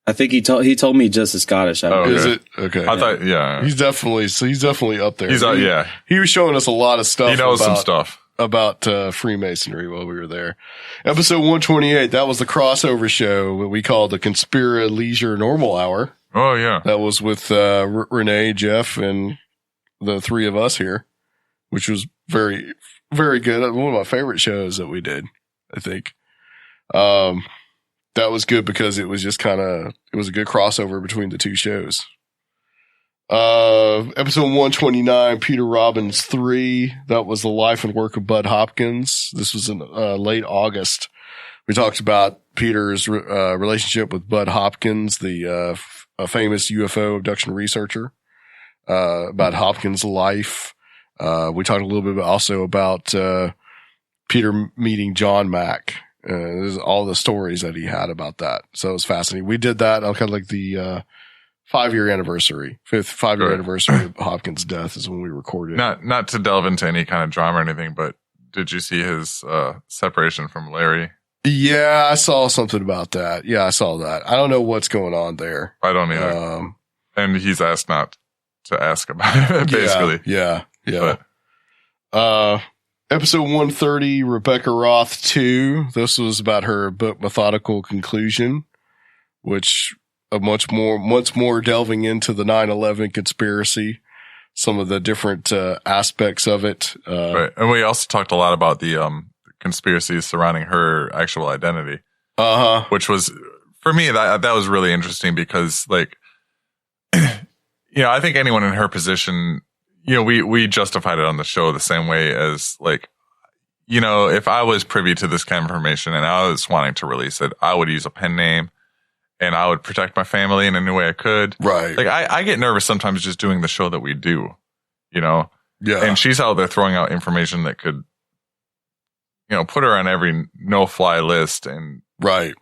I think he told me just a Scottish. Okay. Is it? Okay. I thought, yeah. He's definitely up there. Yeah. He was showing us a lot of stuff. He knows some stuff about Freemasonry while we were there. Episode 128, that was the crossover show what we called the Conspirinormal Hour. Oh, yeah. That was with Renee, Jeff, and the three of us here, which was very, very good. One of my favorite shows that we did, I think. That was good because it was just it was a good crossover between the two shows. Episode 129, Peter Robbins 3. That was the life and work of Bud Hopkins. This was in late August. We talked about Peter's relationship with Bud Hopkins, the a famous UFO abduction researcher, about Hopkins' life. We talked a little bit also about Peter meeting John Mack. All the stories that he had about that. So it was fascinating. We did that on kind of like the 5-year anniversary, 5-year anniversary of Hopkins' death is when we recorded. Not to delve into any kind of drama or anything, but did you see his separation from Larry? Yeah, I saw something about that. Yeah, I saw that. I don't know what's going on there. I don't either. And he's asked not to ask about it, basically. Yeah. Episode 130, Rebecca Roth 2. This was about her book Methodical Conclusion, which once more delving into the 9/11 conspiracy, some of the different aspects of it. Right. And we also talked a lot about the conspiracies surrounding her actual identity. Which was, for me, that was really interesting because, like, I think anyone in her position, we justified it on the show the same way as, like, if I was privy to this kind of information and I was wanting to release it, I would use a pen name and I would protect my family in any way I could. Right. Like, I get nervous sometimes just doing the show that we do, Yeah. And she's out there throwing out information that could, put her on every no-fly list and, right.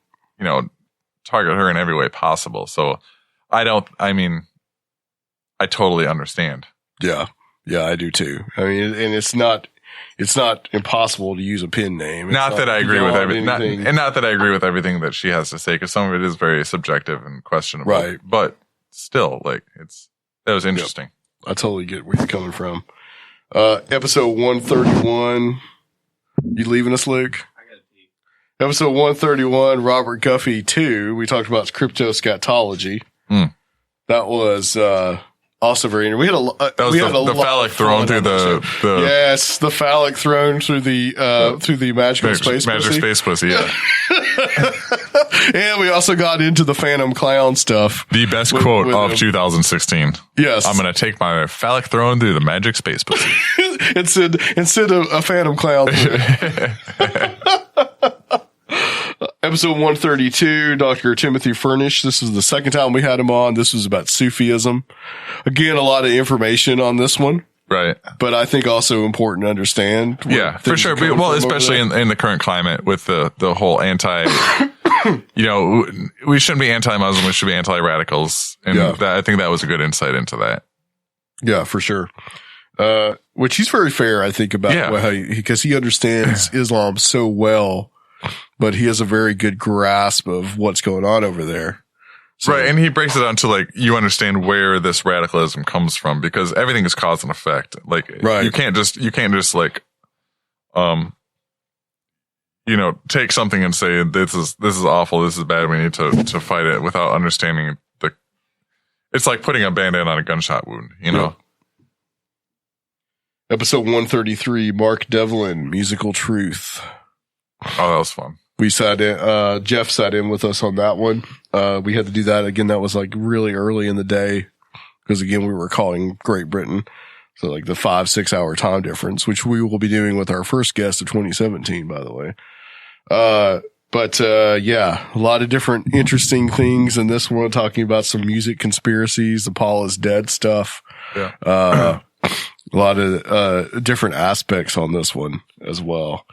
Target her in every way possible. So I totally understand. Yeah. Yeah, I do too. I mean, and it's not impossible to use a pen name. Not that I agree with everything. Not that I agree with everything that she has to say, because some of it is very subjective and questionable. Right. But still, like, that was interesting. Yep. I totally get where you're coming from. Episode 131. You leaving us, Luke? I gotta pee. Episode 131, Robert Guffey 2. We talked about cryptoscatology. That was also very interesting. We had the phallic thrown through the yes, the phallic thrown through the magical space pussy. Yeah. And we also got into the Phantom Clown stuff. The best quote of 2016. Yes. I'm going to take my phallic thrown through the magic space pussy. instead of a Phantom Clown. Episode 132, Dr. Timothy Furnish. This is the second time we had him on. This was about Sufism. Again, a lot of information on this one. Right. But I think also important to understand. Yeah, for sure. Well, especially in the current climate with the whole anti, we shouldn't be anti-Muslim. We should be anti-radicals. And I think that was a good insight into that. Yeah, for sure. Which he's very fair, I think, about how because he understands Islam so well, but he has a very good grasp of what's going on over there. So, right. And he breaks it down to, like, you understand where this radicalism comes from, because everything is cause and effect. Like, you can't just like, take something and say, this is awful. This is bad. We need to fight it, without understanding it's like putting a Band-Aid on a gunshot wound, know? Episode 133, Mark Devlin, Musical Truth. Oh, that was fun. We sat in, Jeff sat in with us on that one. We had to do that again. That was like really early in the day, because again, we were calling Great Britain. So like the 5-6 hour time difference, which we will be doing with our first guest of 2017, by the way. But a lot of different interesting things in this one, talking about some music conspiracies, the Paul is dead stuff. Yeah. A lot of, different aspects on this one as well.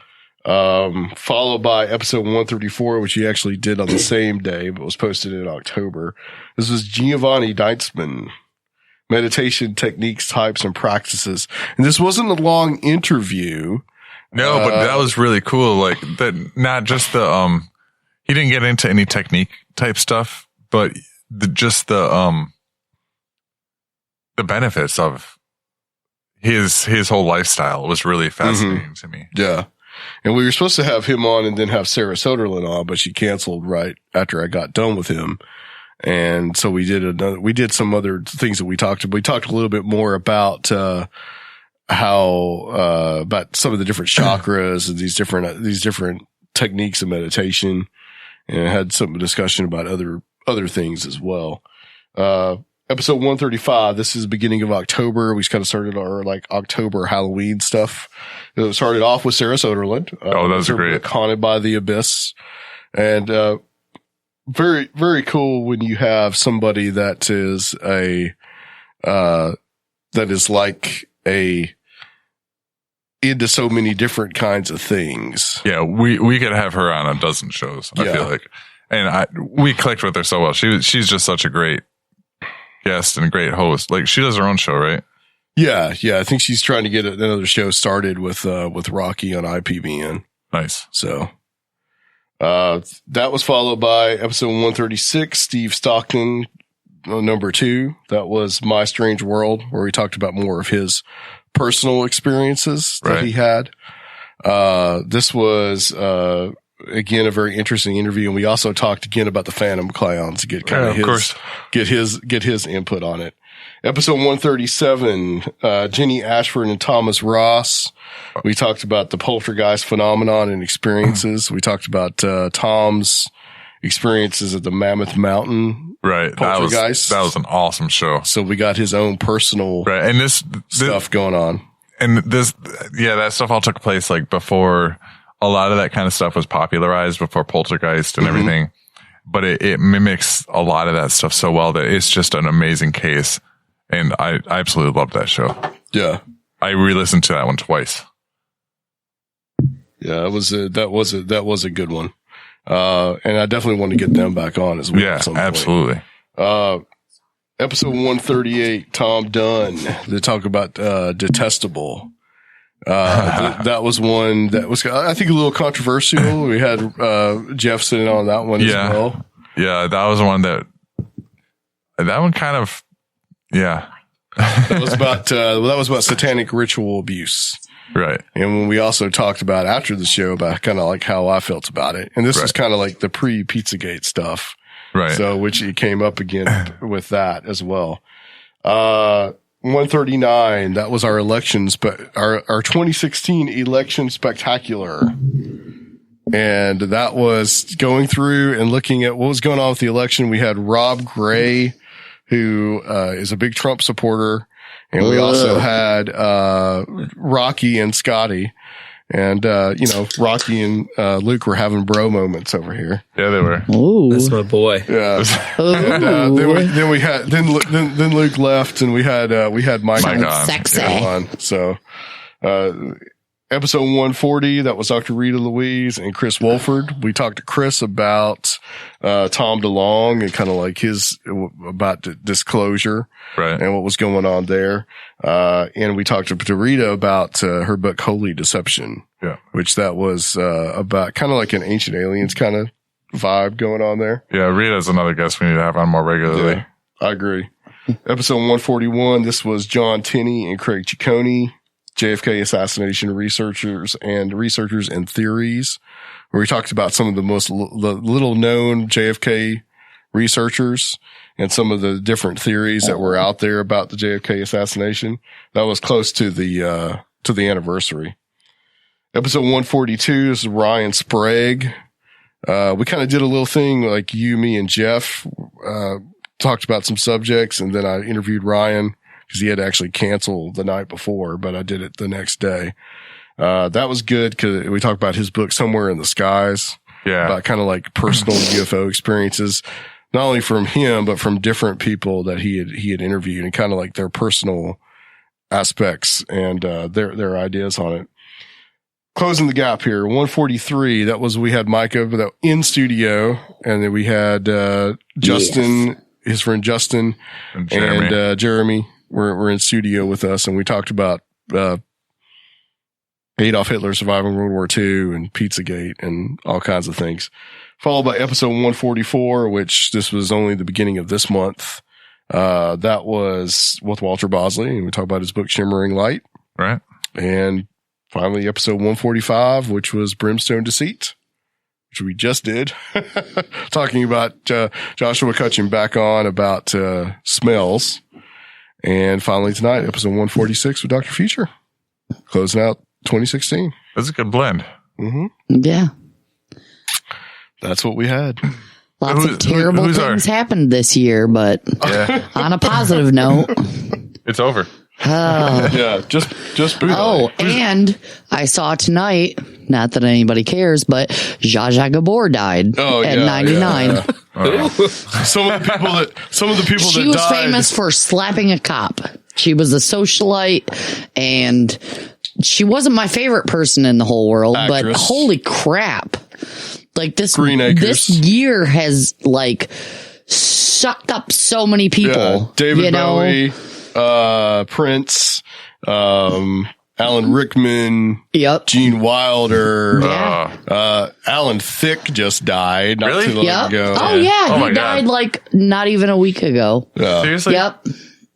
Followed by episode 134, which he actually did on the same day, but was posted in October. This was Giovanni Deitzman, Meditation Techniques, Types, and Practices. And this wasn't a long interview. No, but that was really cool. Like, that, not just the, he didn't get into any technique type stuff, but the benefits of his whole lifestyle was really fascinating to me. Yeah. And we were supposed to have him on and then have Sarah Soderlin on, but she canceled right after I got done with him. And so we did some other things that we talked about. We talked a little bit more about, about some of the different chakras and these different techniques of meditation, and had some discussion about other things as well. Episode 135. This is the beginning of October. We kind of started our October Halloween stuff. It started off with Sarah Soderlund. That was great. Haunted by the Abyss. And very, very cool when you have somebody that is into so many different kinds of things. Yeah, we could have her on a dozen shows, I feel like. And we clicked with her so well. She's just such a great guest and a great host. Like, she does her own show, right? Yeah. I think she's trying to get another show started with Rocky on IPBN. Nice. So that was followed by episode 136, Steve Stockton, number 2. That was My Strange World, where we talked about more of his personal experiences that he had. This was again a very interesting interview, and we also talked again about the Phantom Clowns to get kind of his input on it. Episode 137, Jenny Ashford and Thomas Ross. We talked about the poltergeist phenomenon and experiences. We talked about Tom's experiences at the Mammoth Mountain. Right. Poltergeist. That was an awesome show. So we got his own personal and this stuff going on. And that stuff all took place like before a lot of that kind of stuff was popularized, before Poltergeist and everything. But it mimics a lot of that stuff so well that it's just an amazing case. And I absolutely loved that show. Yeah. I re-listened to that one twice. Yeah, that was a good one. And I definitely want to get them back on as well. Yeah, absolutely. Episode 138, Tom Dunn, they talk about Detestable. That was one that was, I think, a little controversial. We had Jeff sitting on that one as well. Yeah, that was one that one kind of, that was about satanic ritual abuse. Right. And when we also talked about after the show about kind of like how I felt about it. And this was kind of like the pre-Pizzagate stuff. Right. So, which it came up again with that as well. 139, that was our elections, but our 2016 election spectacular. And that was going through and looking at what was going on with the election. We had Rob Gray, who is a big Trump supporter. And we also had Rocky and Scotty. And, Rocky and Luke were having bro moments over here. Yeah, they were. Ooh. That's my boy. Yeah. And, then Luke left, and we had Mike on. Sexy. On. So, episode 140, that was Dr. Rita Louise and Chris Wolford. We talked to Chris about Tom DeLonge and kind of like about disclosure, right, and what was going on there. And we talked to Rita about her book Holy Deception, which that was about kind of like an Ancient Aliens kind of vibe going on there. Yeah, Rita's another guest we need to have on more regularly. Yeah, I agree. Episode 141, this was John Tenney and Craig Ciccone, JFK assassination researchers and theories, where we talked about some of the most little known JFK researchers and some of the different theories that were out there about the JFK assassination. That was close to the anniversary. Episode 142 is Ryan Sprague. We kind of did a little thing like you, me, and Jeff, talked about some subjects, and then I interviewed Ryan, because he had to actually cancel the night before, but I did it the next day. That was good because we talked about his book, Somewhere in the Skies. Yeah. About kind of like personal UFO experiences, not only from him, but from different people that he had interviewed, and kind of like their personal aspects and their ideas on it. Closing the gap here, 143, we had Micah in studio, and then we had Justin, his friend Justin, and Jeremy. Were in studio with us, and we talked about Adolf Hitler surviving World War II and Pizzagate and all kinds of things. Followed by episode 144, which this was only the beginning of this month. That was with Walter Bosley, and we talked about his book Shimmering Light. Right. And finally, episode 145, which was Brimstone Deceit, which we just did. Talking about Joshua Cutchin back on about smells. And finally tonight, episode 146 with Dr. Future. Closing out 2016. That's a good blend. Mm-hmm. Yeah. That's what we had. Lots of terrible things happened this year, but on a positive note. It's over. Yeah, just and I saw tonight, not that anybody cares, but Zsa Zsa Gabor died at 99. Yeah. Some of the people She that was died, famous for slapping a cop. She was a socialite, and she wasn't my favorite person in the whole world, but holy crap. Like this year has like sucked up so many people. Yeah, David Bowie, Prince, Alan Rickman, Gene Wilder, Alan Thicke just died not too long ago. Oh yeah, he died like not even a week ago. Yeah. Seriously?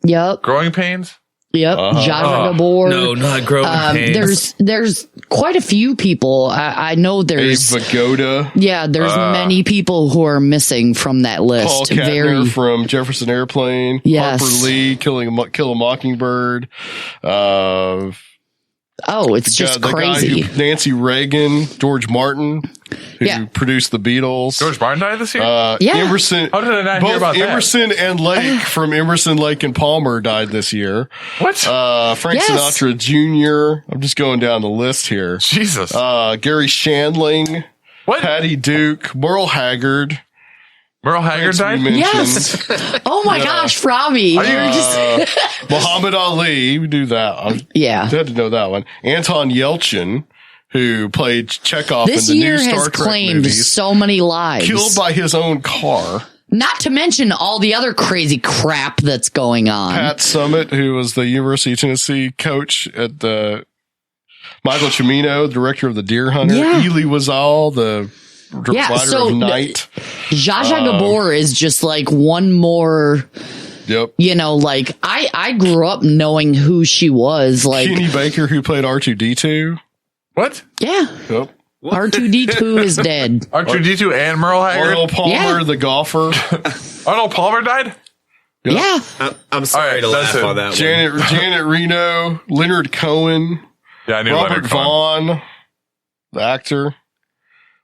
Yep. Growing Pains? Yep. Zsa Zsa Gabor. No, not Growing Pains. There's quite a few people. I know there's Abe Vigoda. Yeah, there's many people who are missing from that list. Paul Kantner from Jefferson Airplane. Yes. Harper Lee, Kill a Mockingbird. It's just crazy. Nancy Reagan, George Martin, who produced the Beatles. George Martin died this year? Emerson. How did I not hear about that? Emerson and Lake from Emerson, Lake and Palmer died this year. What? Frank Sinatra Jr. I'm just going down the list here. Jesus. Gary Shandling. What? Patty Duke. Merle Haggard. Merle Haggard died? Yes. Oh my gosh, Robbie. You're just Muhammad Ali. We do that. I had to know that one. Anton Yelchin, who played Chekhov in the new Star Trek claimed movies, so many lives. killed by his own car. Not to mention all the other crazy crap that's going on. Pat Summitt, who was the University of Tennessee coach at the Michael Cimino, director of The Deer Hunter. Ely Wazal, the writer of Night. Zsa Zsa Gabor is just like one more. Yep. You know, like I grew up knowing who she was. Like Kenny Baker, who played R2D2. What? Yeah. Yep. R2D2 is dead. R2D2 and Merle Haggard? Arnold Palmer, the golfer. Arnold Palmer died? Yep. Yeah. I'm sorry to laugh on that one. Janet Reno, Leonard Cohen. Yeah, I knew Robert Leonard Cohen. Vaughn, the actor.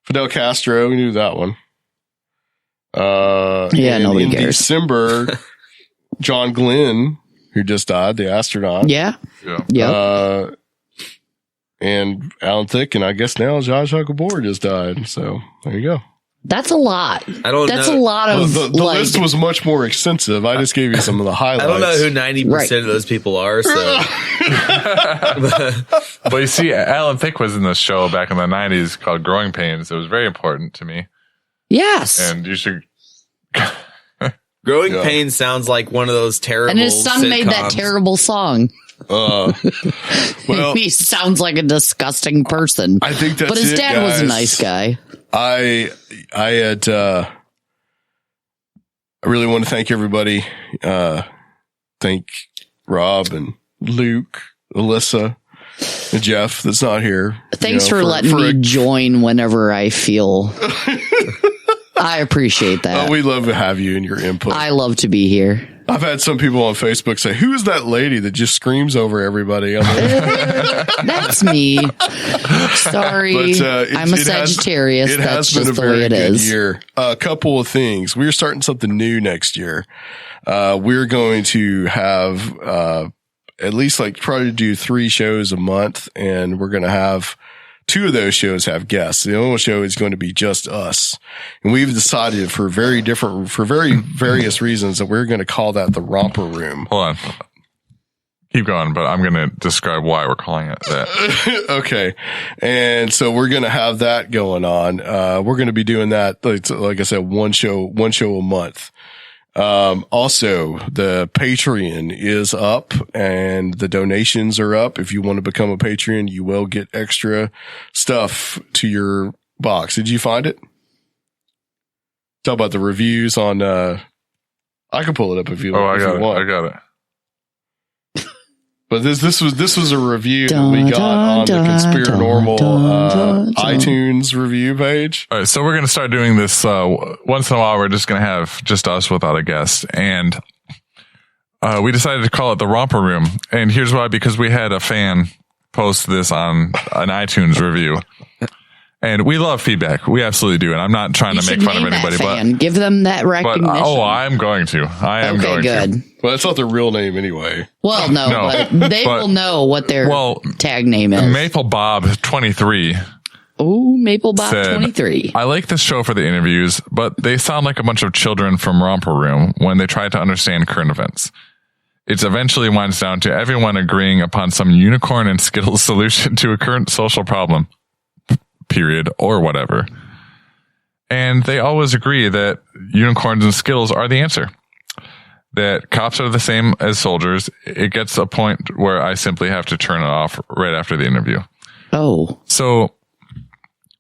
Fidel Castro, we knew that one. Nobody in cares. December, John Glenn, who just died, the astronaut. Yeah. And Alan Thicke, and I guess now Zsa Zsa Gabor just died. So there you go. That's a lot. That's a lot of. The list was much more extensive. I just gave you some of the highlights. I don't know who 90% of those people are. So, but you see, Alan Thicke was in this show back in the 90s called Growing Pains. It was very important to me. Yes, and you should. Growing Pains sounds like one of those terrible. And his son made that terrible song. Well, he sounds like a disgusting person. I think that's but his dad was a guys. nice guy. I really want to thank everybody. Thank Rob and Luke, Alyssa, and Jeff that's not here. Thanks for letting me join whenever I feel. I appreciate that. We love to have you and your input. I love to be here. I've had some people on Facebook say, "Who is that lady that just screams over everybody?" That's me. Sorry, I'm a Sagittarius. It That's has been just a the way very it good is. year. A couple of things. We're starting something new next year. We're going to have at least probably do 3 shows a month, and we're going to have 2 of those shows have guests. The only show is going to be just us. And we've decided for very various reasons that we're going to call that the Romper Room. Hold on. Keep going, but I'm going to describe why we're calling it that. Okay. And so we're going to have that going on. We're going to be doing that, like I said, one show a month. Also, the Patreon is up and the donations are up. If you want to become a Patreon, you will get extra stuff to your box. Did you find it? Talk about the reviews on, I can pull it up if you want. I got it. But this was a review that we got on the Conspirinormal iTunes review page. All right, so we're going to start doing this once in a while. We're just going to have just us without a guest, and we decided to call it the Romper Room. And here's why: because we had a fan post this on an iTunes review. And we love feedback. We absolutely do. And I'm not trying to make fun of anybody, but give them that recognition. I'm going to. I am going to. Well, that's not their real name anyway. Well, no. But they will know what their tag name is. Maple Bob 23 Maplebot 23. I like this show for the interviews, but they sound like a bunch of children from Romper Room when they try to understand current events. It eventually winds down to everyone agreeing upon some unicorn and Skittles solution to a current social problem, period, or whatever. And they always agree that unicorns and Skittles are the answer. That cops are the same as soldiers. It gets a point where I simply have to turn it off right after the interview. Oh. So,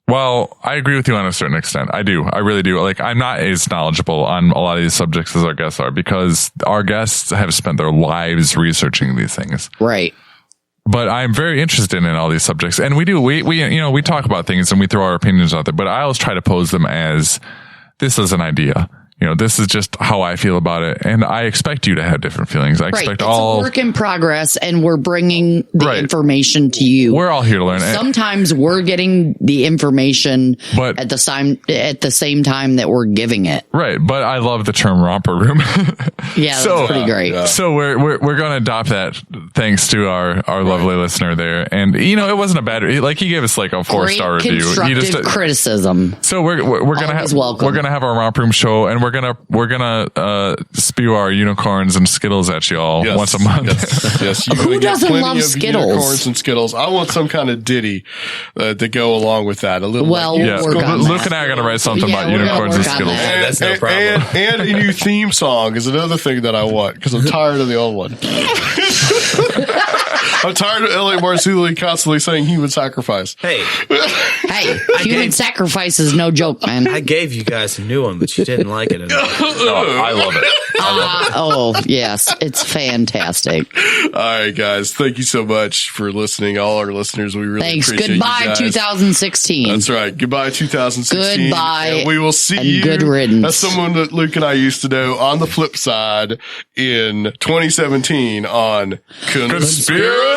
while I agree with you on a certain extent, I do. I really do. Like, I'm not as knowledgeable on a lot of these subjects as our guests are because our guests have spent their lives researching these things. Right. But I'm very interested in all these subjects. And we talk about things and we throw our opinions out there, but I always try to pose them as this is an idea. This is just how I feel about it. And I expect you to have different feelings. I expect it's a work in progress and we're bringing the information to you. We're all here to learn. Sometimes we're getting the information at the same time that we're giving it. Right. But I love the term romper room. Yeah, that's pretty great. Yeah. So we're going to adopt that thanks to our lovely listener there. And, it wasn't a bad, like he gave us like a 4-star review. Constructive criticism. So we're going to have our romper room show and we're gonna spew our unicorns and Skittles at you all once a month. Yes. Who doesn't love Skittles? Unicorns and Skittles. I want some kind of ditty to go along with that. A little. Well, Luke and I are gonna write something about unicorns and Skittles. That's no problem. And a new theme song is another thing that I want because I'm tired of the old one. I'm tired of Elliot Marzulli constantly saying human sacrifice. Hey, human sacrifice is no joke, man. I gave you guys a new one, but you didn't like it enough. No, I love it. Oh, yes. It's fantastic. All right, guys. Thank you so much for listening. All our listeners, we really appreciate Goodbye, you guys. 2016. That's right. Goodbye, 2016. Goodbye. And we will see you. Good riddance. That's someone that Luke and I used to know on the flip side in 2017 on Conspirinormal.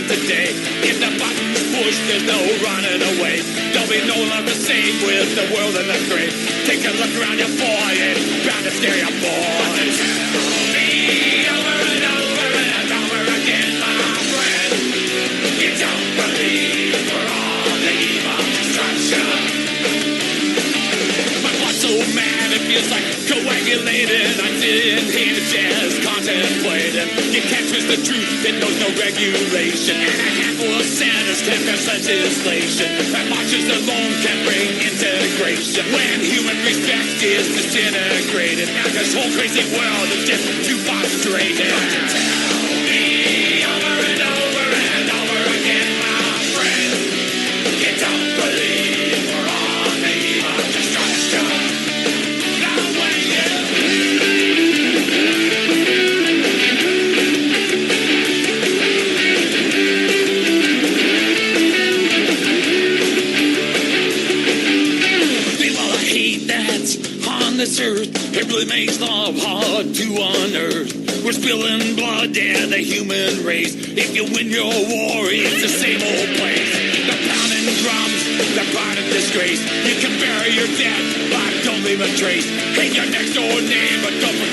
Today, if the button's pushed, there's no running away. There'll be no longer the same with the world in the grave. Take a look around you, boy, it's bound to scare you, boy. Tell me over and over and over again, my friend. You don't believe for all the evil destruction. My blood's so mad, it feels like coagulated. I'm sitting here just contemplating. You can't twist the truth, it knows no regulation. And a handful of senators can't pass legislation that marches alone can't bring integration. When human respect is disintegrated, now this whole crazy world is just too frustrated. Tell me over and over and over again, my friend. You don't believe we're on the eve of destruction. Now when this earth, it really makes love hard to unearth. We're spilling blood, yeah, the human race. If you win your war, it's the same old place. The pounding drums, the pride of disgrace. You can bury your dead, but don't leave a trace. Hate your next door neighbor, don't forget